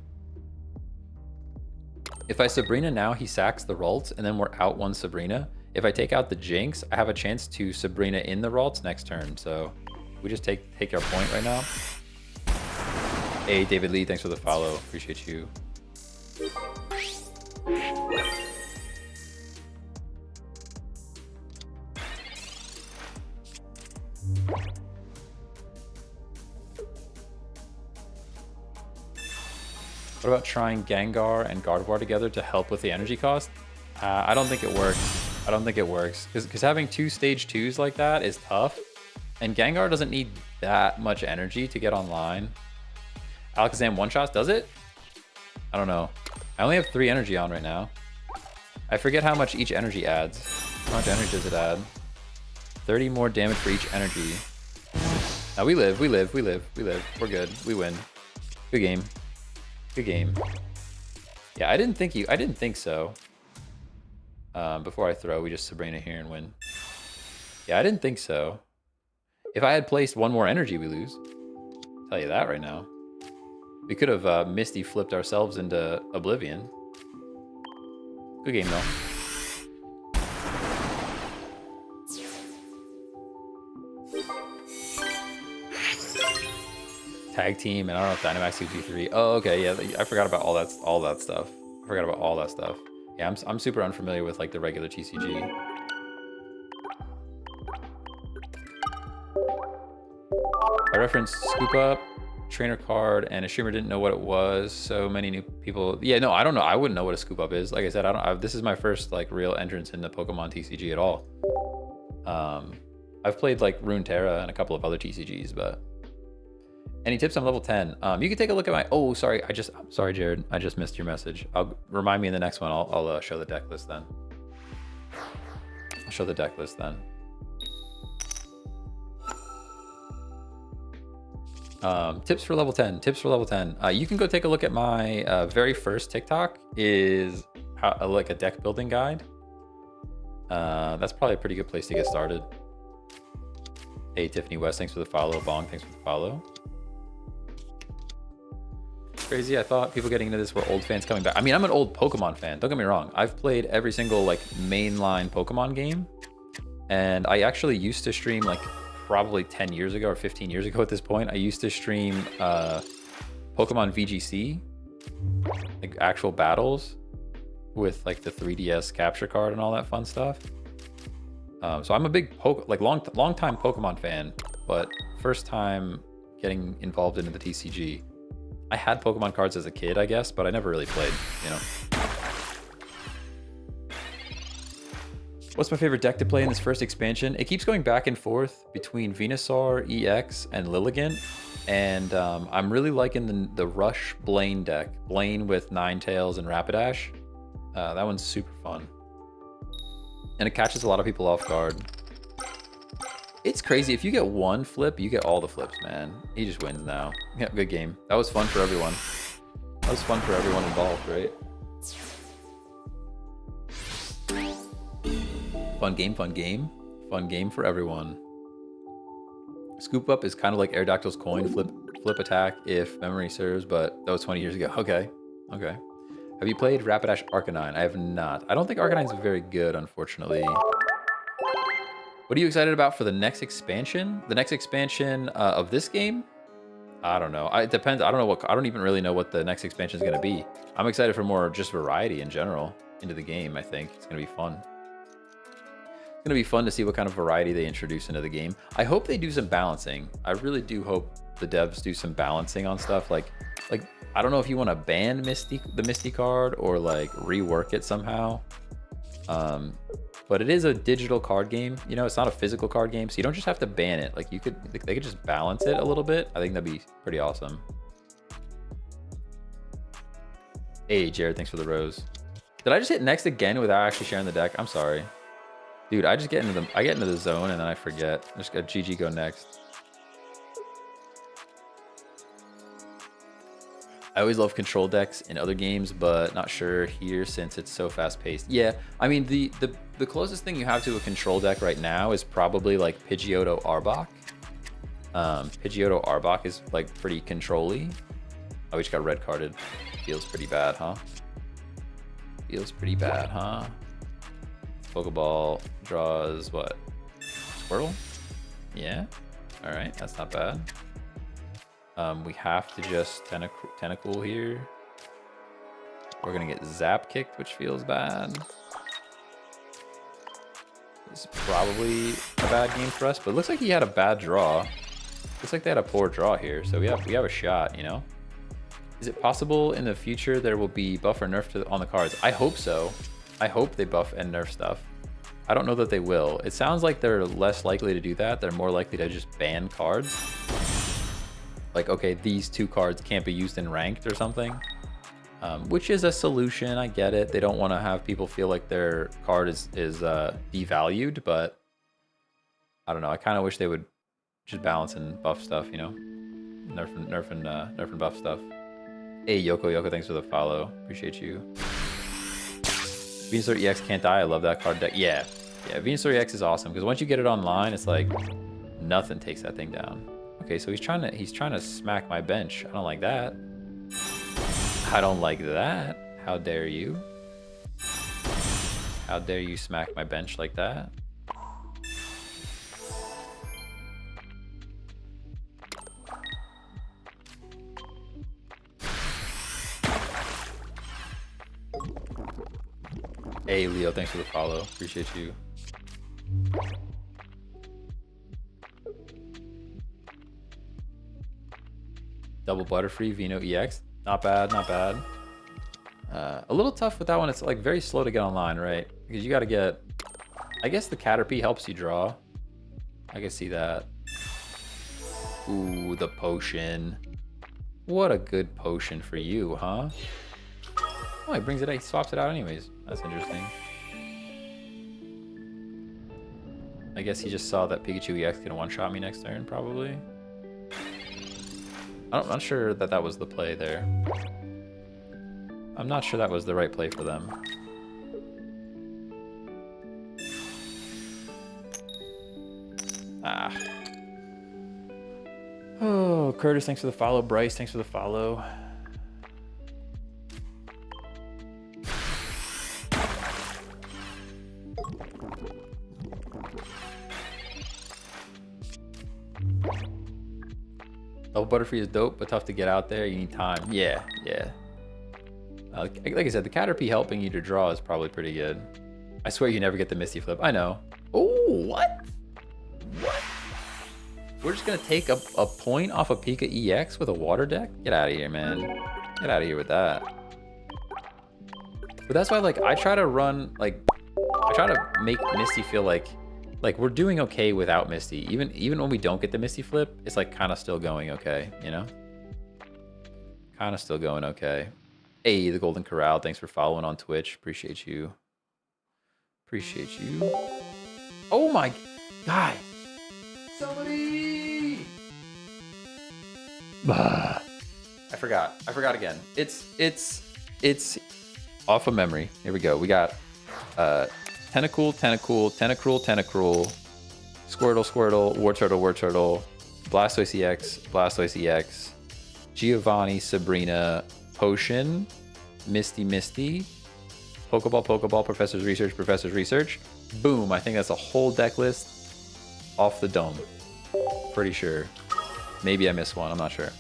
If I Sabrina now, he sacks the Ralts, and then we're out 1 Sabrina. If I take out the Jinx, I have a chance to Sabrina in the Ralts next turn. So we just take our point right now. Hey, David Lee, thanks for the follow. Appreciate you. What about trying Gengar and Gardevoir together to help with the energy cost? I don't think it works. Because having 2 stage 2s like that is tough. And Gengar doesn't need that much energy to get online. Alakazam one-shots, does it? I don't know. I only have 3 energy on right now. I forget how much each energy adds. How much energy does it add? 30 more damage for each energy. Now we live. We're good. We win. Good game. Yeah, I didn't think so. Before I throw, we just Sabrina here and win. Yeah, I didn't think so. If I had placed 1 more energy, we lose. I'll tell you that right now. We could have Misty flipped ourselves into Oblivion. Good game, though. Tag team, and I don't know if Dynamax 2G3. Oh, okay, yeah, I forgot about all that stuff. Yeah, I'm super unfamiliar with like the regular TCG. I referenced Scoop Up, trainer card, and a streamer didn't know what it was. So many new people. Yeah, no, I don't know. I wouldn't know what a Scoop Up is. Like I said, this is my first like real entrance into Pokemon TCG at all. I've played like Runeterra and a couple of other TCGs, but. Any tips on level 10? You can take a look at my. Oh, sorry. I'm sorry, Jared. I just missed your message. Remind me in the next one. I'll show the deck list then. Tips for level 10. You can go take a look at my very first TikTok. Is like a deck building guide. That's probably a pretty good place to get started. Hey, Tiffany West, thanks for the follow. Bong, thanks for the follow. crazy? I thought people getting into this were old fans coming back. I mean, I'm an old Pokemon fan. Don't get me wrong. I've played every single like mainline Pokemon game, and I actually used to stream like probably 10 years ago or 15 years ago at this point. I used to stream Pokemon VGC, like actual battles with like the 3DS capture card and all that fun stuff. So I'm a big long time Pokemon fan, but first time getting involved into the TCG. I had Pokemon cards as a kid, I guess, but I never really played, you know. What's my favorite deck to play in this first expansion? It keeps going back and forth between Venusaur, EX, and Lilligant. And I'm really liking the Rush Blaine deck. Blaine with Ninetales and Rapidash. That one's super fun. And it catches a lot of people off guard. It's crazy. If you get one flip, you get all the flips, man. He just wins now. Yeah, good game. That was fun for everyone. That was fun for everyone involved, right? Fun game, fun game. Fun game for everyone. Scoop up is kind of like Aerodactyl's coin flip attack, if memory serves, but that was 20 years ago. Okay, okay. Have you played Rapidash Arcanine? I have not. I don't think Arcanine's very good, unfortunately. What are you excited about for the next expansion? The next expansion of this game? I don't know. It depends. I don't even really know what the next expansion is going to be. I'm excited for more just variety in general into the game. I think it's going to be fun. It's going to be fun to see what kind of variety they introduce into the game. I hope they do some balancing. I really do hope the devs do some balancing on stuff. Like I don't know if you want to ban the Misty card or like rework it somehow. But it is a digital card game. You know, it's not a physical card game, so you don't just have to ban it. Like they could just balance it a little bit. I think that'd be pretty awesome. Hey, Jared, thanks for the rose. Did I just hit next again without actually sharing the deck? I'm sorry. Dude, I get into the zone and then I forget. I just got GG go next. I always love control decks in other games, but not sure here since it's so fast paced. Yeah, I mean, the closest thing you have to a control deck right now is probably like Pidgeotto Arbok. Pidgeotto Arbok is like pretty control-y. Oh, we just got red carded. Feels pretty bad, huh? Feels pretty bad, huh? Pokeball draws what? Squirtle? Yeah. All right, that's not bad. We have to just tentacle here. We're gonna get zap kicked, which feels bad. This is probably a bad game for us, but it looks like he had a bad draw. Looks like they had a poor draw here, so we have a shot, you know? Is it possible in the future there will be buff or nerf on the cards? I hope so. I hope they buff and nerf stuff. I don't know that they will. It sounds like they're less likely to do that. They're more likely to just ban cards. Like, okay, these two cards can't be used in ranked or something, which is a solution. I get it. They don't want to have people feel like their card is devalued, but I don't know. I kind of wish they would just balance and buff stuff, you know, nerf and buff stuff. Hey, Yoko, thanks for the follow. Appreciate you. Venusaur EX can't die. I love that card deck. Yeah, Venusaur EX is awesome because once you get it online, it's like nothing takes that thing down. Okay, so he's trying to smack my bench. I don't like that. I don't like that. How dare you? How dare you smack my bench like that? Hey, Leo, thanks for the follow. Appreciate you. Double Butterfree, Veno EX. Not bad, not bad. A little tough with that one. It's like very slow to get online, right? Because you got to get... I guess the Caterpie helps you draw. I can see that. Ooh, the potion. What a good potion for you, huh? Oh, he brings it out. He swaps it out anyways. That's interesting. I guess he just saw that Pikachu EX can one-shot me next turn, probably. I'm not sure that was the play there. I'm not sure that was the right play for them. Ah. Oh, Curtis, thanks for the follow. Bryce, thanks for the follow. Level Butterfree is dope, but tough to get out there. You need time. Yeah, yeah. Like I said, the Caterpie helping you to draw is probably pretty good. I swear you never get the Misty Flip. I know. Oh, what? What? We're just gonna take a point off of Pika EX with a water deck? Get out of here, man. Get out of here with that. But that's why, like, I try to run, like, I try to make Misty feel like we're doing okay without Misty. Even when we don't get the Misty Flip, it's like kind of still going okay, you know? Kind of still going okay. Hey, the Golden Corral, thanks for following on Twitch. Appreciate you. Appreciate you. Oh my, guys. Somebody. I forgot again. It's off of memory. Here we go. We got Tentacool, Squirtle, Wartortle, Blastoise EX, Giovanni, Sabrina, Potion, Misty, Pokeball, Professor's Research. Boom, I think that's a whole deck list off the dome. Pretty sure. Maybe I missed one, I'm not sure.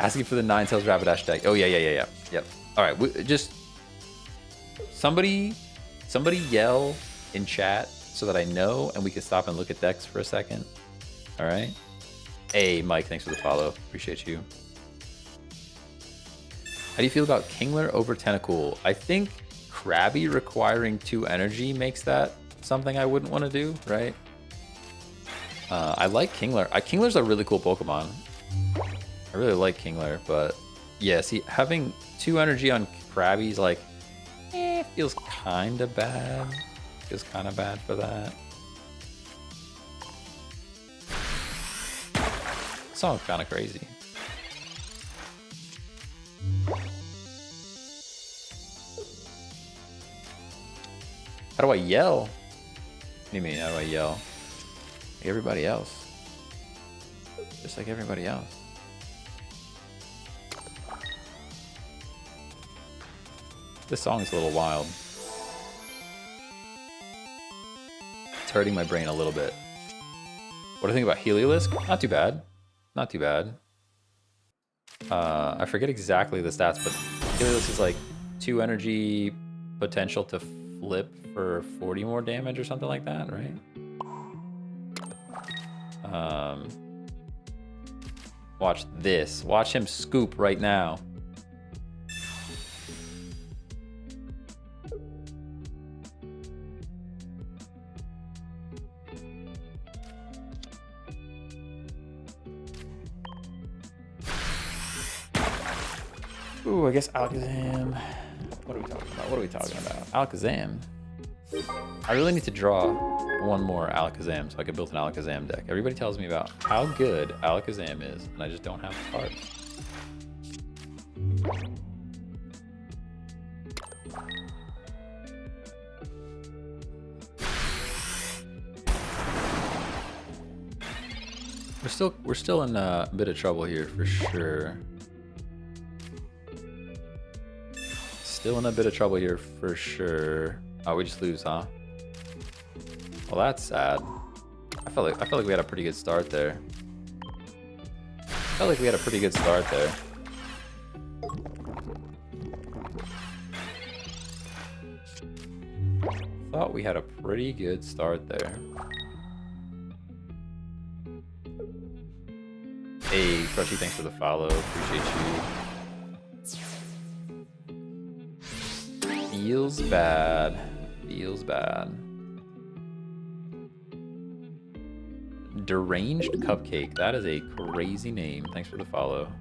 Asking for the Ninetales Rapidash deck. Oh, yeah. Yep. All right, just somebody yell in chat so that I know and we can stop and look at decks for a second. All right. Hey, Mike, thanks for the follow. Appreciate you. How do you feel about Kingler over Tentacool? I think Krabby requiring 2 energy makes that something I wouldn't want to do, right? I like Kingler. Kingler's a really cool Pokemon. I really like Kingler, but yeah, see, having 2 energy on Krabby's like, feels kind of bad. Feels kind of bad for that. Song's kind of crazy. How do I yell? What do you mean, how do I yell? Like everybody else. Just like everybody else. This song is a little wild. It's hurting my brain a little bit. What do you think about Heliolisk? Not too bad. Not too bad. I forget exactly the stats, but Heliolisk is like 2 energy potential to flip for 40 more damage or something like that, right? Watch this. Watch him scoop right now. Ooh, I guess Alakazam. What are we talking about? Alakazam. I really need to draw one more Alakazam so I can build an Alakazam deck. Everybody tells me about how good Alakazam is, and I just don't have the cards. We're still in a bit of trouble here for sure. Still in a bit of trouble here for sure. Oh, we just lose, huh? Well, that's sad. I felt like we had a pretty good start there. Thought we had a pretty good start there. Hey, Crushy, thanks for the follow. Appreciate you. Feels bad. Feels bad. Deranged Cupcake. That is a crazy name. Thanks for the follow.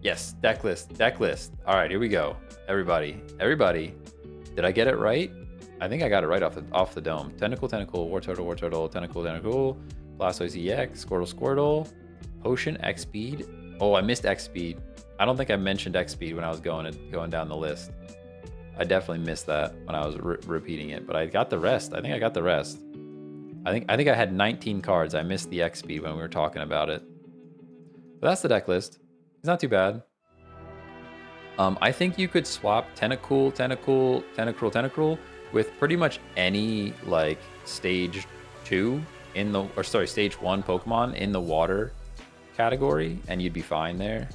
Yes, deck list. All right, here we go. Everybody. Did I get it right? I think I got it right off the dome. Tentacle, Wartortle, Tentacle, Blastoise EX, Squirtle, Potion, X-Speed. Oh, I missed X-Speed. I don't think I mentioned X-Speed when I was going down the list. I definitely missed that when I was repeating it, but I got the rest. I think I got the rest. I think I had 19 cards. I missed the X-Speed when we were talking about it. But that's the deck list. It's not too bad. I think you could swap Tentacool, with pretty much any like stage 2 in the, or sorry, stage 1 Pokemon in the water category, and you'd be fine there.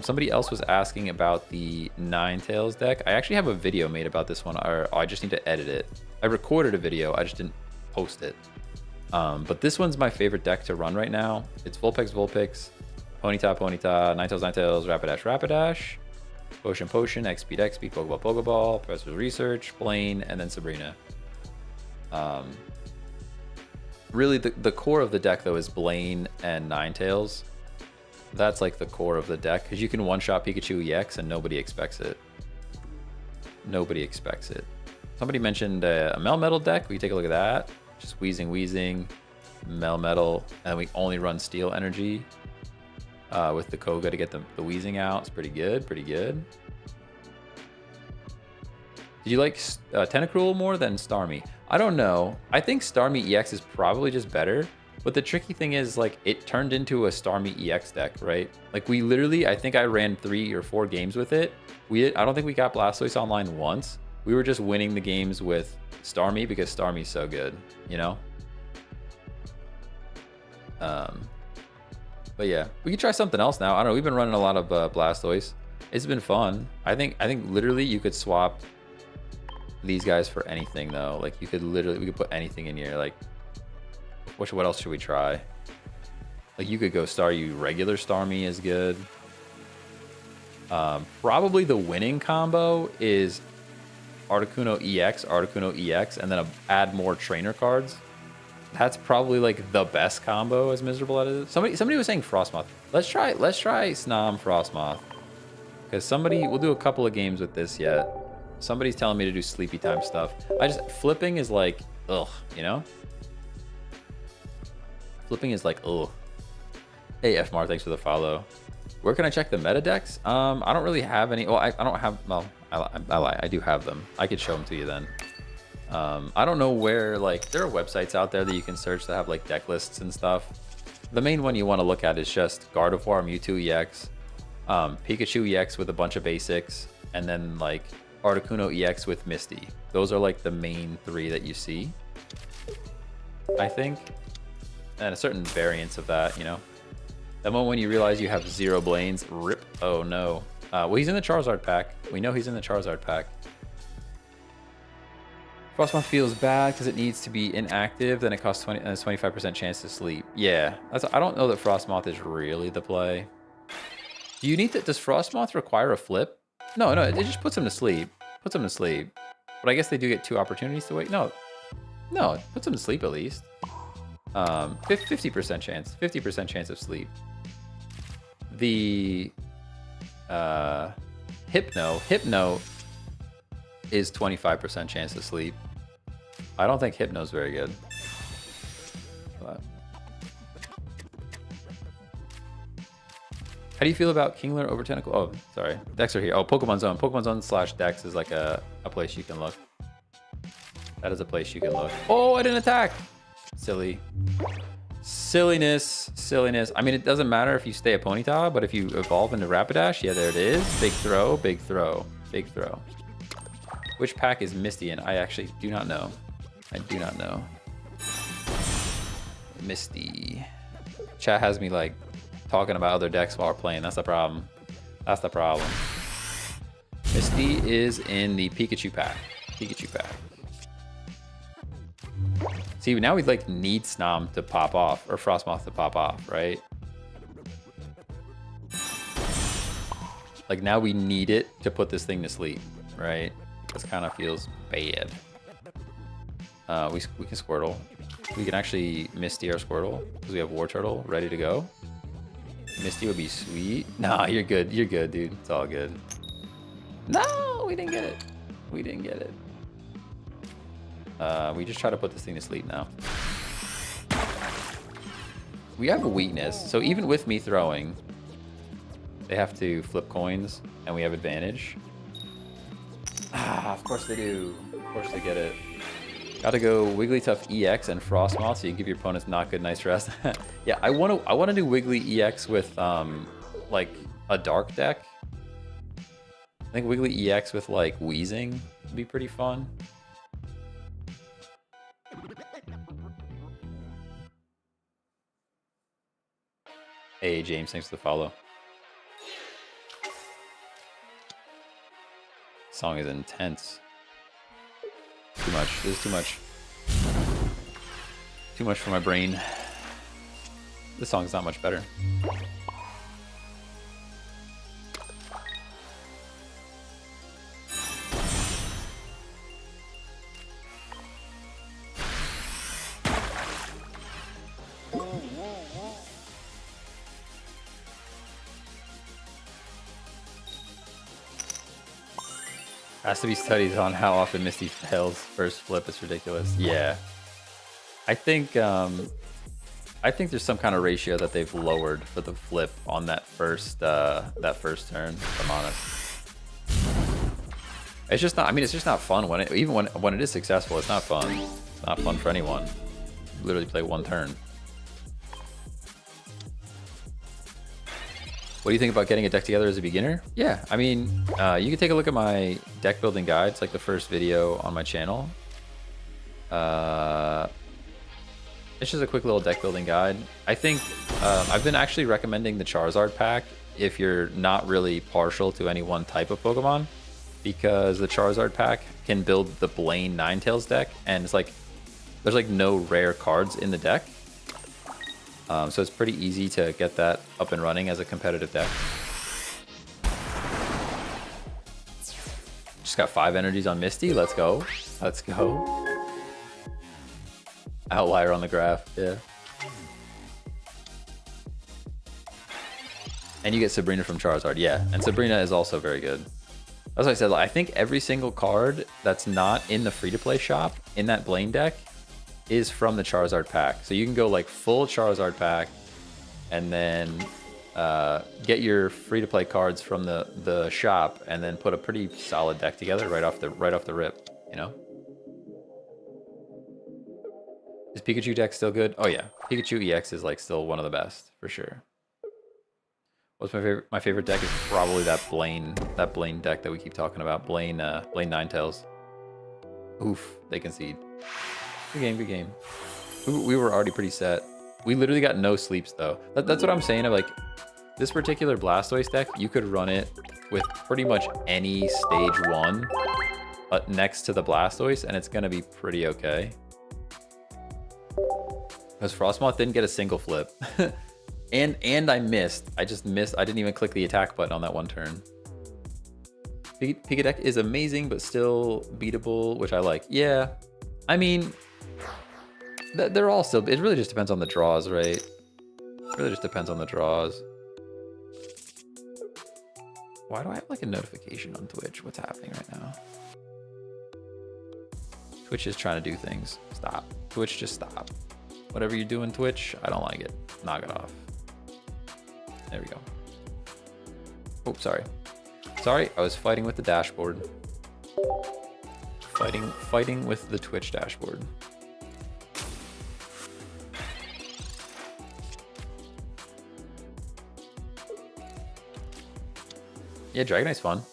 Somebody else was asking about the Ninetales deck. I actually have a video made about this one, or I just need to edit it. I recorded a video, I just didn't post it. But this one's my favorite deck to run right now. It's Vulpix, Ponyta, Ninetales, Rapidash, Potion, X-Speed, Pokeball, Professor's Research, Blaine, and then Sabrina. Really, the core of the deck, though, is Blaine and Ninetales. That's like the core of the deck, because you can one-shot Pikachu EX and nobody expects it. Nobody expects it. Somebody mentioned a Melmetal deck. We take a look at that. Just Weezing, Melmetal, and we only run Steel Energy with the Koga to get the Weezing out. It's pretty good, pretty good. Did you like Tentacruel more than Starmie? I don't know. I think Starmie EX is probably just better. But the tricky thing is, like, it turned into a Starmie EX deck, right? Like, we literally, I think I ran 3 or 4 games with it. I don't think we got Blastoise online once. We were just winning the games with Starmie because Starmie's so good, you know? But yeah, we could try something else now. I don't know. We've been running a lot of Blastoise. It's been fun. I think literally you could swap these guys for anything, though. Like, we could put anything in here. Like, what else should we try? Like, you could go Staryu. Regular Starmie is good. Probably the winning combo is Articuno EX, and then add more trainer cards. That's probably like the best combo, as miserable as it is. Somebody was saying Frostmoth. Let's try Snom Frostmoth. Because we'll do a couple of games with this yet. Somebody's telling me to do sleepy time stuff. Flipping is like, ugh, you know? Flipping is like, ugh. Hey, FMAR, thanks for the follow. Where can I check the meta decks? I don't really have any. Well, I don't have, well, I lie. I do have them. I could show them to you then. I don't know where, like, there are websites out there that you can search that have like deck lists and stuff. The main one you want to look at is just Gardevoir, Mewtwo EX, Pikachu EX with a bunch of basics, and then like Articuno EX with Misty. Those are like the main 3 that you see, I think. And a certain variance of that, you know. That moment when you realize you have 0 Blaines, rip. Oh no. Well, he's in the Charizard pack. We know he's in the Charizard pack. Frostmoth feels bad because it needs to be inactive. Then it costs 25% chance to sleep. Yeah, I don't know that Frostmoth is really the play. Do you need that? Does Frostmoth require a flip? No, it just puts him to sleep. Puts him to sleep. But I guess they do get 2 opportunities to wait. No, it puts him to sleep at least. 50% chance. 50% chance of sleep. The Hypno is 25% chance to sleep. I don't think Hypno's very good. But how do you feel about Kingler over Tentacle? Oh, sorry. Decks are here. Oh, Pokemon Zone. Pokemon Zone / Dex is like a place you can look. That is a place you can look. Oh, I didn't attack. Silly. Silliness. I mean, it doesn't matter if you stay a Ponyta, but if you evolve into Rapidash, yeah, there it is. Big throw. Which pack is Misty in? I actually do not know. I do not know. Misty. Chat has me like talking about other decks while we're playing. That's the problem. Misty is in the Pikachu pack. See, now we like need Snom to pop off, or Frostmoth to pop off, right? Like, now we need it to put this thing to sleep, right? This kind of feels bad. We can Squirtle. We can actually Misty our Squirtle because we have War Turtle ready to go. Misty would be sweet. Nah, you're good, dude. It's all good. No, we didn't get it. We just try to put this thing to sleep now. We have a weakness, so even with me throwing, they have to flip coins, and we have advantage. Ah, of course they do. Of course they get it. Gotta go Wigglytuff EX and Frostmoth, so you give your opponents not good nice rest. Yeah, I wanna do Wiggly EX with like a dark deck. I think Wiggly EX with like Weezing would be pretty fun. Hey, James, thanks for the follow. Song is intense. Too much. This is too much. Too much for my brain. This song's not much better. Has to be studies on how often Misty fails first flip. It's ridiculous. Yeah, I think there's some kind of ratio that they've lowered for the flip on that first turn. If I'm honest, it's just not. I mean, it's just not fun when when it is successful. It's not fun. It's not fun for anyone. You literally play one turn. What do you think about getting a deck together as a beginner? Yeah, I mean, you can take a look at my deck building guide. It's like the first video on my channel. It's just a quick little deck building guide. I think I've been actually recommending the Charizard pack if you're not really partial to any one type of Pokemon, because the Charizard pack can build the Blaine Ninetales deck, and it's like there's like no rare cards in the deck. So it's pretty easy to get that up and running as a competitive deck. Just got 5 energies on Misty. Let's go. Let's go. Outlier on the graph. Yeah. And you get Sabrina from Charizard. Yeah. And Sabrina is also very good. As I said, I think every single card that's not in the free-to-play shop in that Blaine deck is from the Charizard pack. So you can go like full Charizard pack and then get your free-to-play cards from the shop and then put a pretty solid deck together right off the rip, you know? Is Pikachu deck still good? Oh yeah, Pikachu EX is like still one of the best for sure. What's my favorite? My favorite deck is probably that Blaine deck that we keep talking about. Blaine Ninetales. Oof, they concede. Good game, good game. We were already pretty set. We literally got no sleeps though. That's what I'm saying. Of like this particular Blastoise deck, you could run it with pretty much any stage 1 next to the Blastoise, and it's gonna be pretty okay. Because Frostmoth didn't get a single flip, and I missed. I just missed. I didn't even click the attack button on that one turn. Pika deck is amazing, but still beatable, which I like. Yeah, I mean. They're all still... It really just depends on the draws, right? It really just depends on the draws. Why do I have like a notification on Twitch? What's happening right now? Twitch is trying to do things. Stop. Twitch, just stop. Whatever you're doing, Twitch, I don't like it. Knock it off. There we go. Oh, sorry. Sorry, I was fighting with the dashboard. Fighting with the Twitch dashboard. Yeah, Dragonite's fun.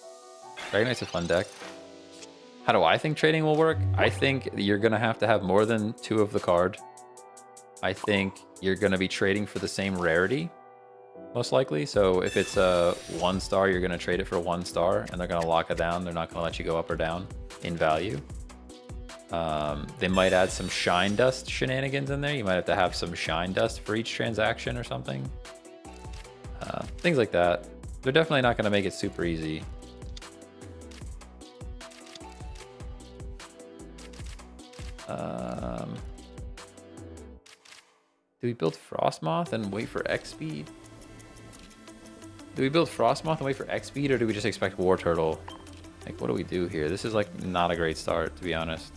Dragonite's a fun deck. How do I think trading will work? I think you're going to have more than 2 of the card. I think you're going to be trading for the same rarity, most likely. So if it's a 1 star, you're going to trade it for 1 star, and they're going to lock it down. They're not going to let you go up or down in value. They might add some Shine Dust shenanigans in there. You might have to have some Shine Dust for each transaction or something. Things like that. They're definitely not going to make it super easy. Do we build Frostmoth and wait for X speed? Do we build Frostmoth and wait for X speed, or do we just expect War Turtle? Like, what do we do here? This is like not a great start, to be honest.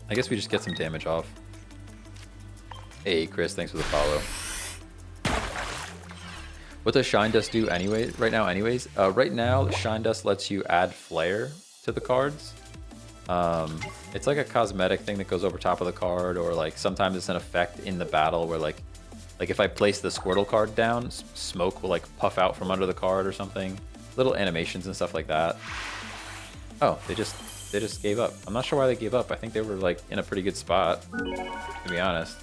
I guess we just get some damage off. Hey, Chris, thanks for the follow. What does Shine Dust do anyway? Right now, anyways? Right now, Shine Dust lets you add Flare to the cards. It's like a cosmetic thing that goes over top of the card, or like sometimes it's an effect in the battle where like if I place the Squirtle card down, smoke will like puff out from under the card or something. Little animations and stuff like that. Oh, they just gave up. I'm not sure why they gave up. I think they were like in a pretty good spot, to be honest.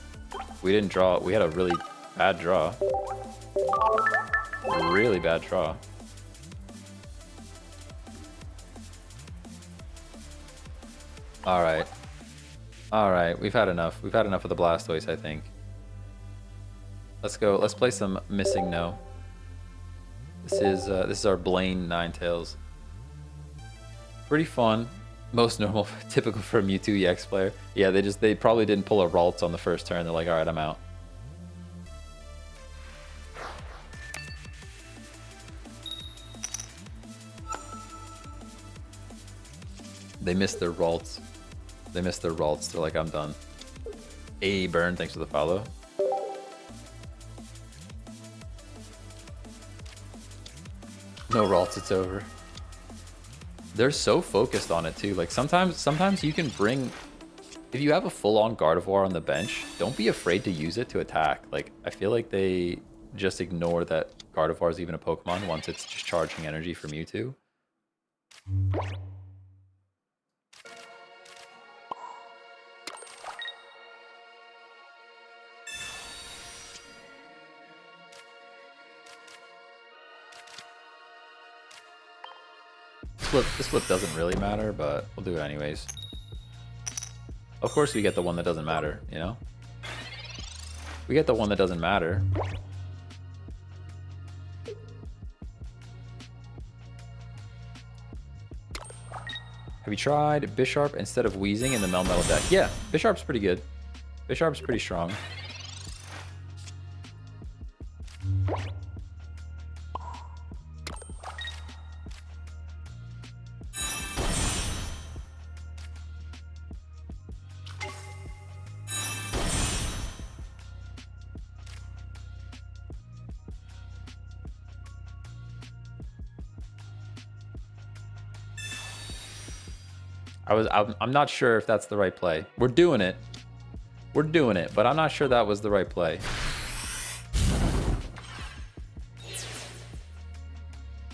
We didn't draw. We had a really bad draw. Really bad draw. All right. All right. We've had enough. We've had enough of the Blastoise, I think. Let's go. Let's play some Missing No. This is our Blaine Ninetales. Pretty fun. Most normal, typical for a Mewtwo EX player. Yeah, they probably didn't pull a Ralts on the first turn. They're like, all right, I'm out. They missed their Ralts. They missed their Ralts. They're like, I'm done. Hey, Burn, thanks for the follow. No Ralts, it's over. They're so focused on it too. Like sometimes you can bring, if you have a full-on Gardevoir on the bench, don't be afraid to use it to attack. Like I feel like they just ignore that Gardevoir is even a Pokemon once it's just charging energy from Mewtwo. This flip doesn't really matter, but we'll do it anyways. Of course we get the one that doesn't matter, you know? We get the one that doesn't matter. Have you tried Bisharp instead of Weezing in the Melmetal deck? Yeah, Bisharp's pretty good. Bisharp's pretty strong. I'm not sure if that's the right play. We're doing it. We're doing it, but I'm not sure that was the right play.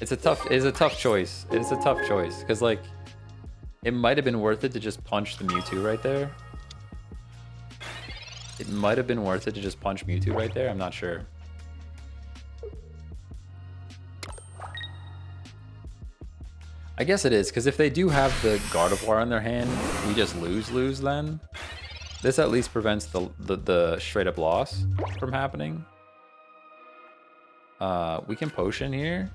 It's a tough choice. It's a tough choice because like it might have been worth it to just punch the Mewtwo right there. It might have been worth it to just punch Mewtwo right there. I'm not sure. I guess it is, because if they do have the Gardevoir in their hand, we just lose then. This at least prevents the straight up loss from happening. We can Potion here.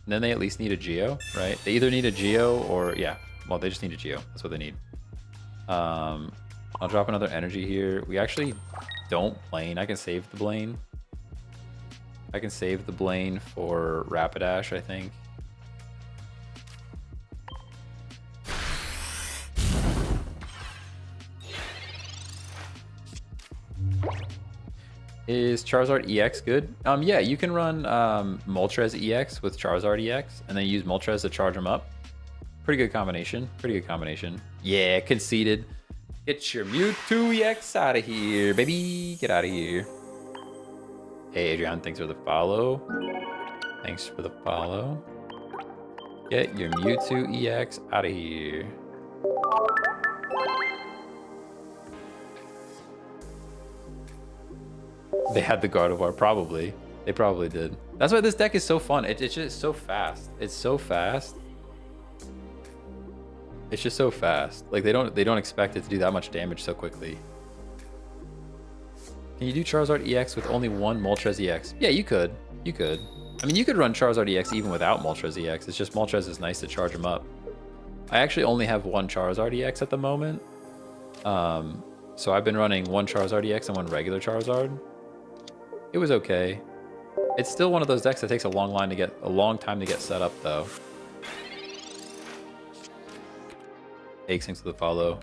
And then they at least need a Geo, right? They either need a Geo or, yeah. Well, they just need a Geo. That's what they need. I'll drop another energy here. We actually don't Blaine. I can save the Blaine. I can save the Blaine for Rapidash, I think. Is Charizard EX good? Yeah, you can run Moltres EX with Charizard EX, and then use Moltres to charge them up. Pretty good combination. Pretty good combination. Yeah, conceded. Get your Mewtwo EX out of here, baby. Get out of here. Hey, Adrian, thanks for the follow. Thanks for the follow. Get your Mewtwo EX out of here. They had the Gardevoir, probably. They probably did. That's why this deck is so fun. It's just so fast. It's so fast. It's just so fast. Like they don't expect it to do that much damage so quickly. Can you do Charizard EX with only one Moltres EX? Yeah, you could. You could. I mean, you could run Charizard EX even without Moltres EX. It's just Moltres is nice to charge them up. I actually only have one Charizard EX at the moment. So I've been running one Charizard EX and one regular Charizard. It was okay. It's still one of those decks that takes a long time to get set up though. Thanks for the follow.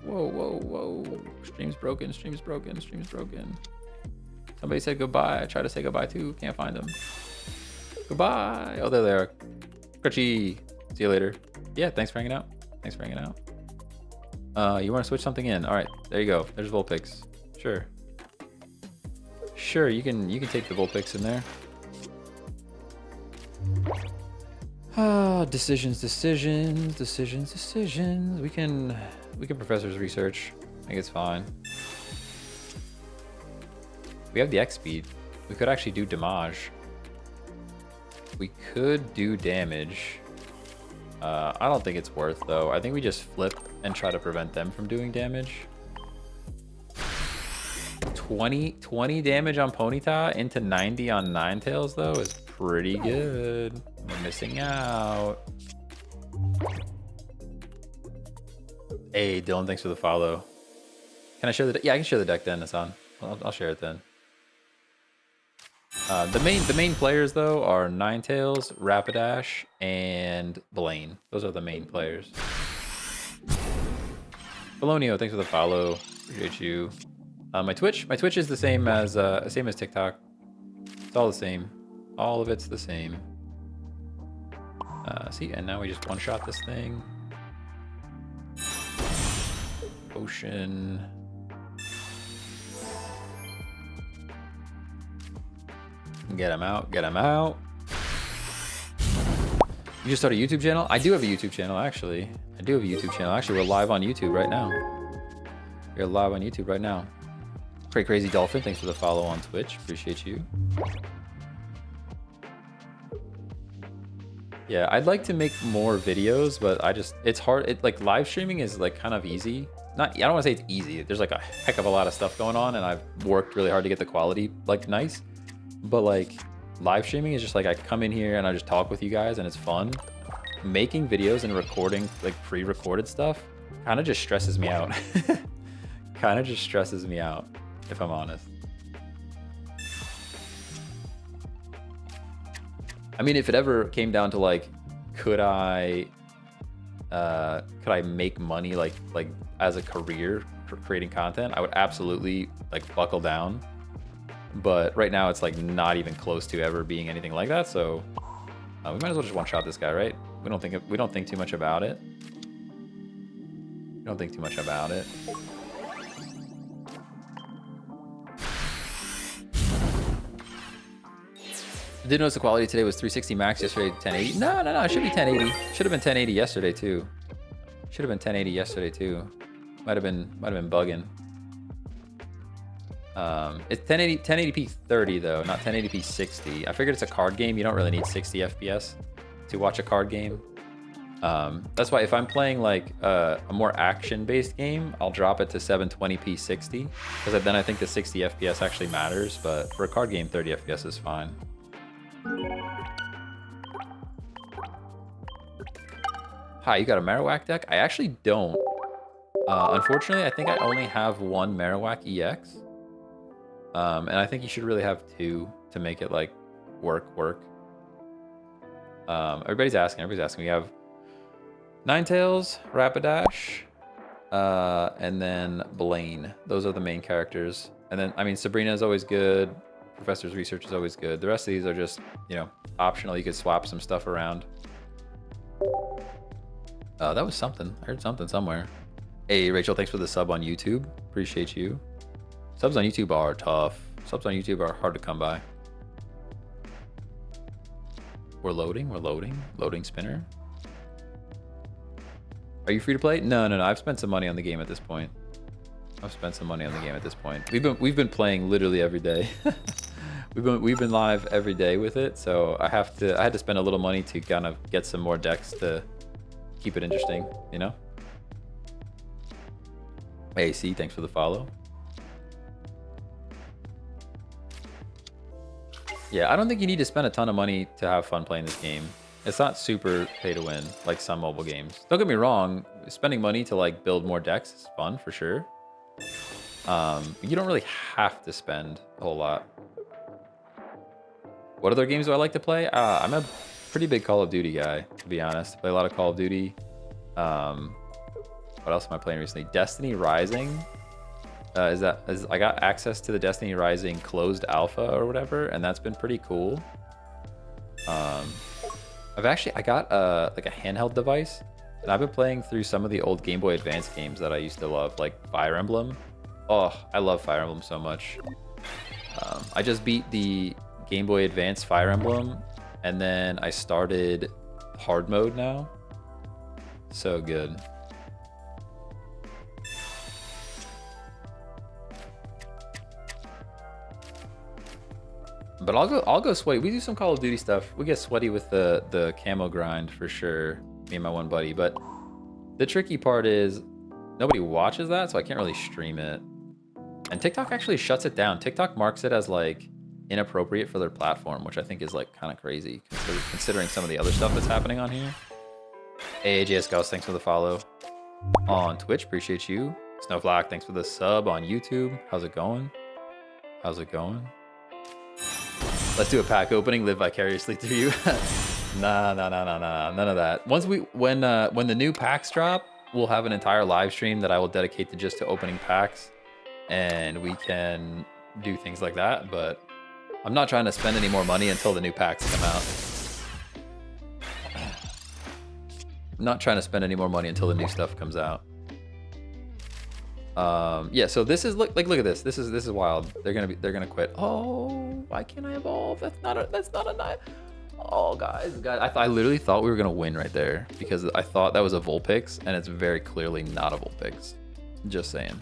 Whoa. Stream's broken. Somebody said goodbye. I tried to say goodbye too. Can't find them. Goodbye. Oh, there they are. Crutchy. See you later. Yeah, thanks for hanging out. You want to switch something in? All right, there you go. There's Vulpix. Sure, you can take the Vulpix in there. Decisions. We can professor's research. I think it's fine. We have the X speed. We could actually do damage. We could do damage. I don't think it's worth though. I think we just flip and try to prevent them from doing damage. 20 damage on Ponyta into 90 on Ninetales though is pretty good. We're missing out. Hey Dylan, thanks for the follow. Can I share the yeah, I can share the deck then, Hassan. I'll share it then. The main players though are Ninetales, Rapidash, and Blaine. Those are the main players. Bologna, thanks for the follow. Appreciate you. My Twitch is the same as TikTok. It's all the same. All of it's the same. See, and now we just one-shot this thing. Ocean. Get him out, get him out. You just started a YouTube channel? I do have a YouTube channel, actually. Actually, we're live on YouTube right now. We're live on YouTube right now. Crazy Dolphin, thanks for the follow on Twitch. Appreciate you. Yeah, I'd like to make more videos, but it's hard. Like live streaming is like kind of easy. I don't want to say it's easy. There's like a heck of a lot of stuff going on and I've worked really hard to get the quality like nice. But like live streaming is just like I come in here and I just talk with you guys and it's fun. Making videos and recording like pre-recorded stuff kind of just stresses me out. Kind of just stresses me out, if I'm honest. I mean, if it ever came down to like, could I make money like as a career for creating content, I would absolutely like buckle down. But right now it's like not even close to ever being anything like that. So we might as well just one shot this guy, right? We don't think too much about it. We don't think too much about it. I did notice the quality today was 360 max, yesterday 1080. No, it should be 1080. Should have been 1080 yesterday too. Should have been 1080 yesterday too. Might have been bugging. It's 1080p 30 though, not 1080p 60. I figured it's a card game. You don't really need 60 FPS to watch a card game. That's why if I'm playing like a more action-based game, I'll drop it to 720p 60 because then I think the 60 FPS actually matters. But for a card game, 30 FPS is fine. Hi, you got a Marowak deck? I actually don't. Unfortunately, I think I only have one Marowak EX. And I think you should really have two to make it like work. Everybody's asking. We have Ninetales, Rapidash, and then Blaine. Those are the main characters. And then, I mean, Sabrina is always good. Professor's Research is always good. The rest of these are just, you know, optional. You could swap some stuff around. That was something. I heard something somewhere. Hey, Rachel, thanks for the sub on YouTube. Appreciate you. Subs on YouTube are tough. Subs on YouTube are hard to come by. We're loading. Loading spinner. Are you free to play? No. I've spent some money on the game at this point. We've been playing literally every day. we've been live every day with it, so I had to spend a little money to kind of get some more decks to keep it interesting, you know? AC, thanks for the follow. Yeah, I don't think you need to spend a ton of money to have fun playing this game. It's not super pay to win like some mobile games. Don't get me wrong, spending money to like build more decks is fun for sure. You don't really have to spend a whole lot. What other games do I like to play? I'm a pretty big Call of Duty guy, to be honest. I play a lot of Call of Duty. What else am I playing recently? Destiny Rising. I got access to the Destiny Rising closed alpha or whatever, and that's been pretty cool. I got like a handheld device, and I've been playing through some of the old Game Boy Advance games that I used to love, like Fire Emblem. Oh, I love Fire Emblem so much. I just beat the Game Boy Advance Fire Emblem, and then I started hard mode now. So good. But I'll go sweaty. We do some Call of Duty stuff. We get sweaty with the camo grind for sure. Me and my one buddy. But the tricky part is nobody watches that, so I can't really stream it. And TikTok actually shuts it down. TikTok marks it as like inappropriate for their platform, which I think is like kind of crazy considering some of the other stuff that's happening on here. Hey, JS Ghost, thanks for the follow on Twitch. Appreciate you. Snowflake, thanks for the sub on YouTube. How's it going? How's it going? Let's do a pack opening. Live vicariously through you. Nah. None of that. When the new packs drop, we'll have an entire live stream that I will dedicate to just to opening packs, and we can do things like that. But I'm not trying to spend any more money until the new packs come out. I'm not trying to spend any more money until the new stuff comes out. Yeah, so this is look at this. This is wild. They're gonna quit. Oh, why can't I evolve? That's not a nice. Oh, guys, I literally thought we were gonna win right there because I thought that was a Vulpix, and it's very clearly not a Vulpix. Just saying.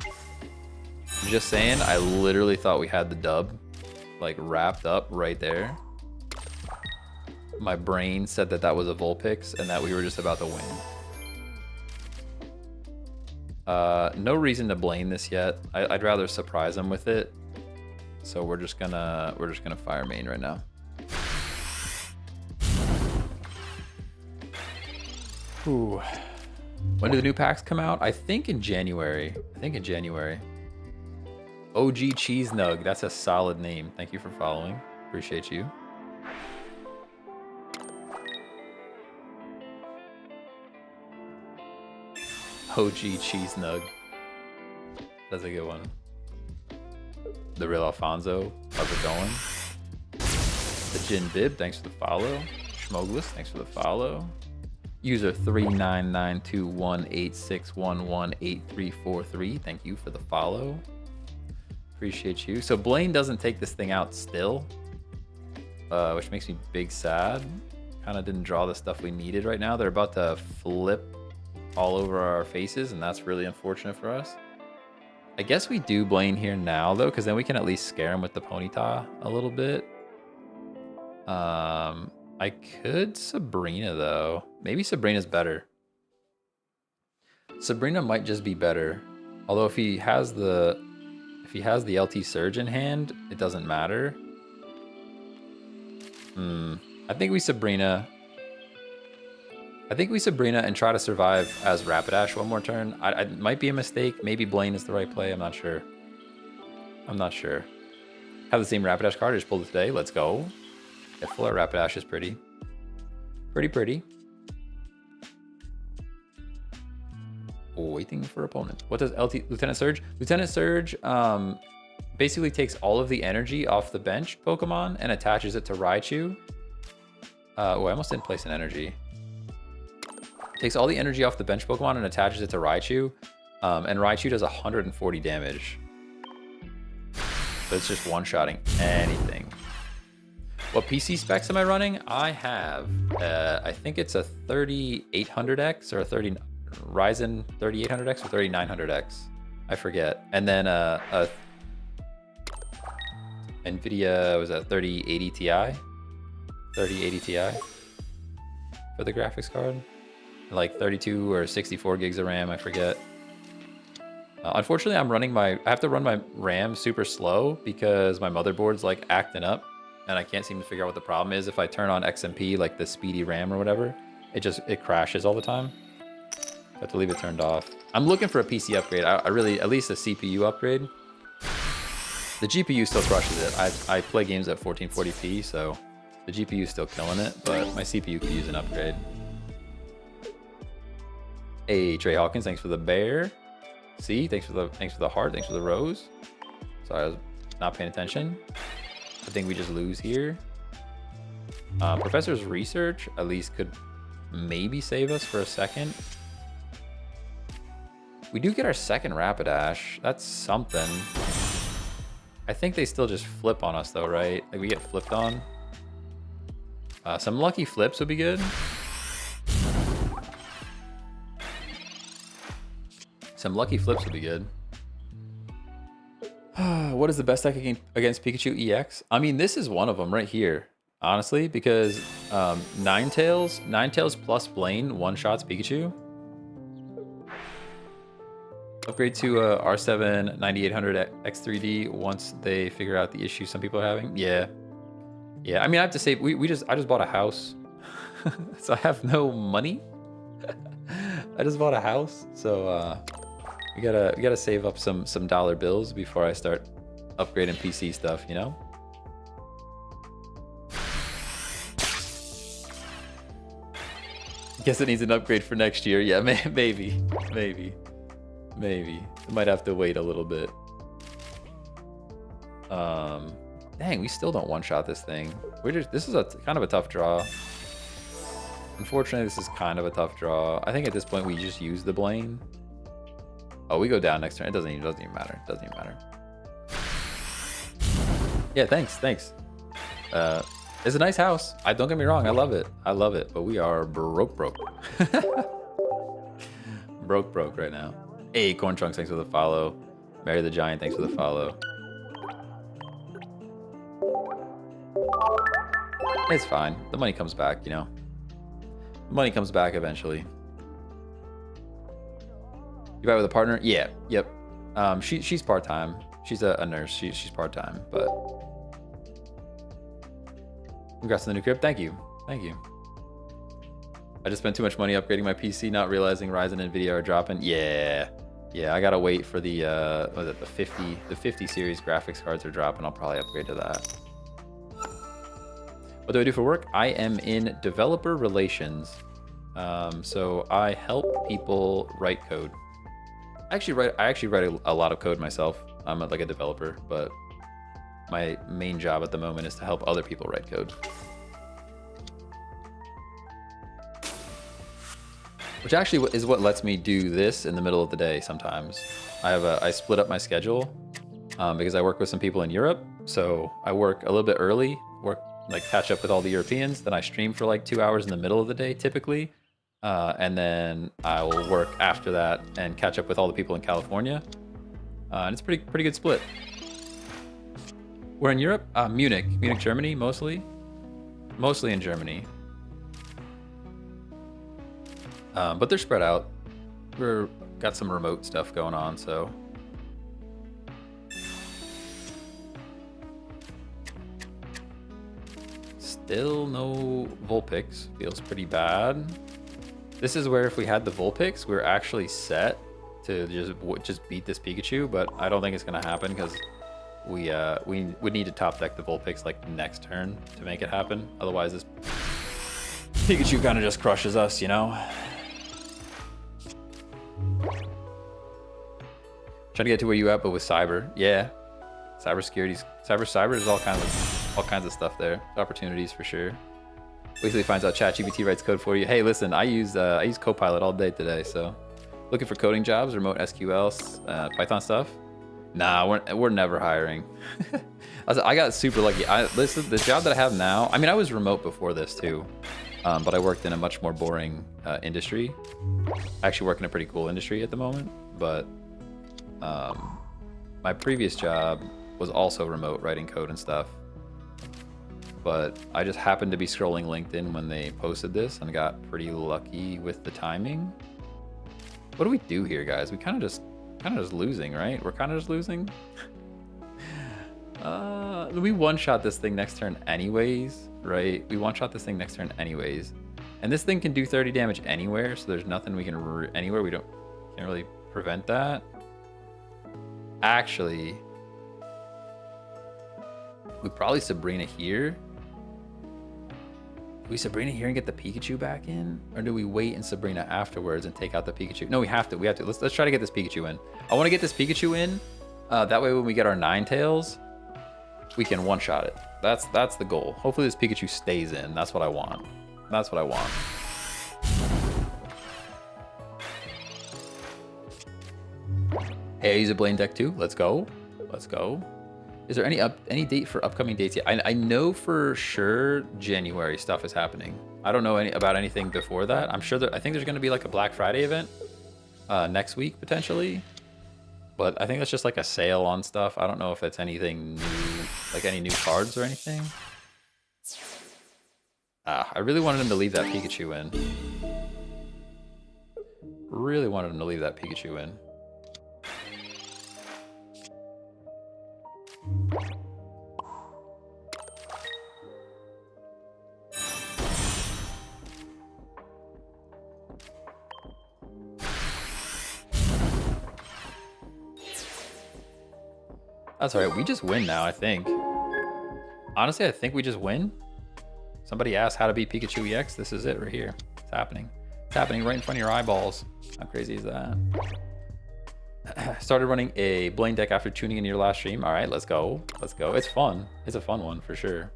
Just saying. I literally thought we had the dub, like wrapped up right there. My brain said that that was a Vulpix and that we were just about to win. No reason to blame this yet. I'd rather surprise them with it. So we're just gonna fire main right now. Ooh. When do the new packs come out? I think in January. OG Cheese Nug. That's a solid name. Thank you for following. Appreciate you. OG Cheese Nug. That's a good one. The Real Alfonso. How's it going? The Jin Bib. Thanks for the follow. Schmogless. Thanks for the follow. User 3992186118343. Thank you for the follow. Appreciate you. So Blaine doesn't take this thing out still, which makes me big sad. Kind of didn't draw the stuff we needed right now. They're about to flip all over our faces, and that's really unfortunate for us. I guess we do Blaine here now, though, because then we can at least scare him with the Ponyta a little bit. I could Sabrina, though. Maybe Sabrina's better. Sabrina might just be better. Although if he has the LT Surge in hand, it doesn't matter. I think we Sabrina. And try to survive as Rapidash one more turn. It might be a mistake. Maybe Blaine is the right play. I'm not sure. Have the same Rapidash card. I just pulled it today. Let's go. Yeah, full art Rapidash is pretty. Pretty. Waiting for opponent. What does Lieutenant Surge? Lieutenant Surge basically takes all of the energy off the bench Pokemon and attaches it to Raichu. I almost didn't place an energy. Takes all the energy off the bench Pokemon and attaches it to Raichu. And Raichu does 140 damage. So it's just one-shotting anything. What PC specs am I running? I have, I think it's a 3800X or a Ryzen 3800X or 3900X. I forget. And then a NVIDIA, was that 3080 Ti? 3080 Ti for the graphics card. Like 32 or 64 gigs of RAM, I forget. Unfortunately, I have to run my RAM super slow because my motherboard's like acting up. And I can't seem to figure out what the problem is. If I turn on XMP, like the speedy RAM or whatever, it crashes all the time. I have to leave it turned off. I'm looking for a PC upgrade. I really, at least a CPU upgrade. The GPU still crushes it. I play games at 1440p, so the GPU is still killing it, but my CPU could use an upgrade. Hey, Trey Hawkins, thanks for the bear. See, thanks for the heart, thanks for the rose. Sorry, I was not paying attention. I think we just lose here. Professor's research at least could maybe save us for a second. We do get our second Rapidash. That's something. I think they still just flip on us though, right? Like we get flipped on. Some lucky flips would be good. Some lucky flips would be good. What is the best deck against Pikachu EX? I mean, this is one of them right here, honestly, because Ninetales plus Blaine one-shots Pikachu. Upgrade to R7 9800 X3D once they figure out the issue some people are having. Yeah. I mean, I have to say, I just bought a house, so I have no money. I just bought a house, so we gotta save up some dollar bills before I start upgrading PC stuff, you know. Guess it needs an upgrade for next year. Yeah, maybe. Might have to wait a little bit. Dang, we still don't one-shot this thing. This is kind of a tough draw. Unfortunately, this is kind of a tough draw. I think at this point we just use the Blaine. Oh, we go down next turn. It doesn't even matter. It doesn't even matter. Yeah, thanks. It's a nice house. Don't get me wrong. I love it. But we are broke. broke right now. Hey, Corn Trunks, thanks for the follow. Mary the Giant, thanks for the follow. It's fine. The money comes back, you know. The money comes back eventually. You buy with a partner? Yeah. Yep. She's part-time. She's a nurse. She's part-time, but congrats on the new crib. Thank you. I just spent too much money upgrading my PC, not realizing Ryzen and Nvidia are dropping. Yeah, I gotta wait for the the 50 series graphics cards are dropping. I'll probably upgrade to that. What do I do for work? I am in developer relations. So I help people write code. I actually write a lot of code myself. I'm like a developer, but my main job at the moment is to help other people write code. Which actually is what lets me do this in the middle of the day sometimes. I split up my schedule because I work with some people in Europe. So I work a little bit early, catch up with all the Europeans. Then I stream for like 2 hours in the middle of the day typically. And then I will work after that and catch up with all the people in California. And it's a pretty good split. We're in Europe, Munich, Germany, mostly in Germany. But they're spread out. We're got some remote stuff going on, so. Still no Vulpix, feels pretty bad. This is where if we had the Vulpix, we're actually set to just beat this Pikachu, but I don't think it's gonna happen because we would need to top deck the Vulpix like next turn to make it happen. Otherwise, this Pikachu kind of just crushes us, you know. Trying to get to where you at, but with cyber, yeah. Cybersecurity, cyber is all kinds of stuff there. Opportunities for sure. Basically finds out ChatGPT writes code for you. Hey, listen, I use Copilot all day today, so looking for coding jobs, remote SQL, Python stuff. Nah, we're never hiring. I got super lucky. This is the job that I have now. I mean, I was remote before this too, but I worked in a much more boring industry. I actually work in a pretty cool industry at the moment, but my previous job was also remote, writing code and stuff. But I just happened to be scrolling LinkedIn when they posted this and got pretty lucky with the timing. What do we do here, guys? We kind of just losing, right? We're kind of just losing. We one-shot this thing next turn anyways, right? We one-shot this thing next turn anyways. And this thing can do 30 damage anywhere, so there's nothing we can anywhere. We can't really prevent that. Actually, we probably Sabrina here. Do we Sabrina here and get the Pikachu back in? Or do we wait and Sabrina afterwards and take out the Pikachu? No, we have to. Let's try to get this Pikachu in. I want to get this Pikachu in. That way when we get our Ninetales, we can one-shot it. That's the goal. Hopefully this Pikachu stays in. That's what I want. That's what I want. Hey, I use a Blaine deck too. Let's go. Let's go. Is there any date for upcoming dates yet? I know for sure January stuff is happening. I don't know about anything before that. I'm sure I think there's going to be like a Black Friday event. next week, potentially. But I think that's just like a sale on stuff. I don't know if that's anything new, like any new cards or anything. I really wanted him to leave that Pikachu in. Really wanted him to leave that Pikachu in. That's alright, we just win now, I think. Honestly, I think we just win. Somebody asked how to beat Pikachu EX. This is it right here. It's happening. It's happening right in front of your eyeballs. How crazy is that? Started running a Blaine deck after tuning in your last stream. Alright, let's go. Let's go. It's fun. It's a fun one for sure.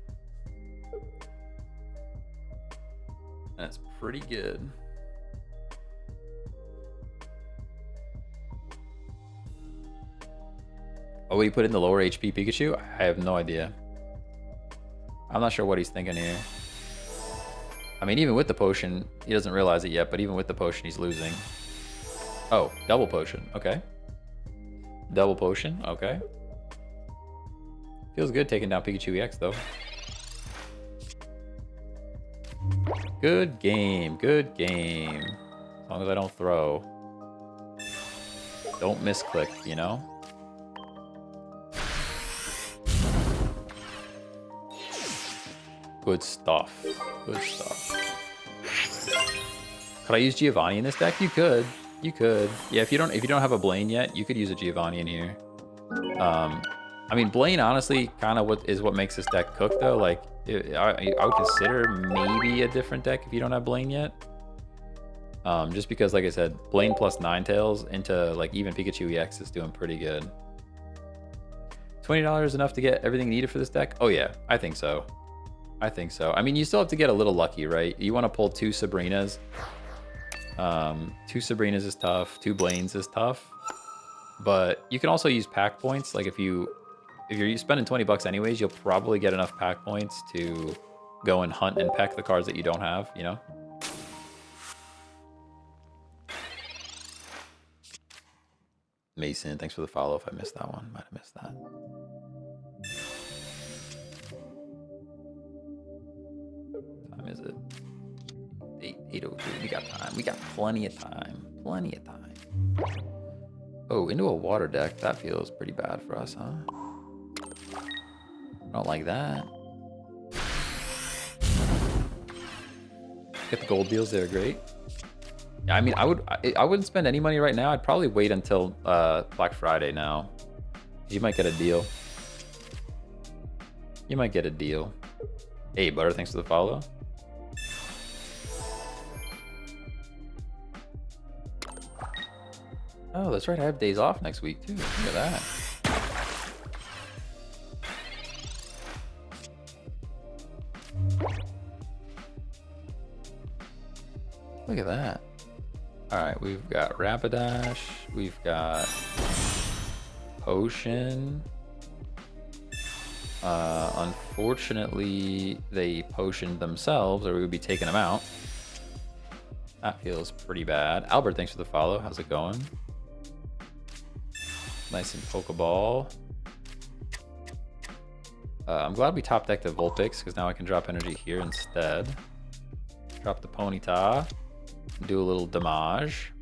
And it's pretty good. Oh, he put in the lower HP Pikachu? I have no idea. I'm not sure what he's thinking here. I mean, even with the potion, he doesn't realize it yet, but even with the potion, he's losing. Oh, double potion. Okay. Double potion. Okay. Feels good taking down Pikachu EX, though. Good game. Good game. As long as I don't throw. Don't misclick, you know? Good stuff. Good stuff. Could I use Giovanni in this deck? You could. You could. Yeah, if you don't have a Blaine yet, you could use a Giovanni in here. I mean, Blaine honestly kind of what makes this deck cook though. Like, I would consider maybe a different deck if you don't have Blaine yet. Just because, like I said, Blaine plus Ninetales into like even Pikachu EX is doing pretty good. $20 enough to get everything needed for this deck? Oh yeah, I think so. I think so. I mean, you still have to get a little lucky, right? You want to pull 2 Sabrinas. 2 Sabrinas is tough. 2 Blaines is tough. But you can also use pack points. Like if you're spending 20 bucks anyways, you'll probably get enough pack points to go and hunt and peck the cards that you don't have, you know? Mason, thanks for the follow. If I missed that one, might have missed that. Is it 8:03? We got time. We got plenty of time. Plenty of time. Oh, into a water deck. That feels pretty bad for us, huh? I don't like that. Get the gold deals. They're great. Yeah, I mean, I wouldn't spend any money right now. I'd probably wait until Black Friday now. You might get a deal. You might get a deal. Hey, Butter, thanks for the follow. Oh, that's right. I have days off next week, too. Look at that. Look at that. All right, we've got Rapidash. We've got Potion. Unfortunately, they potioned themselves, or we would be taking them out. That feels pretty bad. Albert, thanks for the follow. How's it going? Nice and Pokeball. I'm glad we top decked the Vulpix, because now I can drop energy here instead. Drop the Ponyta. Do a little damage.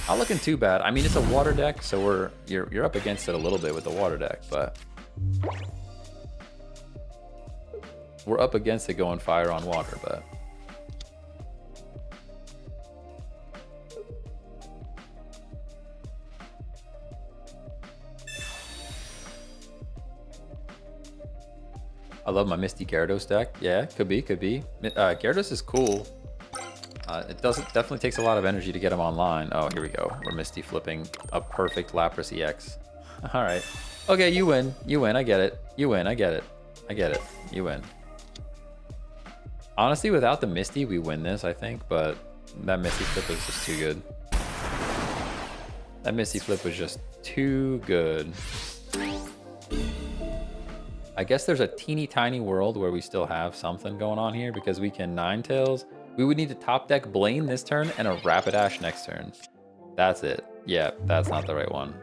Not looking too bad. I mean, it's a water deck, so you're up against it a little bit with the water deck, but we're up against it going fire on water, but I love my Misty Gyarados deck. Yeah, could be. Gyarados is cool. It definitely takes a lot of energy to get him online. Oh, here we go. We're Misty flipping a perfect Lapras EX. All right. Okay, you win. You win. I get it. You win. I get it. I get it. You win. Honestly, without the Misty, we win this, I think, but that Misty flip was just too good. That Misty flip was just too good. I guess there's a teeny tiny world where we still have something going on here because we can Ninetales. We would need to top deck Blaine this turn and a Rapidash next turn. That's it. Yeah, that's not the right one.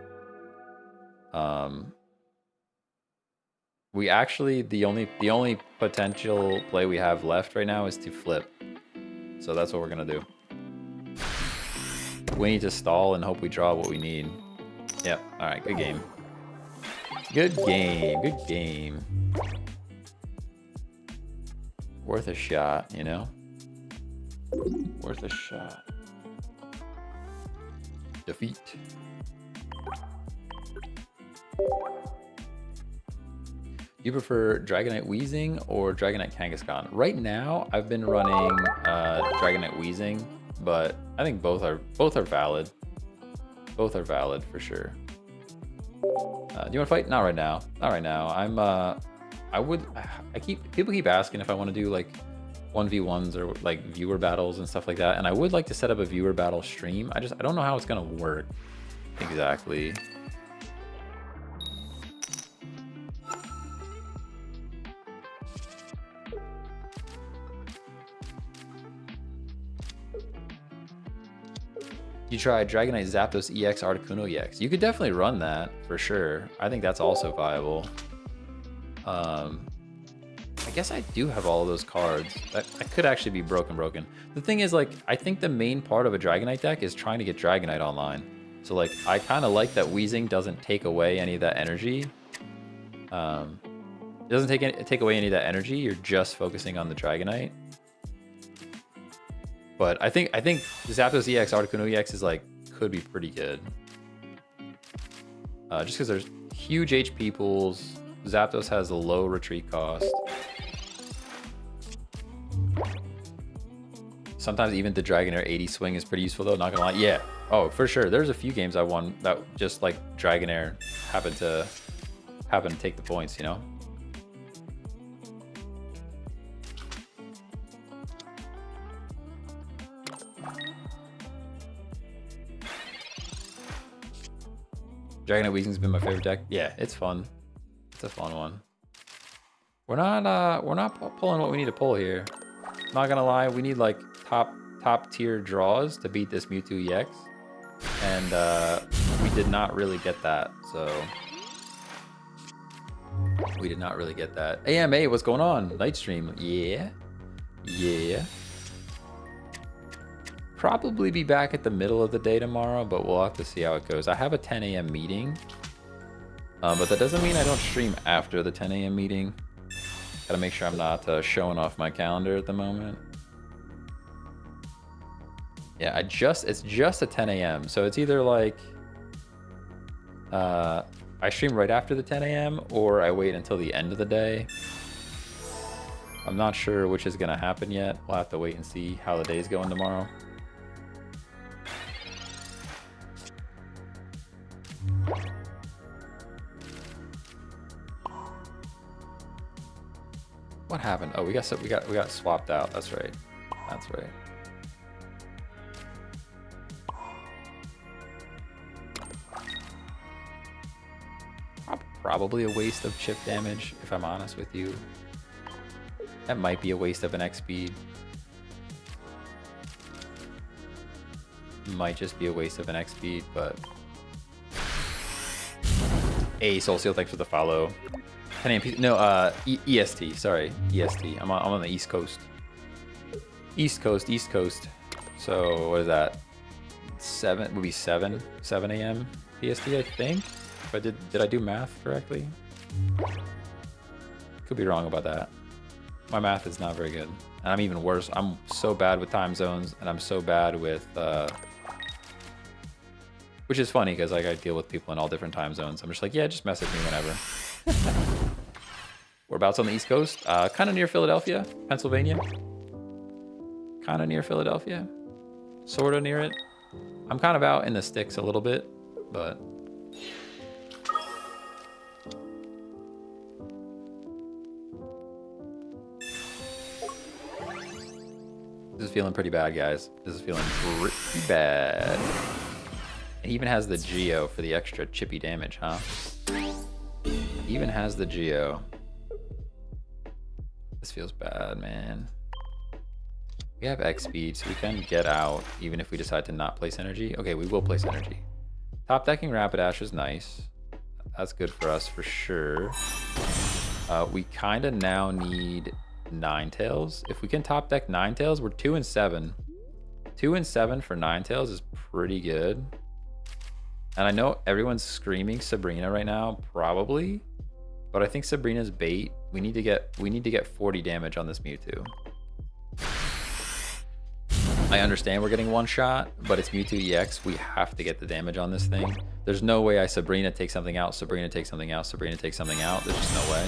We actually, the only potential play we have left right now is to flip. So that's what we're gonna do. We need to stall and hope we draw what we need. Yep. All right. Good game. Good game. Good game. Worth a shot, you know? Worth a shot. Defeat. Do you prefer Dragonite Wheezing or Dragonite Kangaskhan? Right now, I've been running Dragonite Wheezing, but I think both are valid. Both are valid for sure. Do you want to fight? Not right now. Not right now. People keep asking if I want to do like 1v1s or like viewer battles and stuff like that, and I would like to set up a viewer battle stream. I don't know how it's gonna work exactly. You tried Dragonite Zapdos EX Articuno EX. You could definitely run that for sure. I think that's also viable. I guess I do have all of those cards. That could actually be broken. The thing is, like, I think the main part of a Dragonite deck is trying to get Dragonite online. So, like, I kind of like that Wheezing doesn't take away any of that energy. It doesn't take away any of that energy. You're just focusing on the Dragonite. But I think Zapdos EX Articuno EX is like could be pretty good. Just because there's huge HP pools. Zapdos has a low retreat cost. Sometimes even the Dragonair 80 swing is pretty useful though, not gonna lie. Yeah. Oh, for sure. There's a few games I won that just like Dragonair happened to take the points, you know? Dragonite Weezing's been my favorite deck. Yeah, it's fun. It's a fun one. We're not pulling what we need to pull here. Not gonna lie, we need like top tier draws to beat this Mewtwo EX, and we did not really get that. So we did not really get that. AMA, what's going on? Night stream, yeah. Probably be back at the middle of the day tomorrow, but we'll have to see how it goes. I have a 10 a.m. meeting, but that doesn't mean I don't stream after the 10 a.m. meeting. Gotta make sure I'm not showing off my calendar at the moment. Yeah, it's just at 10 a.m. So it's either like I stream right after the 10 a.m. or I wait until the end of the day. I'm not sure which is gonna happen yet. We'll have to wait and see how the day's going tomorrow. What happened? Oh, we got swapped out. That's right. That's right. Probably a waste of chip damage, if I'm honest with you. That might be a waste of an X speed. Might just be a waste of an X speed, but. Hey, Soul Seal, thanks for the follow. 10 a.m. No, EST. Sorry, EST. I'm on the East Coast. East Coast. So what is that? 7 would be 7 a.m. PST, I think. But did I do math correctly? Could be wrong about that. My math is not very good, and I'm even worse. I'm so bad with time zones, and I'm so bad with. Which is funny because like I deal with people in all different time zones. I'm just like, yeah, just message me whenever. Whereabouts on the East Coast? Kind of near Philadelphia, Pennsylvania. Kind of near Philadelphia. Sort of near it. I'm kind of out in the sticks a little bit, but... This is feeling pretty bad, guys. This is feeling pretty bad. It even has the Geo for the extra chippy damage, huh? Even has the Geo. This feels bad, man. We have X speed, so we can get out even if we decide to not place energy. Okay, we will place energy. Top decking Rapidash is nice. That's good for us for sure. We kind of now need Ninetales. If we can top deck Ninetales, we're 2 and 7. 2 and 7 for Ninetales is pretty good. And I know everyone's screaming Sabrina right now, probably, but I think Sabrina's bait. We need to get 40 damage on this Mewtwo. I understand we're getting one shot, but it's Mewtwo EX. We have to get the damage on this thing. There's no way I Sabrina take something out, Sabrina take something out, Sabrina take something out. There's just no way.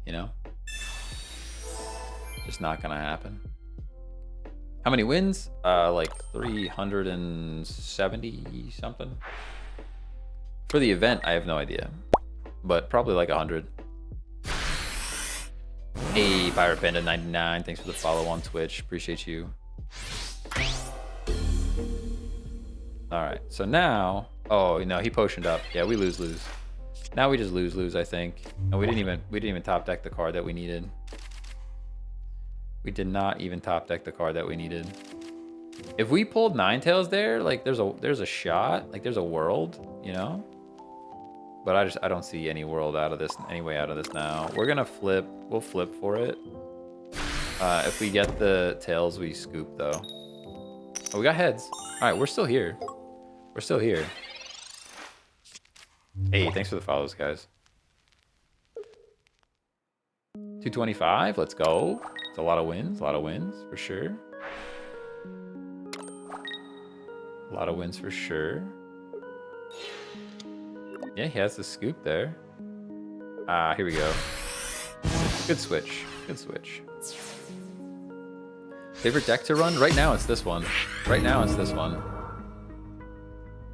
You know? Just not gonna happen. How many wins? Like 370 something. For the event, I have no idea, but probably like 100. Hey, Pirate Panda 99, thanks for the follow on Twitch. Appreciate you. All right, so now, oh no, he potioned up. Yeah, we lose. Now we just lose, I think. And we didn't even top deck the card that we needed. We did not even top deck the card that we needed. If we pulled Ninetales there, like there's a shot, like there's a world, you know? But I don't see any world out of this, any way out of this now. We're gonna flip, we'll flip for it. If we get the tails, we scoop though. Oh, we got heads. All right, we're still here. We're still here. Hey, thanks for the follows, guys. 225, let's go. It's a lot of wins for sure. A lot of wins for sure. Yeah, he has the scoop there. Ah, here we go. Good switch. Good switch. Favorite deck to run? Right now it's this one. Right now it's this one.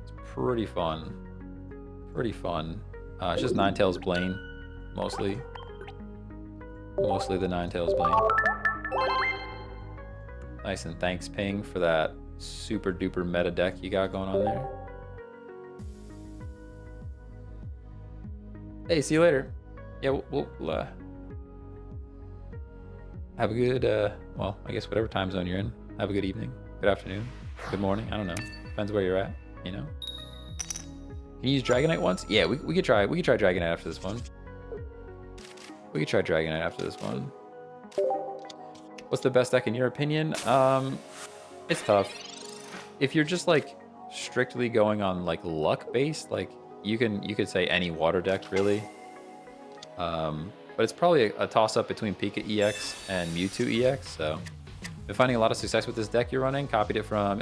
It's pretty fun. Pretty fun. It's just Ninetales Blaine, mostly. Mostly the Ninetales Blaine. Nice, and thanks, Ping, for that super duper meta deck you got going on there. Hey, see you later. Yeah, we'll have a good, well, I guess whatever time zone you're in. Have a good evening, good afternoon, good morning. I don't know. Depends where you're at, you know? Can you use Dragonite once? Yeah, we could try Dragonite after this one. We could try Dragonite after this one. What's the best deck in your opinion? It's tough. If you're just like strictly going on like luck based, like you could say any water deck really. But it's probably a toss up between Pika EX and Mewtwo EX. So been finding a lot of success with this deck you're running. Copied it from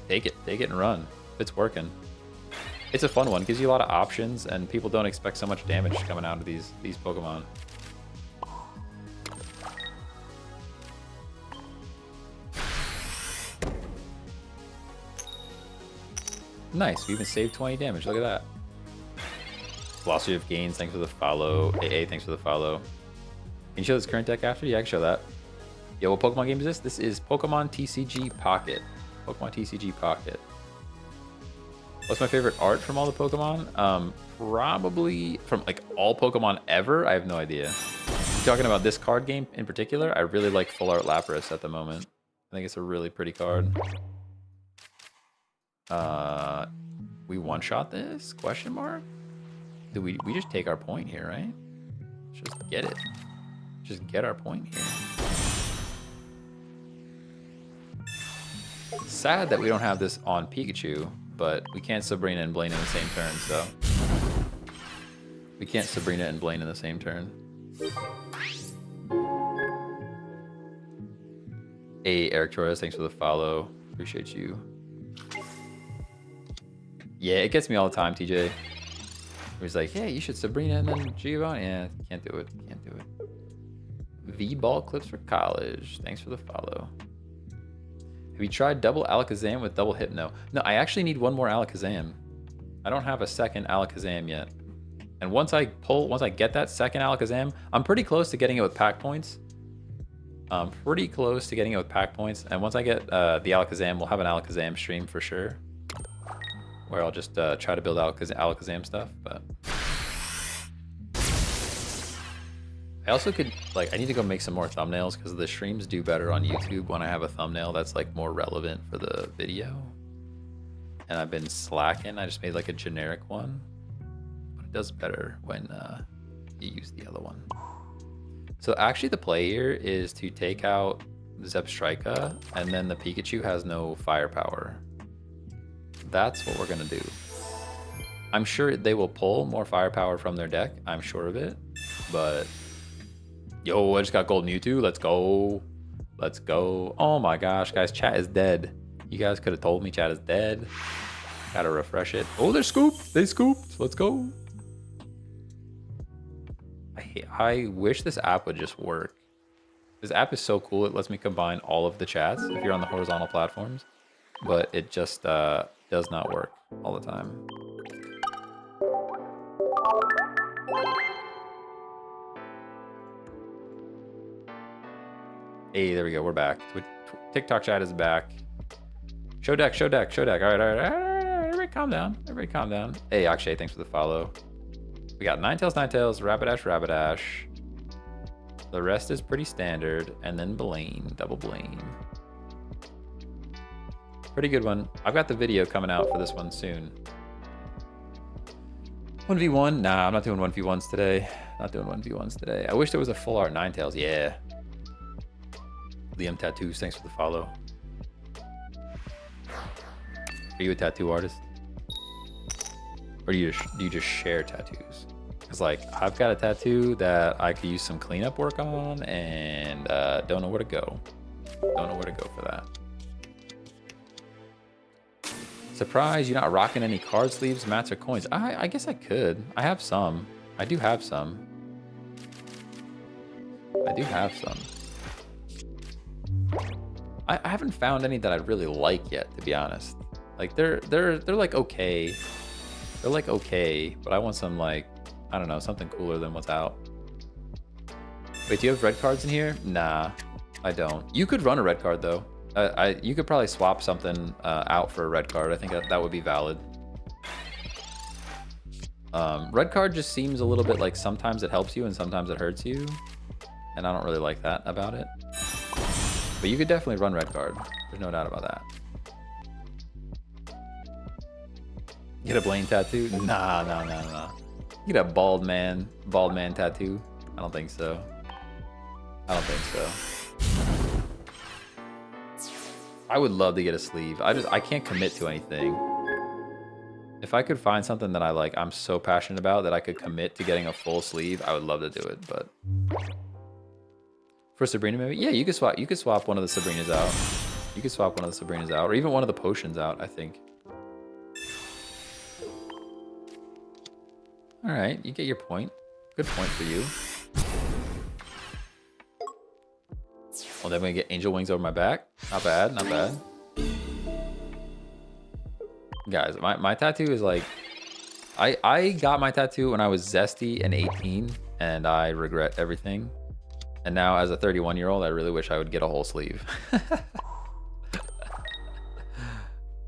take it and run. It's working. It's a fun one. Gives you a lot of options, and people don't expect so much damage coming out of these Pokemon. Nice, we even saved 20 damage. Look at that. Velocity of Gains, thanks for the follow. AA, thanks for the follow. Can you show this current deck after? Yeah, I can show that. Yo, what Pokemon game is this? This is Pokemon TCG Pocket. Pokemon TCG Pocket. What's my favorite art from all the Pokemon? Probably from like all Pokemon ever. I have no idea. You're talking about this card game in particular? I really like Full Art Lapras at the moment. I think it's a really pretty card. We one-shot this? Question mark? Do we just take our point here, right? Let's just get it. Just get our point here. It's sad that we don't have this on Pikachu, but we can't Sabrina and Blaine in the same turn, so. We can't Sabrina and Blaine in the same turn. Hey, Eric Torres, thanks for the follow. Appreciate you. Yeah, it gets me all the time, TJ. He's like, hey, you should Sabrina and then Giovanni. Yeah, can't do it. Can't do it. V-Ball Clips for College. Thanks for the follow. Have you tried double Alakazam with double Hypno? No, I actually need one more Alakazam. I don't have a second Alakazam yet. And once I get that second Alakazam, I'm pretty close to getting it with pack points. I'm pretty close to getting it with pack points. And once I get the Alakazam, we'll have an Alakazam stream for sure. Where I'll just try to build Alakazam stuff, but... I also could, like, I need to go make some more thumbnails because the streams do better on YouTube when I have a thumbnail that's like more relevant for the video. And I've been slacking. I just made like a generic one, but it does better when you use the other one. So actually the play here is to take out Zebstrika, and then the Pikachu has no firepower. That's what we're gonna do. I'm sure they will pull more firepower from their deck. I'm sure of it, but yo, I just got Gold Mewtwo. Let's go. Let's go. Oh my gosh, guys, chat is dead. You guys could have told me chat is dead. Gotta refresh it. Oh, they're scooped. They scooped. Let's go. I wish this app would just work. This app is so cool. It lets me combine all of the chats if you're on the horizontal platforms, but it just does not work all the time. Hey, there we go. We're back. TikTok chat is back. Show deck, show deck, show deck. All right, all right, all right. Everybody calm down. Everybody calm down. Hey, Akshay, thanks for the follow. We got Ninetales, Rapidash, Rapidash. The rest is pretty standard. And then Blaine, double Blaine. Pretty good one. I've got the video coming out for this one soon. 1v1? Nah, I'm not doing 1v1s today. Not doing 1v1s today. I wish there was a full art Ninetales. Yeah. Liam Tattoos, thanks for the follow. Are you a tattoo artist? Or do you just share tattoos? Because like, I've got a tattoo that I could use some cleanup work on, and don't know where to go. Don't know where to go for that. Surprise, you're not rocking any card sleeves, mats, or coins. I guess I could. I have some. I do have some. I do have some. I haven't found any that I really like yet, to be honest. Like they're like okay. They're like okay, but I want some like, I don't know, something cooler than what's out. Wait, do you have red cards in here? Nah, I don't. You could run a red card though. You could probably swap something out for a red card. I think that would be valid. Red card just seems a little bit like sometimes it helps you and sometimes it hurts you. And I don't really like that about it. But you could definitely run red card. There's no doubt about that. Get a Blaine tattoo? Nah. You get a bald man tattoo? I don't think so. I don't think so. I would love to get a sleeve. I can't commit to anything. If I could find something that I'm so passionate about that I could commit to getting a full sleeve, I would love to do it, but for Sabrina maybe? Yeah, you could swap one of the Sabrinas out. You could swap one of the Sabrinas out, or even one of the potions out, I think. Alright, you get your point. Good point for you. Well, then we get angel wings over my back. Not bad, not bad. Guys, my tattoo is like... I got my tattoo when I was zesty and 18, and I regret everything. And now as a 31-year-old, I really wish I would get a whole sleeve.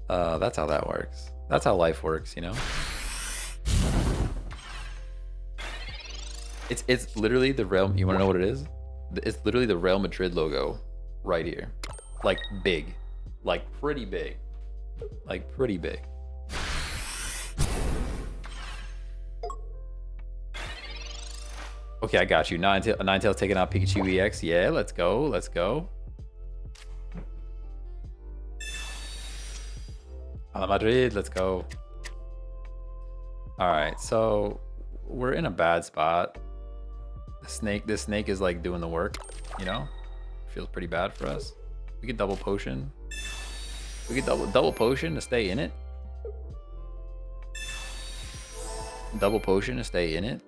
That's how that works. That's how life works, you know? It's literally the Real... You want to know what it is? It's literally the Real Madrid logo right here. Like big. Like pretty big. Like pretty big. Okay, I got you. Ninetales taking out Pikachu EX. Yeah, let's go. Let's go. A la Madrid, let's go. Alright, so we're in a bad spot. This snake is like doing the work, you know? Feels pretty bad for us. We could double potion. We could double potion to stay in it. Double potion to stay in it.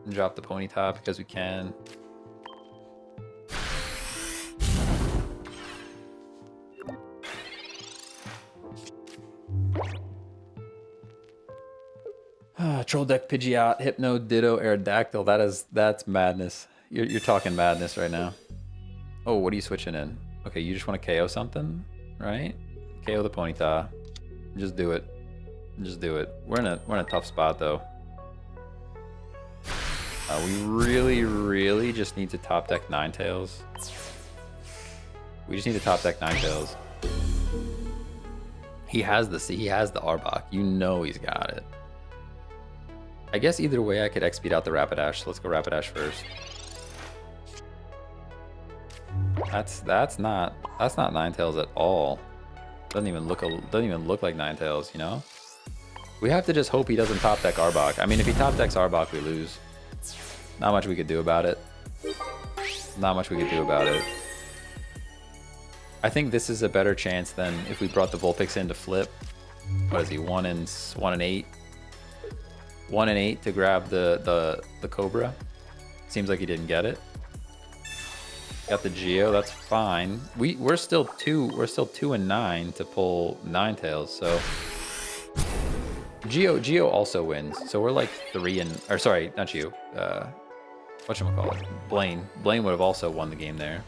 And drop the Ponyta because we can. Troll deck, Pidgeot, Hypno, Ditto, Aerodactyl. That's madness. You're talking madness right now. Oh, what are you switching in? Okay, you just want to KO something, right? KO the Ponyta. Just do it. Just do it. We're in a tough spot though. We really just need to top deck Ninetales. We just need to top deck Ninetales. He has the Arbok. You know he's got it. I guess either way I could XP out the Rapidash. So let's go Rapidash first. That's not Ninetales at all. Doesn't even look like Ninetales, you know? We have to just hope he doesn't top deck Arbok. I mean, if he top decks Arbok, we lose. Not much we could do about it. Not much we could do about it. I think this is a better chance than if we brought the Vulpix in to flip. What is he? 1 and 8. 1 and 8 to grab the Cobra. Seems like he didn't get it. Got the Geo. That's fine. We're still 2 and 9 to pull Ninetales. So Geo also wins. So we're like 3 and, or sorry, not Geo. Whatchamacallit? Blaine would have also won the game there.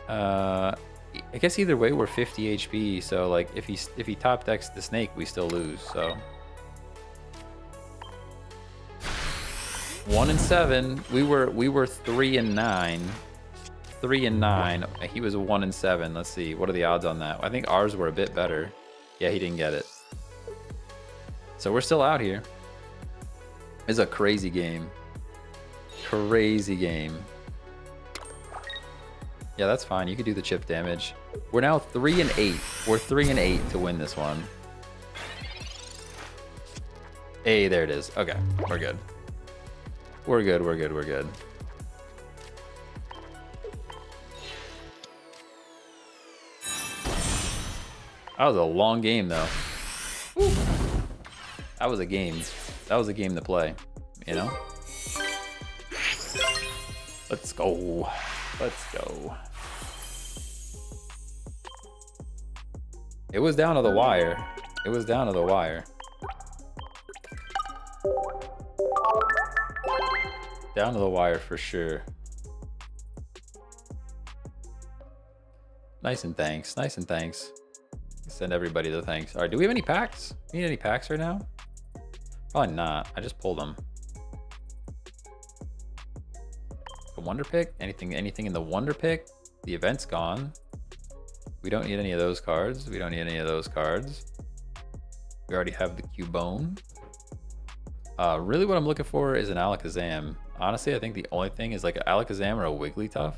I guess either way we're 50 HP, so like if he top decks the snake, we still lose. So 1 and 7. We were 3 and 9. 3 and 9. He was 1 and 7. Let's see. What are the odds on that? I think ours were a bit better. Yeah, he didn't get it. So we're still out here. It's a crazy game. Crazy game. Yeah, that's fine. You could do the chip damage. We're now 3 and 8. We're 3 and 8 to win this one. Hey, there it is. Okay, we're good. We're good. That was a long game, though. Woo. That was a game. That was a game to play, you know? Let's go. Let's go. It was down to the wire. It was down to the wire. Down to the wire for sure. Nice and thanks. Nice and thanks. Send everybody the thanks. All right, do we have any packs? Need any packs right now? Probably not. I just pulled them. A wonder pick? Anything in the wonder pick? The event's gone. We don't need any of those cards. We don't need any of those cards. We already have the Cubone. Really what I'm looking for is an Alakazam. Honestly, I think the only thing is like an Alakazam or a Wigglytuff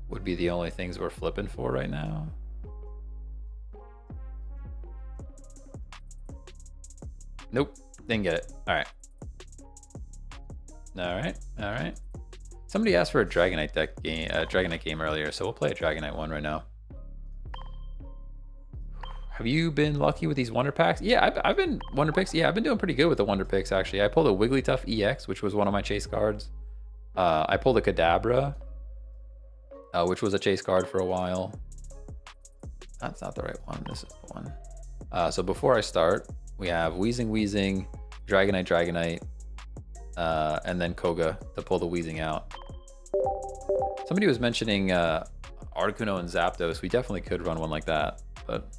would be the only things we're flipping for right now. Nope, didn't get it. All right. All right, all right. Somebody asked for a Dragonite deck game, Dragonite game earlier, so we'll play a Dragonite one right now. Have you been lucky with these Wonder Packs? Yeah, I've been Wonder Picks. Yeah, I've been doing pretty good with the Wonder Picks actually. I pulled a Wigglytuff EX, which was one of my chase cards. I pulled a Kadabra, which was a chase card for a while. That's not the right one. This is the one. So before I start, we have Weezing, Dragonite, and then Koga to pull the Weezing out. Somebody was mentioning Articuno and Zapdos. We definitely could run one like that, but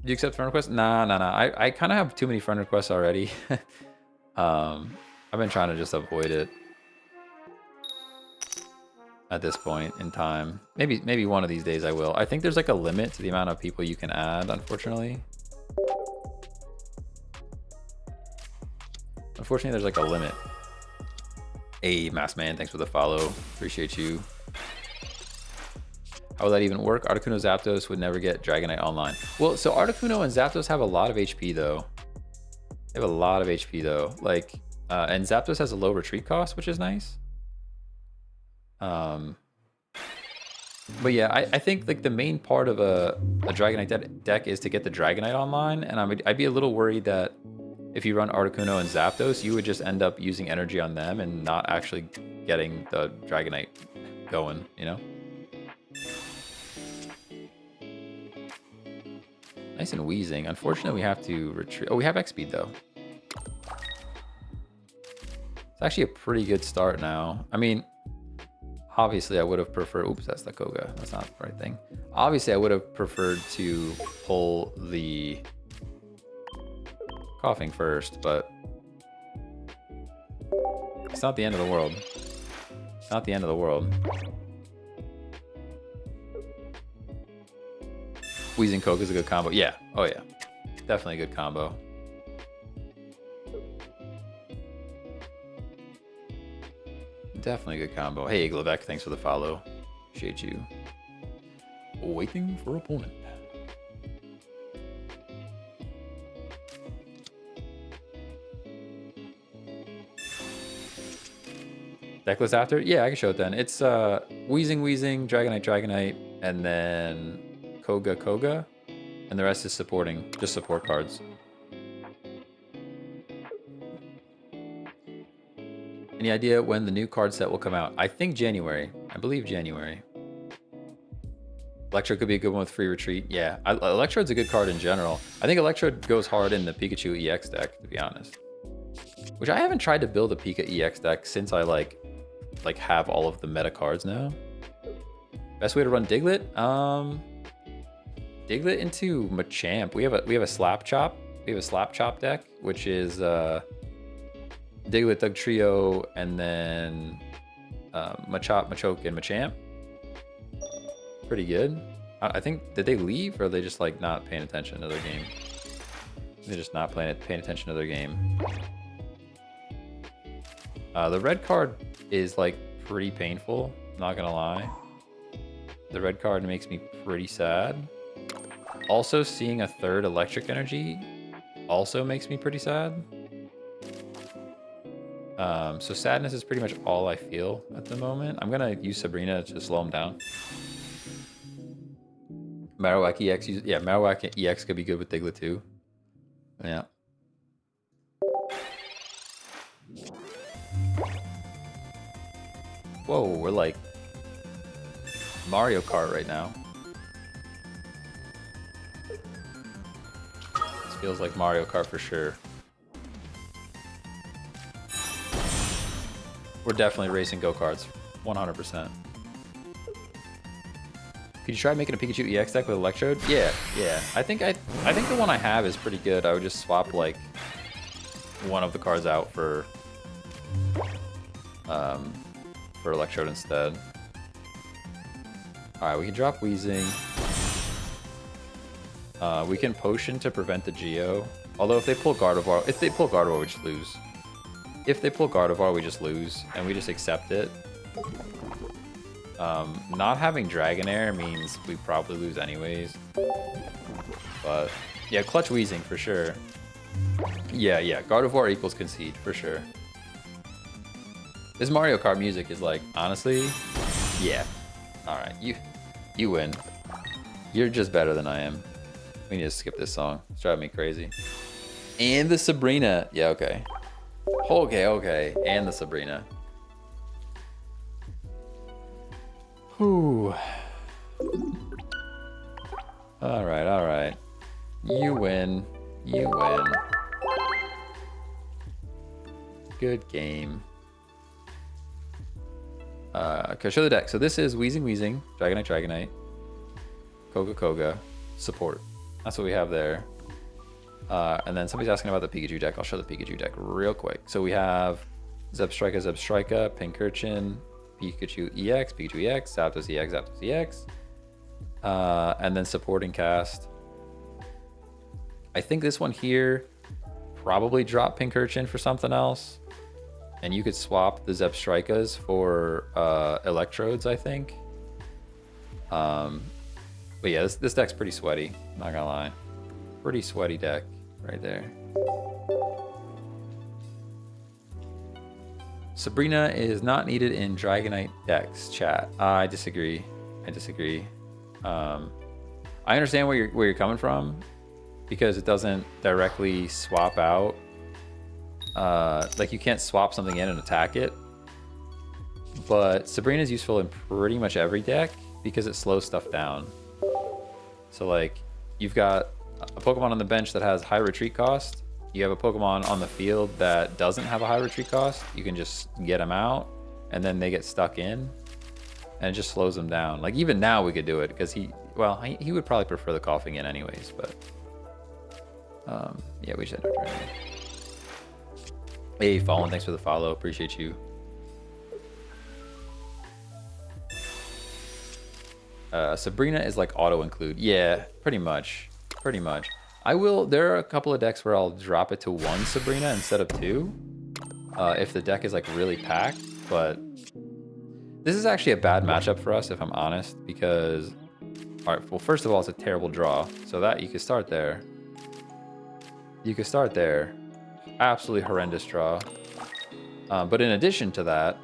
do you accept friend requests? Nah. I kind of have too many friend requests already. I've been trying to just avoid it at this point in time. Maybe one of these days I will. I think there's like a limit to the amount of people you can add, unfortunately. Unfortunately, there's like a limit. Hey, Mass Man, thanks for the follow. Appreciate you. How would that even work? Articuno Zapdos would never get Dragonite online. Well, so Articuno and Zapdos have a lot of HP though. They have a lot of HP though. Like, and Zapdos has a low retreat cost, which is nice. But yeah, I think like the main part of a Dragonite deck is to get the Dragonite online, and I'd be a little worried that if you run Articuno and Zapdos, you would just end up using energy on them and not actually getting the Dragonite going, you know? Nice and Weezing. Unfortunately, we have to retreat. Oh, we have X-Speed though. It's actually a pretty good start now. I mean, obviously I would have preferred, oops, that's the Koga. That's not the right thing. Obviously I would have preferred to pull the coughing first, but it's not the end of the world. It's not the end of the world. Wheezing Coke is a good combo. Yeah. Oh, yeah. Definitely a good combo. Definitely a good combo. Hey, Iglovec, thanks for the follow. Appreciate you. Waiting for opponent. Decklist after? Yeah, I can show it then. It's Wheezing, Dragonite, and then Koga, and the rest is supporting, just support cards. Any idea when the new card set will come out? I think January. I believe January. Electrode could be a good one with free retreat. Yeah, Electrode's a good card in general. I think Electrode goes hard in the Pikachu EX deck, to be honest. Which I haven't tried to build a Pika EX deck since I like have all of the meta cards now. Best way to run Diglett? Diglett into Machamp. We have a Slap Chop. We have a Slap Chop deck, which is Diglett, Dugtrio, and then Machop, Machoke, and Machamp. Pretty good. I think, did they leave, or are they just like not paying attention to their game? They're just not paying attention to their game. The red card is like pretty painful, not gonna lie. The red card makes me pretty sad. Also, seeing a third electric energy also makes me pretty sad. So sadness is pretty much all I feel at the moment. I'm gonna use Sabrina to slow him down. Marowak EX, yeah, Marowak EX could be good with Diglett too. Yeah. Whoa, we're like Mario Kart right now. This feels like Mario Kart for sure. We're definitely racing go-karts, 100%. Could you try making a Pikachu EX deck with Electrode? Yeah. I think the one I have is pretty good. I would just swap like one of the cards out for Electrode instead. All right, we can drop Wheezing. We can Potion to prevent the Geo. Although if they pull Gardevoir, we just lose. If they pull Gardevoir, we just lose, and we just accept it. Not having Dragonair means we probably lose anyways. But yeah, clutch Wheezing for sure. Yeah, Gardevoir equals concede for sure. This Mario Kart music is like, honestly, yeah. All right, you win. You're just better than I am. We need to skip this song. It's driving me crazy. And the Sabrina. Yeah, okay. Okay. And the Sabrina. Whew. All right. You win. Good game. Okay, show the deck. So this is Wheezing, Dragonite, Koga, support. That's what we have there. And then somebody's asking about the Pikachu deck. I'll show the Pikachu deck real quick. So we have Zebstrika, Pincurchin, Pikachu EX, Zapdos EX, and then supporting cast. I think this one here probably drop Pincurchin for something else. And you could swap the Zebstrikas for Electrodes, I think. But yeah, this deck's pretty sweaty, not gonna lie. Pretty sweaty deck right there. Sabrina is not needed in Dragonite decks, chat. I disagree. I understand where you're coming from, because it doesn't directly swap out. Like you can't swap something in and attack it. But Sabrina is useful in pretty much every deck because it slows stuff down. So like you've got a Pokemon on the bench that has high retreat cost. You have a Pokemon on the field that doesn't have a high retreat cost. You can just get them out and then they get stuck in and it just slows them down. Like even now we could do it because he would probably prefer the coughing in anyways, but Yeah, we should end our turn. Hey, Fallen, thanks for the follow. Appreciate you. Sabrina is like auto include. Yeah, pretty much. Pretty much. There are a couple of decks where I'll drop it to 1 Sabrina instead of 2. If the deck is like really packed, but this is actually a bad matchup for us, if I'm honest, because, all right, well, first of all, it's a terrible draw. So that, you could start there. You could start there. Absolutely horrendous draw. But in addition to that,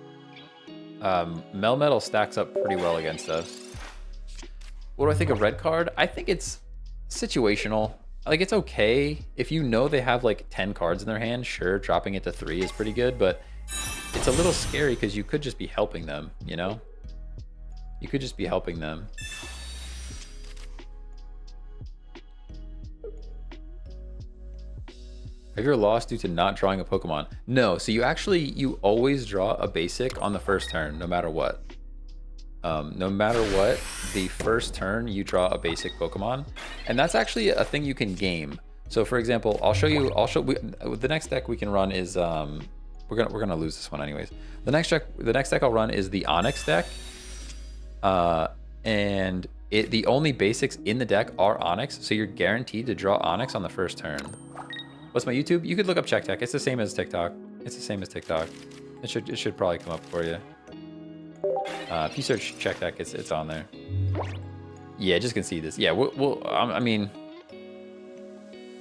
Melmetal stacks up pretty well against us. What do I think of red card? I think it's situational. Like, it's okay. If you know they have like 10 cards in their hand, sure, dropping it to 3 is pretty good, but it's a little scary because you could just be helping them, you know? You could just be helping them. Have you ever lost due to not drawing a Pokemon? No, so you always draw a basic on the first turn, no matter what. No matter what, the first turn you draw a basic Pokemon, and that's actually a thing you can game. So for example, the next deck we can run is we're gonna lose this one anyways. The next deck I'll run is the Onyx deck, and the only basics in the deck are Onyx, so you're guaranteed to draw Onyx on the first turn. What's my YouTube? You could look up Check Tech. It's the same as TikTok. It's the same as TikTok. It should probably come up for you. If you search Check Tech, it's on there. Yeah, just concede this. Yeah, I mean,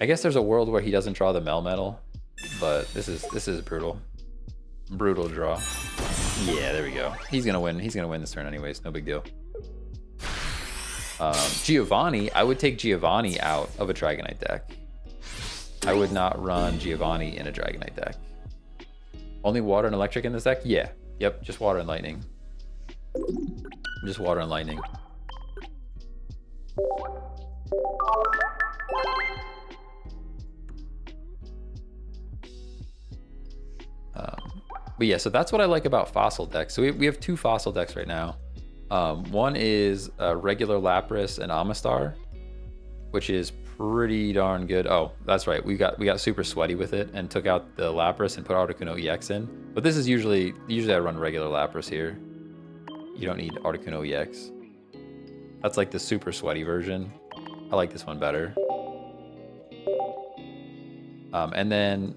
I guess there's a world where he doesn't draw the Melmetal, but this is brutal. Brutal draw. Yeah, there we go. He's gonna win. He's gonna win this turn anyways. No big deal. Giovanni, I would take Giovanni out of a Dragonite deck. I would not run Giovanni in a Dragonite deck. Only water and electric in this deck? Yeah. Yep, just water and lightning. Just water and lightning. But yeah, so that's what I like about fossil decks. So we have 2 fossil decks right now. One is regular Lapras and Amistar, which is pretty darn good. Oh, that's right. We got super sweaty with it and took out the Lapras and put Articuno EX in. But this is usually I run regular Lapras here. You don't need Articuno EX. That's like the super sweaty version. I like this one better. And then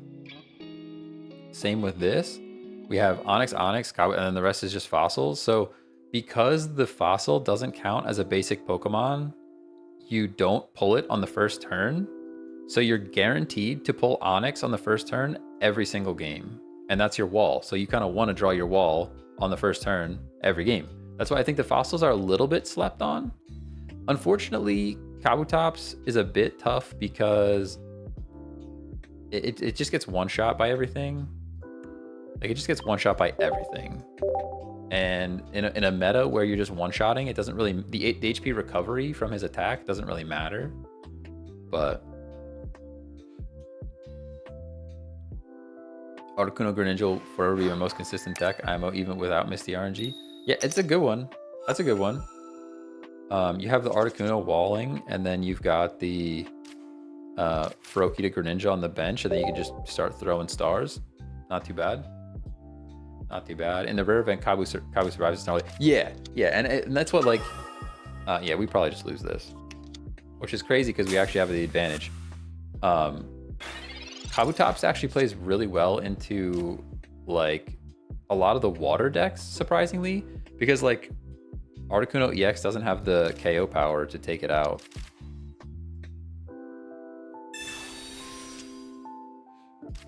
same with this. We have Onyx, and then the rest is just fossils. So because the fossil doesn't count as a basic Pokemon, you don't pull it on the first turn. So you're guaranteed to pull Onyx on the first turn every single game. And that's your wall. So you kind of want to draw your wall on the first turn every game. That's why I think the fossils are a little bit slept on. Unfortunately, Kabutops is a bit tough because it just gets one-shot by everything. Like, it just gets one-shot by everything. And in a meta where you're just one-shotting, it doesn't really... The HP recovery from his attack doesn't really matter. But... Articuno Greninja will forever be your most consistent deck IMO even without Misty RNG. Yeah, it's a good one. That's a good one. You have the Articuno walling, and then you've got the Froakie to Greninja on the bench, and then you can just start throwing stars. Not too bad. Not too bad. In the rare event, Kabu survives. It's not like, yeah, and that's what, like, yeah, we probably just lose this, which is crazy because we actually have the advantage. Kabutops actually plays really well into like a lot of the water decks, surprisingly, because like Articuno EX doesn't have the KO power to take it out.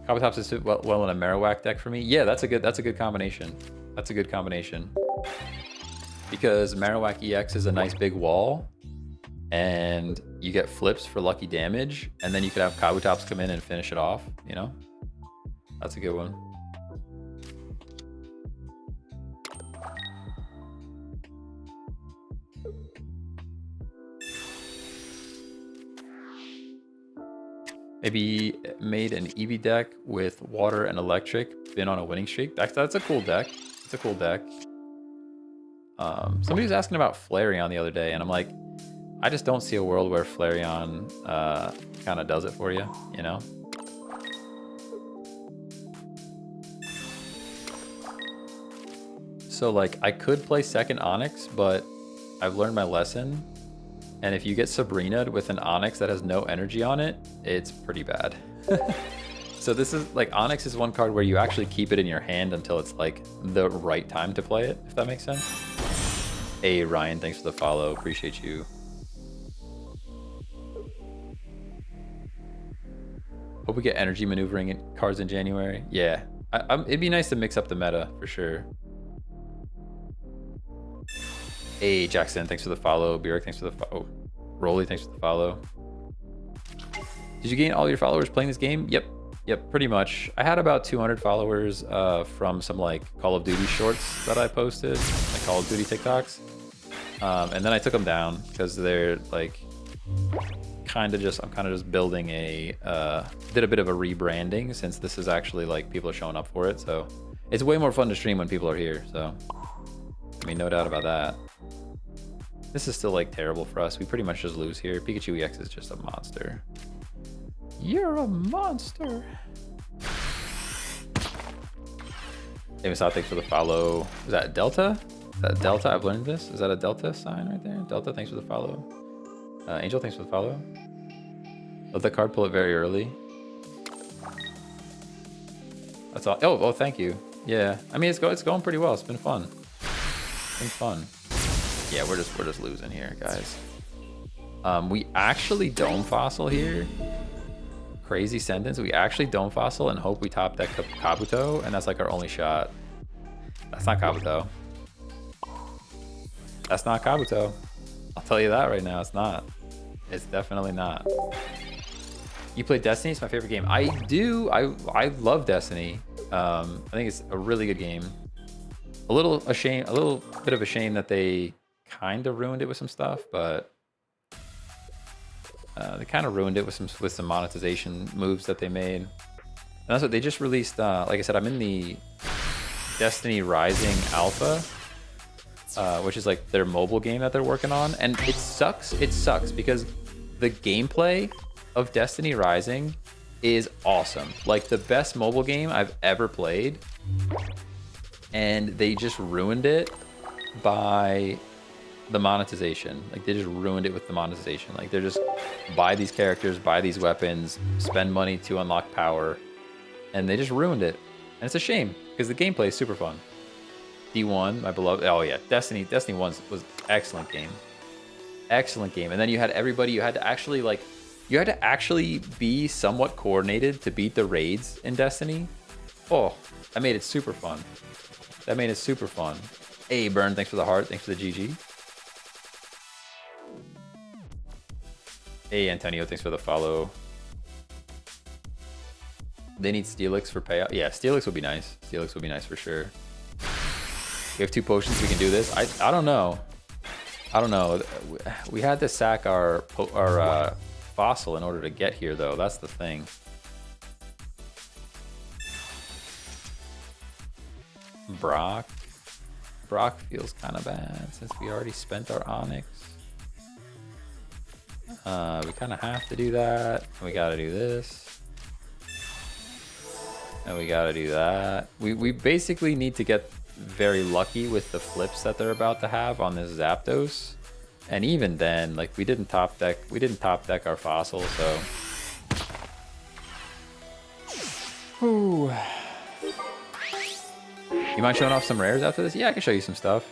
Kabutops is well in a Marowak deck for me. Yeah, that's a good combination. That's a good combination. Because Marowak EX is a nice big wall, and you get flips for lucky damage, and then you could have Kabutops come in and finish it off, you know? That's a good one. Maybe made an Eevee deck with water and electric, been on a winning streak. That's a cool deck. It's a cool deck. Somebody was asking about Flareon the other day, and I'm like, I just don't see a world where Flareon kind of does it for you, you know? So like I could play second Onyx, but I've learned my lesson. And if you get Sabrina'd with an Onyx that has no energy on it, it's pretty bad. So this is like Onyx is one card where you actually keep it in your hand until it's like the right time to play it, if that makes sense. Hey Ryan, thanks for the follow. Appreciate you. Hope we get energy maneuvering cards in January. Yeah, it'd be nice to mix up the meta for sure. Hey Jackson, thanks for the follow. Bjork, thanks for the follow. Rolly, thanks for the follow. Did you gain all your followers playing this game? Yep, pretty much. I had about 200 followers from some like Call of Duty shorts that I posted, like Call of Duty TikToks. And then I took them down because they're like I'm kind of just building a did a bit of a rebranding since this is actually like people are showing up for it. So it's way more fun to stream when people are here. So I mean, no doubt about that. This is still like terrible for us. We pretty much just lose here. Pikachu EX is just a monster. You're a monster. Hey Masat, thanks for the follow. Is that Delta? Is that Delta? I've learned this. Is that a Delta sign right there? Delta, thanks for the follow. Angel, thanks for the follow. Let the card pull it very early. That's all. Oh, thank you. Yeah, I mean it's going pretty well. It's been fun. It's been fun. Yeah, we're just losing here, guys. We actually Dome Fossil here. Crazy sentence. We actually Dome Fossil and hope we top deck Kabuto, and that's like our only shot. That's not Kabuto. That's not Kabuto. I'll tell you that right now. It's not. It's definitely not. You play Destiny? It's my favorite game. I do. I love Destiny. I think it's a really good game. A little bit of a shame that they kind of ruined it with some stuff, but they kind of ruined it with some monetization moves that they made. And that's what they just released. Like I said, I'm in the Destiny Rising Alpha, which is like their mobile game that they're working on, and it sucks. It sucks because the gameplay of Destiny Rising is awesome, like the best mobile game I've ever played, and they just ruined it by the monetization. Like they just ruined it with the monetization. Like they're just buy these characters, buy these weapons, spend money to unlock power, and they just ruined it. And it's a shame because the gameplay is super fun. D1, my beloved. Oh yeah, Destiny 1 was excellent game. Excellent game. And then you had everybody, you had to actually be somewhat coordinated to beat the raids in Destiny. Oh, that made it super fun. That made it super fun. Hey, Burn, thanks for the heart. Thanks for the GG. Hey, Antonio, thanks for the follow. They need Steelix for payout. Yeah, Steelix would be nice. Steelix would be nice for sure. We have 2 potions. We can do this. I don't know. I don't know. We had to sack our fossil in order to get here, though. That's the thing. Brock feels kind of bad since we already spent our Onyx. We kind of have to do that. We got to do this. And we got to do that. We basically need to get very lucky with the flips that they're about to have on this Zapdos. And even then, like we didn't top deck our fossil, so. Ooh. You mind showing off some rares after this? Yeah, I can show you some stuff.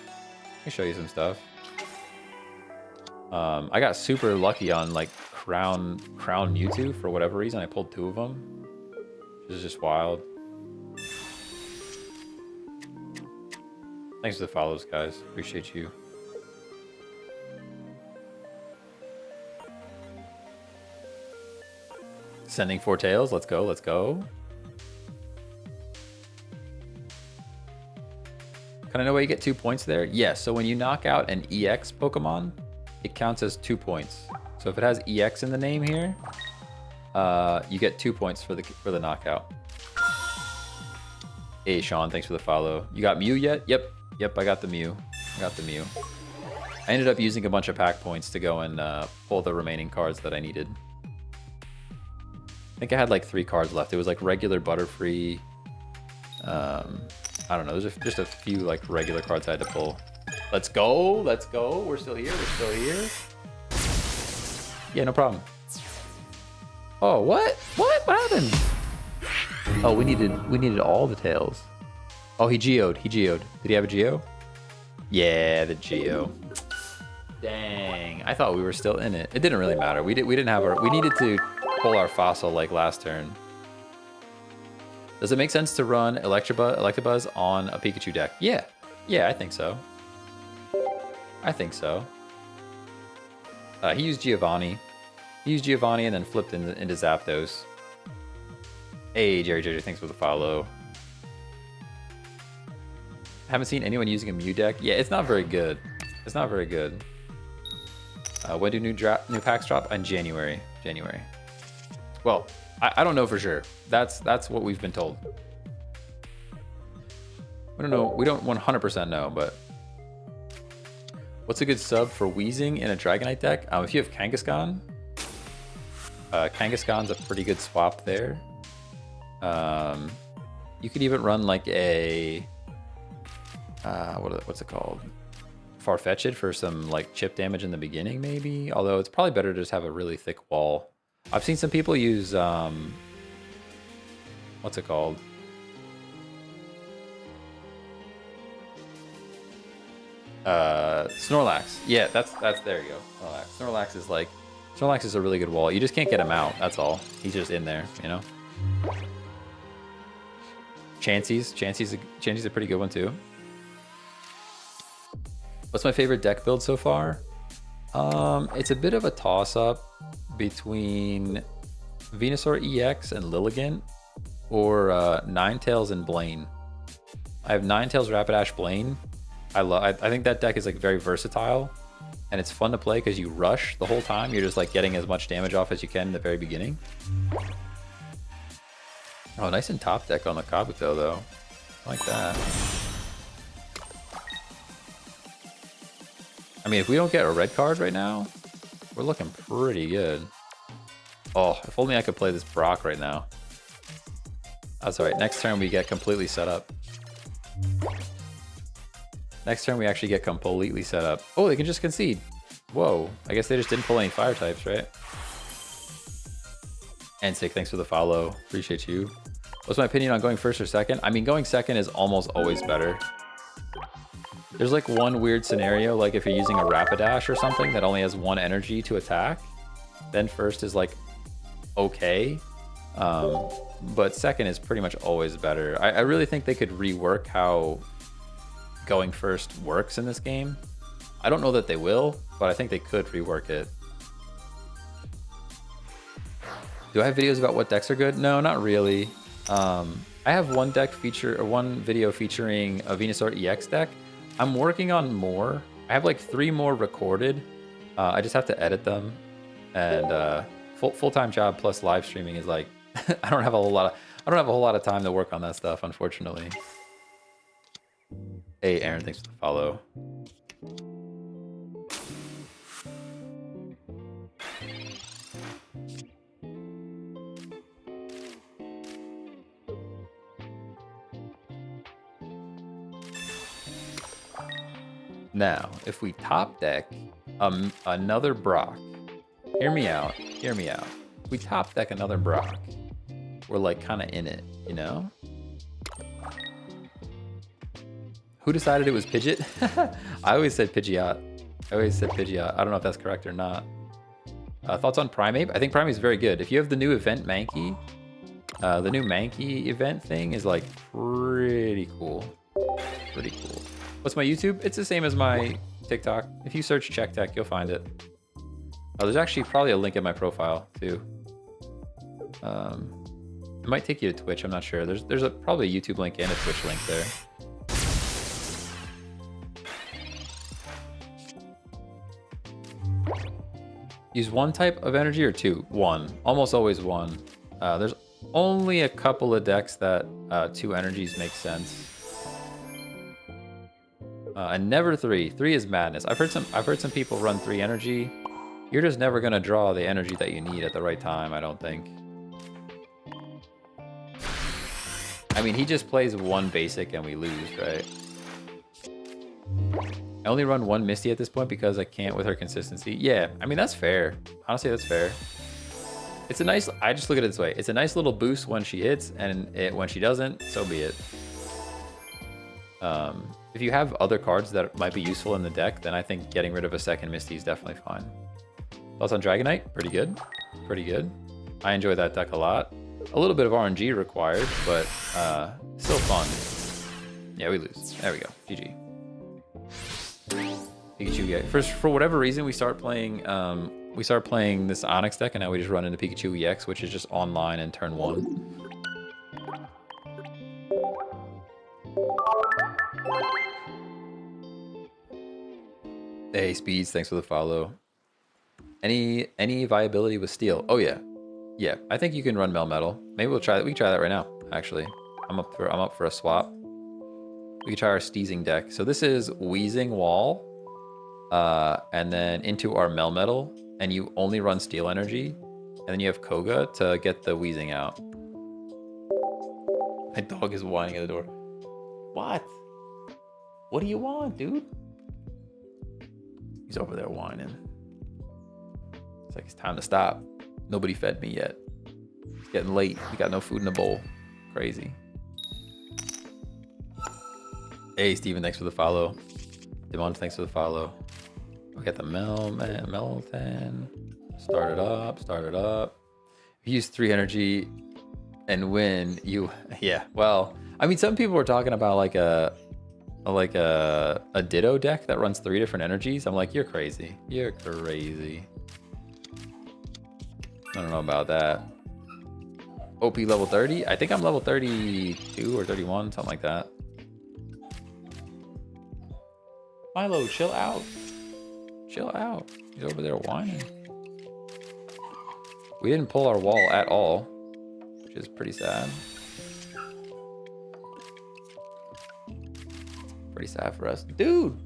I got super lucky on like Crown Mewtwo for whatever reason. I pulled 2 of them, which is just wild. Thanks for the follows, guys. Appreciate you. Sending 4 tails. Let's go. Let's go. Can I know why you get 2 points there? Yes. So when you knock out an EX Pokemon, it counts as 2 points. So if it has EX in the name here, you get 2 points for the knockout. Hey Sean, thanks for the follow. You got Mew yet? Yep, I got the Mew. I ended up using a bunch of pack points to go and pull the remaining cards that I needed. I think I had like 3 cards left. It was like regular Butterfree. I don't know. There's just a few like regular cards I had to pull. Let's go. Let's go. We're still here. We're still here. Yeah, no problem. Oh, what? What? What happened? Oh, we needed all the tails. Oh, he geoed. He geoed. Did he have a geo? Yeah, the geo. Dang. I thought we were still in it. It didn't really matter. We didn't have our. We needed to pull our fossil like last turn. Does it make sense to run Electabuzz on a Pikachu deck? Yeah. Yeah, I think so. I think so. He used Giovanni. He used Giovanni and then flipped into Zapdos. Hey, Jerry JJ, thanks for the follow. Haven't seen anyone using a Mew deck. Yeah, it's not very good. It's not very good. When do new packs drop? In January. January. Well, I don't know for sure. That's what we've been told. We don't know. We don't 100% know, but what's a good sub for Weezing in a Dragonite deck? If you have Kangaskhan, Kangaskhan's a pretty good swap there. You could even run like a what's it called? Farfetch'd for some like chip damage in the beginning, maybe. Although it's probably better to just have a really thick wall. I've seen some people use what's it called? Snorlax. Yeah, that's there you go. Snorlax is a really good wall. You just can't get him out. That's all. He's just in there, you know. Chansey's a pretty good one too. What's my favorite deck build so far? It's a bit of a toss-up between Venusaur EX and Lilligant, or Ninetales and Blaine. I have Ninetales Rapidash Blaine. I think that deck is like very versatile, and it's fun to play because you rush the whole time. You're just like getting as much damage off as you can in the very beginning. Oh, nice and top deck on the Kabuto though. I like that. I mean, if we don't get a red card right now, we're looking pretty good. Oh, if only I could play this Brock right now. That's alright. Next turn we get completely set up. Next turn we actually get completely set up. Oh, they can just concede. Whoa. I guess they just didn't pull any fire types, right? N-Sick, thanks for the follow. Appreciate you. What's my opinion on going first or second? I mean, going second is almost always better. There's like one weird scenario, like if you're using a Rapidash or something that only has 1 energy to attack, then first is like okay. But second is pretty much always better. I really think they could rework how going first works in this game. I don't know that they will, but I think they could rework it. Do I have videos about what decks are good? No, not really. I have one video featuring a Venusaur EX deck. I'm working on more. I have like 3 more recorded. I just have to edit them, and full-time job plus live streaming is like I don't have a whole lot of time to work on that stuff, unfortunately. Hey Aaron, thanks for the follow. Now, if we top deck another Brock, hear me out. If we top deck another Brock, we're like kind of in it, you know? Who decided it was Pidgeot? I always said Pidgeot. I don't know if that's correct or not. Thoughts on Primeape? I think Primeape is very good. If you have the new event Mankey, the new Mankey event thing is like pretty cool. Pretty cool. What's my YouTube? It's the same as my TikTok. If you search Check Tech, you'll find it. Oh, there's actually probably a link in my profile too. It might take you to Twitch. I'm not sure. There's probably a YouTube link and a Twitch link there. Use 1 type of energy or 2? 1. Almost always 1. There's only a couple of decks that 2 energies make sense. And never 3. 3 is madness. I've heard some people run 3 energy. You're just never gonna draw the energy that you need at the right time, I don't think. I mean, he just plays 1 basic and we lose, right? I only run 1 Misty at this point because I can't with her consistency. Yeah, I mean, that's fair. Honestly, that's fair. It's a nice, I just look at it this way. It's a nice little boost when she hits, and when she doesn't, so be it. If you have other cards that might be useful in the deck, then I think getting rid of a second Misty is definitely fine. Thoughts on Dragonite? Pretty good. Pretty good. I enjoy that deck a lot. A little bit of RNG required, but still fun. Yeah, we lose. There we go. GG. Pikachu, yeah. For whatever reason, we start playing this Onyx deck, and now we just run into Pikachu EX, which is just online in turn 1. Hey, Speeds, thanks for the follow. Any viability with Steel? Oh yeah, yeah. I think you can run Melmetal. Maybe we'll try that. We can try that right now. Actually, I'm up for a swap. We can try our Steezing deck. So this is Wheezing Wall, and then into our Melmetal, and you only run Steel Energy, and then you have Koga to get the Wheezing out. My dog is whining at the door. What? What do you want, dude? He's over there whining. It's like it's time to stop. Nobody fed me yet. It's getting late. We got no food in the bowl. Crazy. Hey, Steven, thanks for the follow. Demon, thanks for the follow. We got the Melton. Start it up, start it up. If you use 3 energy and win, yeah, well, I mean, some people were talking about like a Ditto deck that runs 3 different energies. I'm like, you're crazy. You're crazy. I don't know about that. OP level 30? I think I'm level 32 or 31, something like that. Milo, chill out. Chill out. He's over there whining. We didn't pull our wall at all, which is pretty sad. Pretty sad for us. Dude,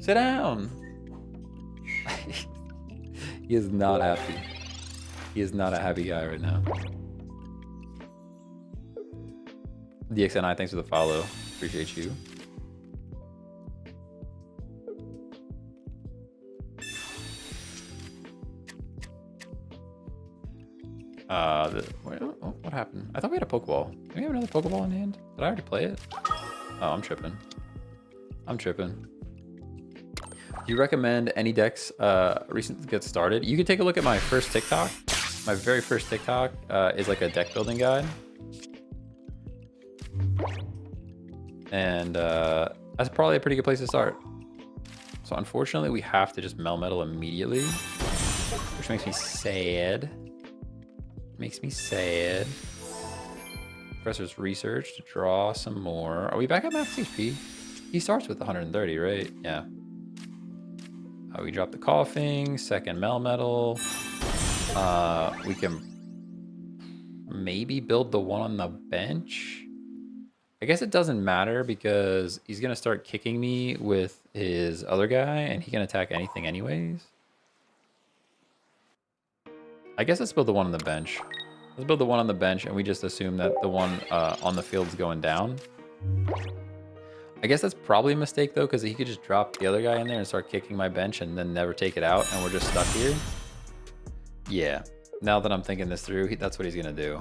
sit down. He is not happy. He is not a happy guy right now. DXNI, thanks for the follow. Appreciate you. What happened? I thought we had a Pokeball. Do we have another Pokeball in hand? Did I already play it? Oh, I'm tripping. I'm tripping. Do you recommend any decks recently to get started? You can take a look at my first TikTok. My very first TikTok is like a deck building guide. And that's probably a pretty good place to start. So unfortunately, we have to just Melmetal immediately, which makes me sad. Makes me sad. Professor's research to draw some more. Are we back at max HP? He starts with 130, right? Yeah. We drop the coughing, second Melmetal. We can maybe build the one on the bench. I guess it doesn't matter because he's gonna start kicking me with his other guy and he can attack anything anyways. I guess let's build the one on the bench. Let's build the one on the bench and we just assume that the one on the field is going down. I guess that's probably a mistake though, because he could just drop the other guy in there and start kicking my bench and then never take it out and we're just stuck here. Yeah, now that I'm thinking this through, that's what he's gonna do.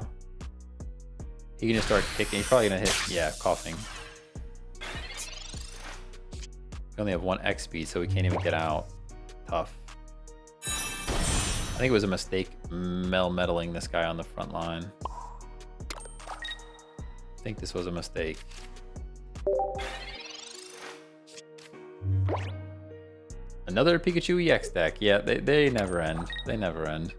He can just start kicking. He's probably gonna hit, yeah, coughing. We only have 1 X speed, so we can't even get out. Tough. I think it was a mistake Melmetaling this guy on the front line. I think this was a mistake. Another Pikachu EX deck. Yeah, they never end. They never end.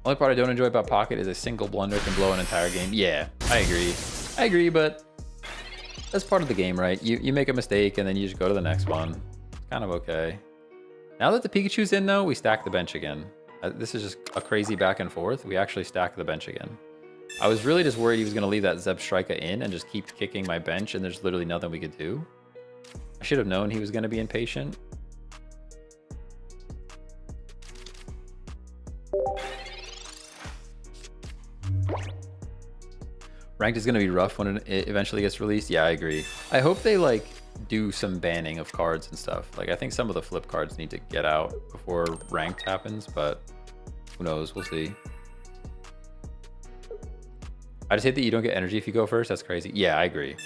Only part I don't enjoy about Pocket is a single blunder can blow an entire game. Yeah, I agree. I agree, but that's part of the game, right? You make a mistake and then you just go to the next one. It's kind of okay. Now that the Pikachu's in though, we stack the bench again. This is just a crazy back and forth. We actually stack the bench again. I was really just worried he was going to leave that Zebstrika in and just keep kicking my bench, and there's literally nothing we could do. I should have known he was going to be impatient. Ranked is going to be rough when it eventually gets released. Yeah, I agree. I hope they like do some banning of cards and stuff. Like I think some of the flip cards need to get out before ranked happens, but who knows? We'll see. I just hate that you don't get energy if you go first. That's crazy. Yeah, I agree.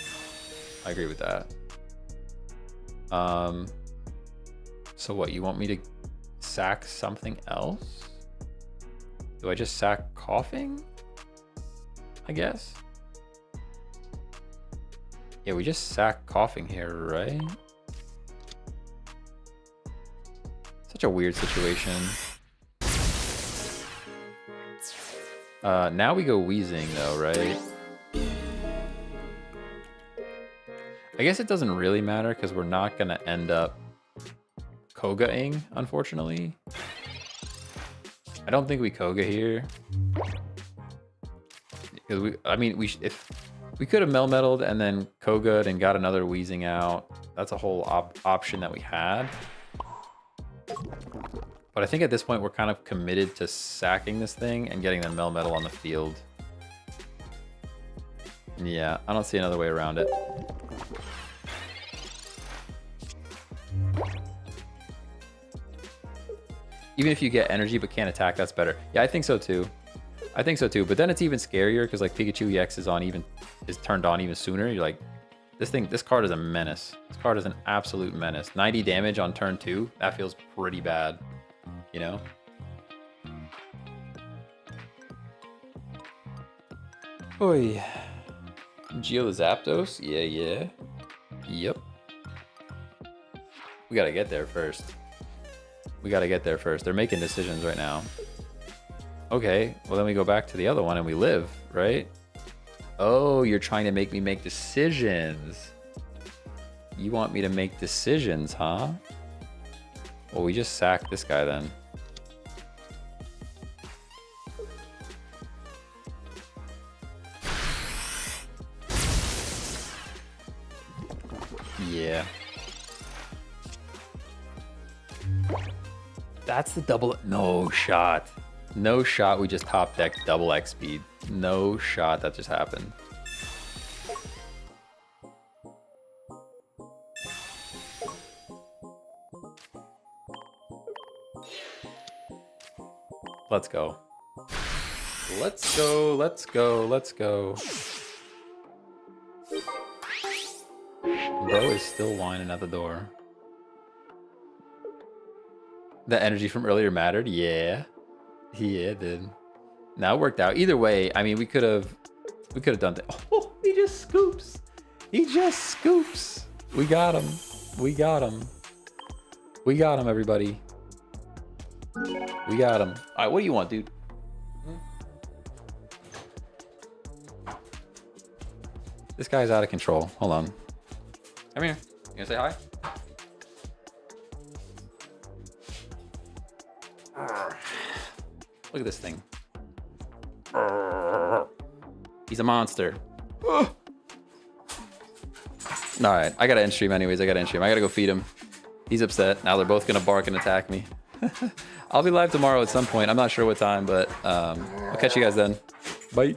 I agree with that. So what, you want me to sack something else? Do I just sack coughing? I guess. Yeah, we just sack coughing here, right? Such a weird situation. Now we go wheezing though, right? I guess it doesn't really matter because we're not gonna end up Koga-ing, unfortunately. I don't think we Koga here. Because if we could have Melmetaled and then Koga'd and got another wheezing out. That's a whole option that we had. But I think at this point we're kind of committed to sacking this thing and getting the Melmetal on the field. Yeah, I don't see another way around it. Even if you get energy but can't attack, that's better. Yeah, I think so too. I think so too. But then it's even scarier because like Pikachu EX is turned on even sooner. You're like, this card is a menace. This card is an absolute menace. 90 damage on turn 2. That feels pretty bad, you know? Oi. Geo the Zapdos? Yeah. Yep. We gotta get there first. They're making decisions right now. Okay, well then we go back to the other one and we live, right? Oh, you're trying to make me make decisions. You want me to make decisions, huh? Well, we just sack this guy then. Yeah. That's the double. No shot. No shot. We just top decked double X speed. No shot. That just happened. Let's go. Let's go. Let's go. Let's go. Bro is still whining at the door. The energy from earlier mattered? Yeah. Yeah, it did. Now it worked out. Either way, I mean, we could have done that. Oh, he just scoops. He just scoops. We got him. We got him. We got him, everybody. We got him. All right, what do you want, dude? This guy's out of control. Hold on. Come here. You gonna say hi? Look at this thing. He's a monster. All right, I gotta end stream anyways. I gotta go feed him. He's upset. Now they're both gonna bark and attack me. I'll be live tomorrow at some point. I'm not sure what time, but I'll catch you guys then. Bye.